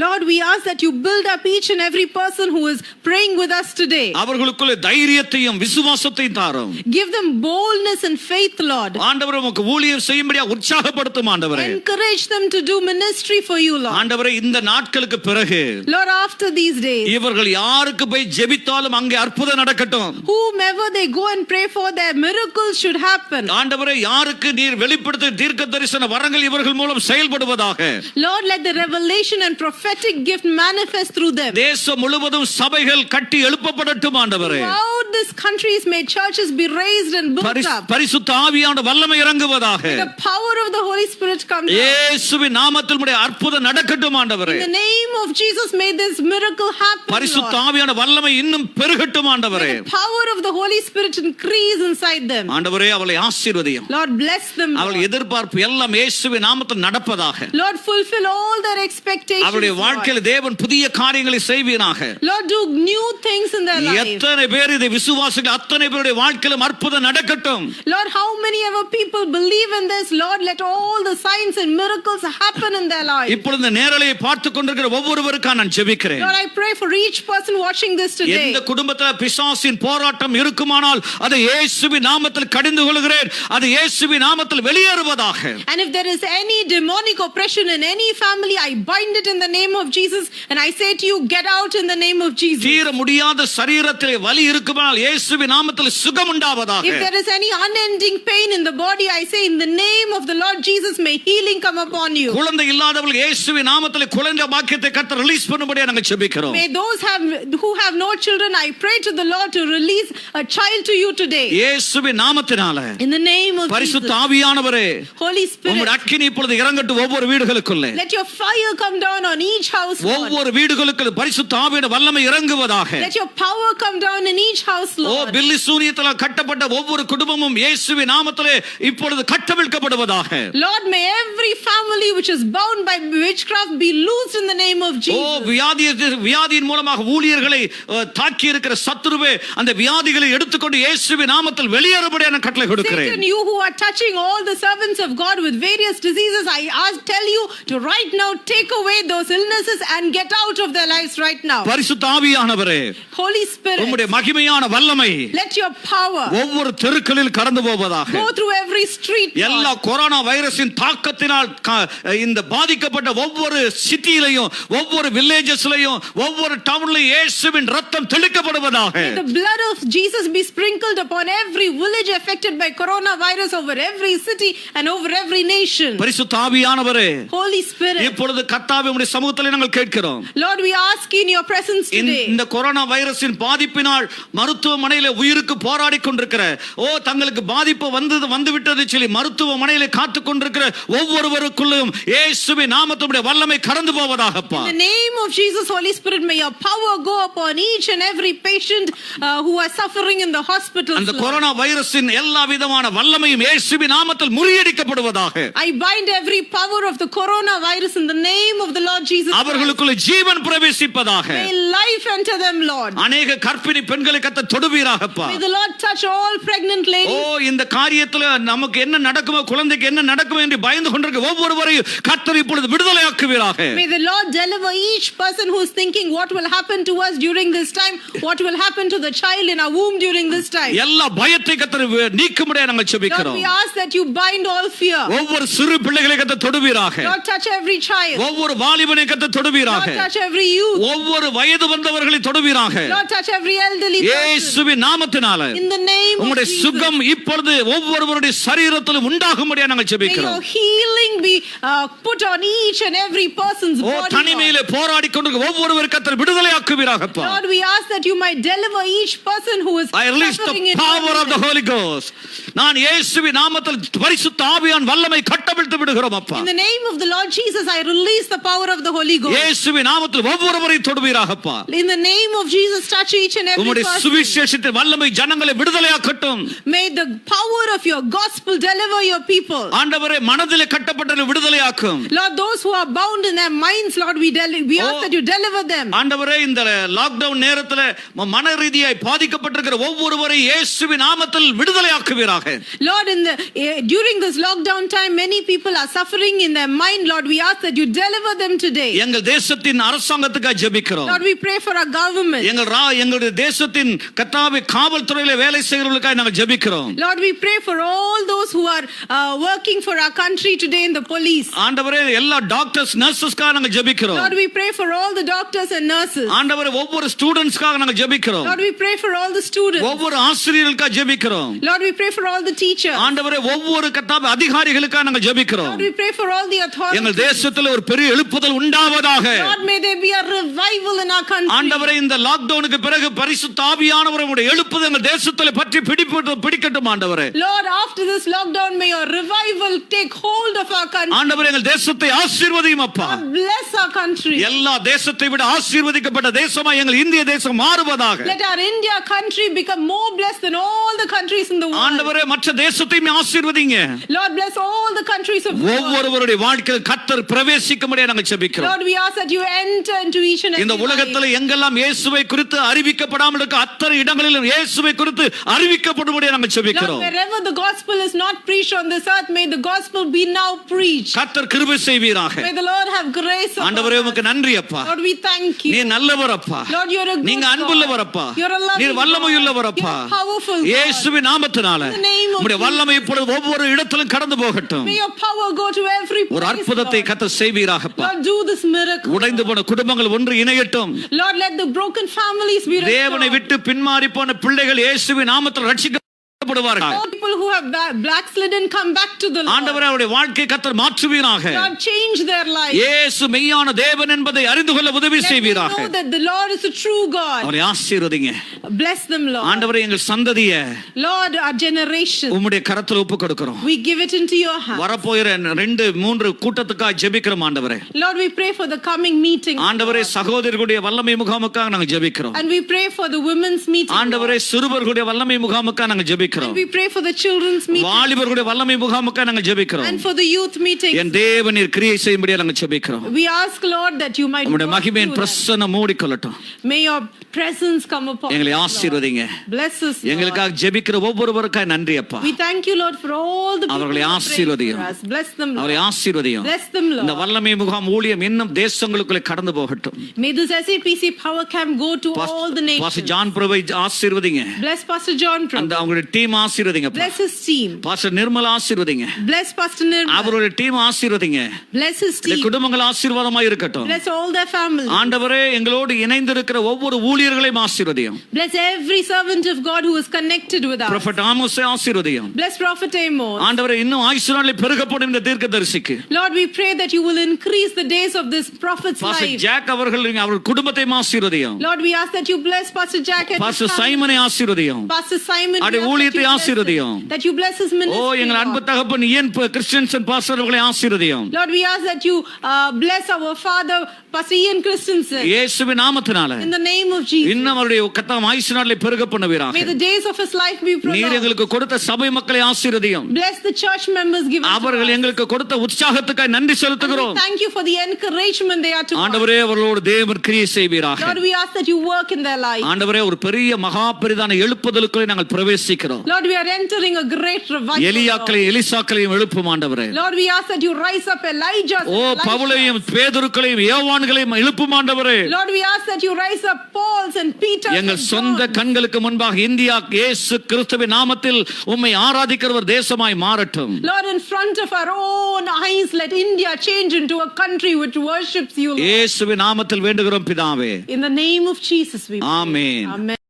Lord, we ask that you build up each and every person who is praying with us today.
அவர்களுக்குள்ள தைரியத்தையும் விசுவாசத்தையும் தாரும்.
Give them boldness and faith, Lord.
ஆண்டவரே உமக்கு ஊழியம் செய்யும்படியா உற்சாகப்படுத்தும் ஆண்டவரே.
Encourage them to do ministry for you, Lord.
ஆண்டவரே இந்த நாட்களுக்கு பிறகு
Lord, after these days,
இவர்கள் யாருக்கு போய் ஜெபித்தாலும் அங்கே அற்புதம் நடக்கட்டும்.
whomever they go and pray for, their miracles should happen.
ஆண்டவரே யாருக்கு நீர் வெளிப்படுத்திய தீர்க்க தரிசன வரங்கள் இவர்கள் மூலம் செயல்படுவதாக.
Lord, let the revelation and prophetic gift manifest through them.
தேசம் முழுவதும் சபைகள் கட்டி எழுப்பப்படட்டும் ஆண்டவரே.
Throughout this countries may churches be raised and built up.
பரிசுத்த ஆவியான வல்லமை இறங்குவதாக.
The power of the Holy Spirit come down.
இயேசுவின் நாமத்தில் உம்முடைய அற்புதம் நடக்கட்டும் ஆண்டவரே.
In the name of Jesus, may this miracle happen.
பரிசுத்த ஆவியான வல்லமை இன்னும் பெருகட்டும் ஆண்டவரே.
May the power of the Holy Spirit increase inside them.
ஆண்டவரே அவளை ஆசீர்வதியும்.
Lord, bless them.
அவள் எதிர்பார்ப்பு எல்லாம் இயேசுவின் நாமத்தில் நடப்பதாக.
Lord, fulfill all their expectations.
அவளுடைய வாழ்க்கையில் தேவன் புதிய காரியங்களை செய்வீராக.
Lord, do new things in their life.
எத்தனை பேர் இதை விசுவாசிகள் அத்தனை பேருடைய வாழ்க்கையிலும் அற்புதம் நடக்கட்டும்.
Lord, how many ever people believe in this? Lord, let all the signs and miracles happen in their life.
இப்பொழுது இந்த நேரலையை பார்த்து கொண்டிருக்கிற ஒவ்வொருவருக்காக நான் ஜெபிக்கிறேன்.
Lord, I pray for each person watching this today.
எந்த குடும்பத்தில் பிசாசின் போராட்டம் இருக்குமானால் அதை இயேசுவின் நாமத்தில் கடிந்து கொள்கிறேன். அது இயேசுவின் நாமத்தில் வெளியேறுவதாக.
And if there is any demonic oppression in any family, I bind it in the name of Jesus and I say to you, get out in the name of Jesus.
தீர முடியாத சரீரத்திலே வலி இருக்குமானால் இயேசுவின் நாமத்தில் சுகம் உண்டாவதாக.
If there is any unending pain in the body, I say in the name of of the Lord Jesus, may healing come upon you.
குழந்தை இல்லாதவர்கள் இயேசுவின் நாமத்திலே குழந்தை பாக்கியத்தை கர்த்தர் ரிலீஸ் பண்ணும்படியா நாங்கள் ஜெபிக்கிறோம்.
May those who have no children, I pray to the Lord to release a child to you today.
இயேசுவின் நாமத்தினால
In the name of
பரிசுத்த
Jesus.
ஆவியானவரே,
Holy Spirit,
உம்முடைய அக்கினி இப்பொழுது இறங்கட்டும் ஒவ்வொரு வீடுகளுக்குள்ளே.
let your fire come down on each house, Lord.
ஒவ்வொரு வீடுகளுக்கு பரிசுத்த ஆவியின் வல்லமை இறங்குவதாக.
Let your power come down in each house,
O
Lord.
பில்லி சூனியத்தால் கட்டப்பட்ட ஒவ்வொரு குடும்பமும் இயேசுவின் நாமத்திலே இப்பொழுது கட்டவிழ்க்கப்படுவதாக.
Lord, may every family which is bound by witchcraft be loosed in the name of
O
Jesus.
வியாதியின் மூலமாக ஊழியர்களை தாக்கி இருக்கிற சத்துருவே அந்த வியாதிகளை எடுத்துக்கொண்டு இயேசுவின் நாமத்தில் வெளியேறும்படியா நான் கட்டளை கொடுக்கிறேன்.
Satan, you who are touching all the servants of God with various diseases, I tell you to right now take away those illnesses and get out of their lives right now.
பரிசுத்த ஆவியானவரே,
Holy Spirit,
உம்முடைய மகிமையான வல்லமை
let your power
ஒவ்வொரு தெருக்களில் கடந்து போவதாக.
go through every street,
எல்லா
Lord.
கொரோனா வைரஸின் தாக்கத்தினால் இந்த பாதிக்கப்பட்ட ஒவ்வொரு சிட்டியிலையும் ஒவ்வொரு வில்லேஜஸ்லயும் ஒவ்வொரு டவுன்லயும் இயேசுவின் ரத்தம் தெளிக்கப்படுவதாக.
May the blood of Jesus be sprinkled upon every village affected by coronavirus, over every city and over every nation.
பரிசுத்த ஆவியானவரே,
Holy Spirit,
இப்பொழுது கர்த்தாவே உம்முடைய சமூகத்திலே நாங்கள் கேட்கிறோம்.
Lord, we ask in your presence today.
இந்த கொரோனா வைரஸின் பாதிப்பினால் மருத்துவமனையில உயிருக்கு போராடி கொண்டிருக்கிற தங்களுக்கு பாதிப்பு வந்து விட்டது சொல்லி மருத்துவமனையில காத்து கொண்டிருக்கிற ஒவ்வொருவருக்குள்ளும் இயேசுவின் நாமத்துடைய வல்லமை கடந்து போவதாகப்பா.
In the name of Jesus, Holy Spirit, may your power go upon each and every patient who are suffering in the hospitals.
அந்த கொரோனா வைரஸின் எல்லா விதமான வல்லமையும் இயேசுவின் நாமத்தில் முறியடிக்கப்படுவதாக.
I bind every power of the coronavirus in the name of the Lord Jesus.
அவர்களுக்குள்ள ஜீவன் பிரவேசிப்பதாக.
May life enter them, Lord.
அநேக கர்ப்பிணி பெண்களை கர்த்தர் தொடுவீராகப்பா.
May the Lord touch all pregnant ladies.
இந்த காரியத்துல நமக்கு என்ன நடக்குமோ, குழந்தைக்கு என்ன நடக்குமோ என்று பயந்து கொண்டிருக்க ஒவ்வொருவரையும் கர்த்தர் இப்பொழுது விடுதலையாக்குவீராக.
May the Lord deliver each person who is thinking what will happen to us during this time, what will happen to the child in our womb during this time.
எல்லா பயத்தை கர்த்தர் நீக்கும்படியா நாங்கள்
Lord,
ஜெபிக்கிறோம்.
we ask that you bind all fear.
ஒவ்வொரு சிறு பிள்ளைகளை கர்த்தர் தொடுவீராக.
Lord, touch every child.
ஒவ்வொரு வாலிபனை கர்த்தர் தொடுவீராக.
Lord, touch every youth.
ஒவ்வொரு வயது வந்தவர்களை தொடுவீராக.
Lord, touch every elderly person.
இயேசுவின் நாமத்தினால
In the name of
உம்முடைய
Jesus.
சுகம் இப்பொழுது ஒவ்வொருவருடைய சரீரத்திலும் உண்டாகும்படியா நாங்கள்
May
ஜெபிக்கிறோம்.
your healing be put on each and every person's body. Lord.
தனிமையிலே போராடி கொண்டிருக்கிற ஒவ்வொரு கர்த்தர் விடுதலையாக்குவீராகப்பா.
Lord, we ask that you might deliver each person who is
I release the
suffering in
power of the Holy Ghost. நான் இயேசுவின் நாமத்தில் பரிசுத்த ஆவியான் வல்லமை கட்டவிழ்த்து விடுகிறோம் அப்பா.
In the name of the Lord Jesus, I release the power of the Holy Ghost.
இயேசுவின் நாமத்தில் ஒவ்வொருவரையும் தொடுவீராகப்பா.
In the name of Jesus, touch each and every
உம்முடைய
person.
சுவிசேஷத்தின் வல்லமை ஜனங்களை விடுதலையாக்கட்டும்.
May the power of your gospel deliver your people.
ஆண்டவரே, மனதிலே கட்டப்பட்டவர்களை விடுதலையாக்கும்.
Lord, those who are bound in their minds, Lord, we ask that you deliver them.
ஆண்டவரே, இந்த லாக்டவுன் நேரத்துல மன ரீதியாய் பாதிக்கப்பட்டிருக்கிற ஒவ்வொருவரை இயேசுவின் நாமத்தில் விடுதலையாக்குவீராக.
Lord, during this lockdown time, many people are suffering in their mind. Lord, we ask that you deliver them today.
எங்கள் தேசத்தின் அரசாங்கத்துக்காக ஜெபிக்கிறோம்.
Lord, we pray for our government.
எங்களுடைய தேசத்தின் கர்த்தாவே காவல்துறையில வேலை செய்கிறவர்களுக்காக நாங்கள் ஜெபிக்கிறோம்.
Lord, we pray for all those who are working for our country today in the police.
ஆண்டவரே, எல்லா டாக்டர்ஸ் நர்சஸ்க்காக நாங்கள் ஜெபிக்கிறோம்.
Lord, we pray for all the doctors and nurses.
ஆண்டவரே, ஒவ்வொரு ஸ்டூடண்ட்ஸ்க்காக நாங்கள் ஜெபிக்கிறோம்.
Lord, we pray for all the students.
ஒவ்வொரு ஆசிரியர்களுக்காக ஜெபிக்கிறோம்.
Lord, we pray for all the teachers.
ஆண்டவரே, ஒவ்வொரு கர்த்தாவே அதிகாரிகளுக்காக நாங்கள் ஜெபிக்கிறோம்.
Lord, we pray for all the authorities.
எங்கள் தேசத்தில் ஒரு பெரிய எழுப்புதல் உண்டாவதாக.
Lord, may there be a revival in our country.
ஆண்டவரே, இந்த லாக்டவுனுக்கு பிறகு பரிசுத்த ஆவியானவர் உம்முடைய எழுப்புதல் எங்கள் தேசத்தில் பற்றி பிடிக்கட்டும் ஆண்டவரே.
Lord, after this lockdown, may your revival take hold of our country.
ஆண்டவரே, எங்கள் தேசத்தை ஆசீர்வதியும் அப்பா.
God bless our country.
எல்லா தேசத்தை விட ஆசீர்வதிக்கப்பட்ட தேசமா எங்கள் இந்திய தேசம் மாறுவதாக.
Let our India country become more blessed than all the countries in the world.
ஆண்டவரே, மற்ற தேசத்தையும் ஆசீர்வதிங்க.
Lord, bless all the countries of the world.
ஒவ்வொருவருடைய வாழ்க்கையில் கர்த்தர் பிரவேசிக்கும்படியாக நாங்கள் ஜெபிக்கிறோம்.
Lord, we ask that you enter into each and every
இந்த உலகத்தில் எங்கெல்லாம் இயேசுவை குறித்து அறிவிக்கப்படாமல் இருக்க அத்தனை இடங்களிலும் இயேசுவை குறித்து அறிவிக்கப்படும்படியாக நாங்கள் ஜெபிக்கிறோம்.
Lord, wherever the gospel is not preached on this earth, may the gospel be now preached.
கர்த்தர் கிருபை செய்வீராக.
May the Lord have grace upon
ஆண்டவரே,
us.
உமக்கு நன்றி அப்பா.
Lord, we thank you.
நீ நல்லவர் அப்பா.
Lord, you're a good
நீங்க அன்புள்ளவர் அப்பா.
God. You're a loving
நீர் வல்லமையுள்ளவர்
God.
அப்பா.
You're a powerful God.
இயேசுவின் நாமத்தினால
In the name of
உம்முடைய
Jesus.
வல்லமை இப்பொழுது ஒவ்வொரு இடத்திலும் கடந்து போகட்டும்.
May your power go to every place.
ஒரு அற்புதத்தை
Lord.
கர்த்தர் செய்வீராக அப்பா.
Lord, do this miracle.
உடைந்து போன குடும்பங்கள் ஒன்று இணையட்டும்.
Lord, let the broken families be
தேவனை
restored.
விட்டு பின்மாறி போன பிள்ளைகள் இயேசுவின் நாமத்தில் ரட்சிக்க
All people who have backslidden come back to the Lord.
ஆண்டவரே அவருடைய வாழ்க்கை கர்த்தர் மாற்றுவீராக.
God change their life.
இயேசு மெய்யான தேவன் என்பதை அறிந்து கொள்ள உதவி செய்வீராக.
Let them know that the Lord is a true God.
அவரை ஆசீர்வதிங்க.
Bless them, Lord.
ஆண்டவரே எங்கள் சந்ததியை
Lord, our generation,
உம்முடைய கரத்தில் ஒப்பு கொடுக்கிறோம்.
we give it into your hands.
வரப்போகிற 2-3 கூட்டத்துக்காக ஜெபிக்கிறோம் ஆண்டவரே.
Lord, we pray for the coming meeting.
ஆண்டவரே சகோதரர்களுடைய வல்லமை முகாமுக்காக நாங்கள் ஜெபிக்கிறோம்.
And we pray for the women's meeting.
ஆண்டவரே சிறுவர்களுடைய வல்லமை முகாமுக்காக நாங்கள் ஜெபிக்கிறோம்.
And we pray for the children's meeting.
வாலிபர்களுடைய வல்லமை முகாமுக்காக நாங்கள் ஜெபிக்கிறோம்.
And for the youth meeting.
என் தேவனீர் கிரியை செய்யும்படியாக நாங்கள் ஜெபிக்கிறோம்.
We ask, Lord, that you might
உம்முடைய மகிமையின் பிரசன்னம் மூடிக்கொள்ளட்டும்.
May your presence come upon us.
எங்களை ஆசீர்வதிங்க.
Bless us, Lord.
எங்களுக்காக ஜெபிக்கிற ஒவ்வொருவருக்காக நன்றி அப்பா.
We thank you, Lord, for all the people
அவர்களை
who pray
ஆசீர்வதியும்.
for us. Bless them, Lord.
அவரை ஆசீர்வதியும்.
Bless them, Lord.
இந்த வல்லமை முகாம் ஊழியம் இன்னும் தேசங்களுக்குள்ளே கடந்து போகட்டும்.
May this SAPC power camp go to all the nations.
Pastor John பிரபை ஆசீர்வதிங்க.
Bless Pastor John Prabhu.
அந்த அவங்களுடைய டீம் ஆசீர்வதிங்க.
Bless his team.
Pastor Nirmala ஆசீர்வதிங்க.
Bless Pastor Nirmal.
அவருடைய டீம் ஆசீர்வதிங்க.
Bless his
இந்த
team.
குடும்பங்கள் ஆசீர்வாதமாய் இருக்கட்டும்.
Bless all their families.
ஆண்டவரே எங்களோடு இணைந்திருக்கிற ஒவ்வொரு ஊழியர்களையும் ஆசீர்வதியும்.
Bless every servant of God who is connected with us.
Prophet ஆமோஸை ஆசீர்வதியும்.
Bless Prophet Amos.
ஆண்டவரே இன்னும் ஆயுசு நாளில் பெருகப்படும் இந்த தீர்க்கதரிசிக்கு.
Lord, we pray that you will increase the days of this prophet's
pastor
life.
Jack அவர்கள் அவர் குடும்பத்தை ஆசீர்வதியும்.
Lord, we ask that you bless Pastor Jack and his
pastor
family.
சைமனை ஆசீர்வதியும்.
Pastor Simon, we
அவருடைய
ask that
ஊழியத்தை
you bless
ஆசீர்வதியும்.
him, that you bless his
O
ministry.
எங்கள் அன்பு
Lord.
தகப்பன் இயன் கிறிஸ்டியன்சன் பாஸ்டர் அவர்களை ஆசீர்வதியும்.
Lord, we ask that you bless our father, Pastor Ian Christensen.
இயேசுவின் நாமத்தினால
In the name of Jesus.
இன்னும் அவருடைய கர்த்தர் ஆயுசு நாளில் பெருக பண்ணுவீராக.
May the days of his life be
நீர்
prolonged.
எங்களுக்கு கொடுத்த சபை மக்களை ஆசீர்வதியும்.
Bless the church members given to
அவர்கள்
us.
எங்களுக்கு கொடுத்த உற்சாகத்துக்காக நன்றி
And
செலுத்துகிறோம்.
we thank you for the encouragement they are to us.
ஆண்டவரே அவர்களோடு தேவன் கிரியை செய்வீராக.
Lord, we ask that you work in their life.
ஆண்டவரே ஒரு பெரிய மகா பெரிதான எழுப்புதலுக்குள்ளே நாங்கள் பிரவேசிக்கிறோம்.
Lord, we are entering a great revival.
எலியாக்களையும் எலிசாக்களையும் எழுப்பும் ஆண்டவரே.
Lord, we ask that you rise up Elijah.
ஓ பவுலையும் பேதுருக்களையும் யோவான்களையும் எழுப்பும் ஆண்டவரே.
Lord, we ask that you rise up Pauls and Peter.
எங்கள் சொந்த கண்களுக்கு முன்பாக இந்தியா இயேசு கிறிஸ்துவின் நாமத்தில் உம்மை ஆராதிக்கிற ஒரு தேசமாய் மாறட்டும்.
Lord, in front of our own eyes, let India change into a country which worships you. Lord.
இயேசுவின் நாமத்தில் வேண்டுகிறோம் பிதாவே.
In the name of Jesus we pray.
Amen.
Amen.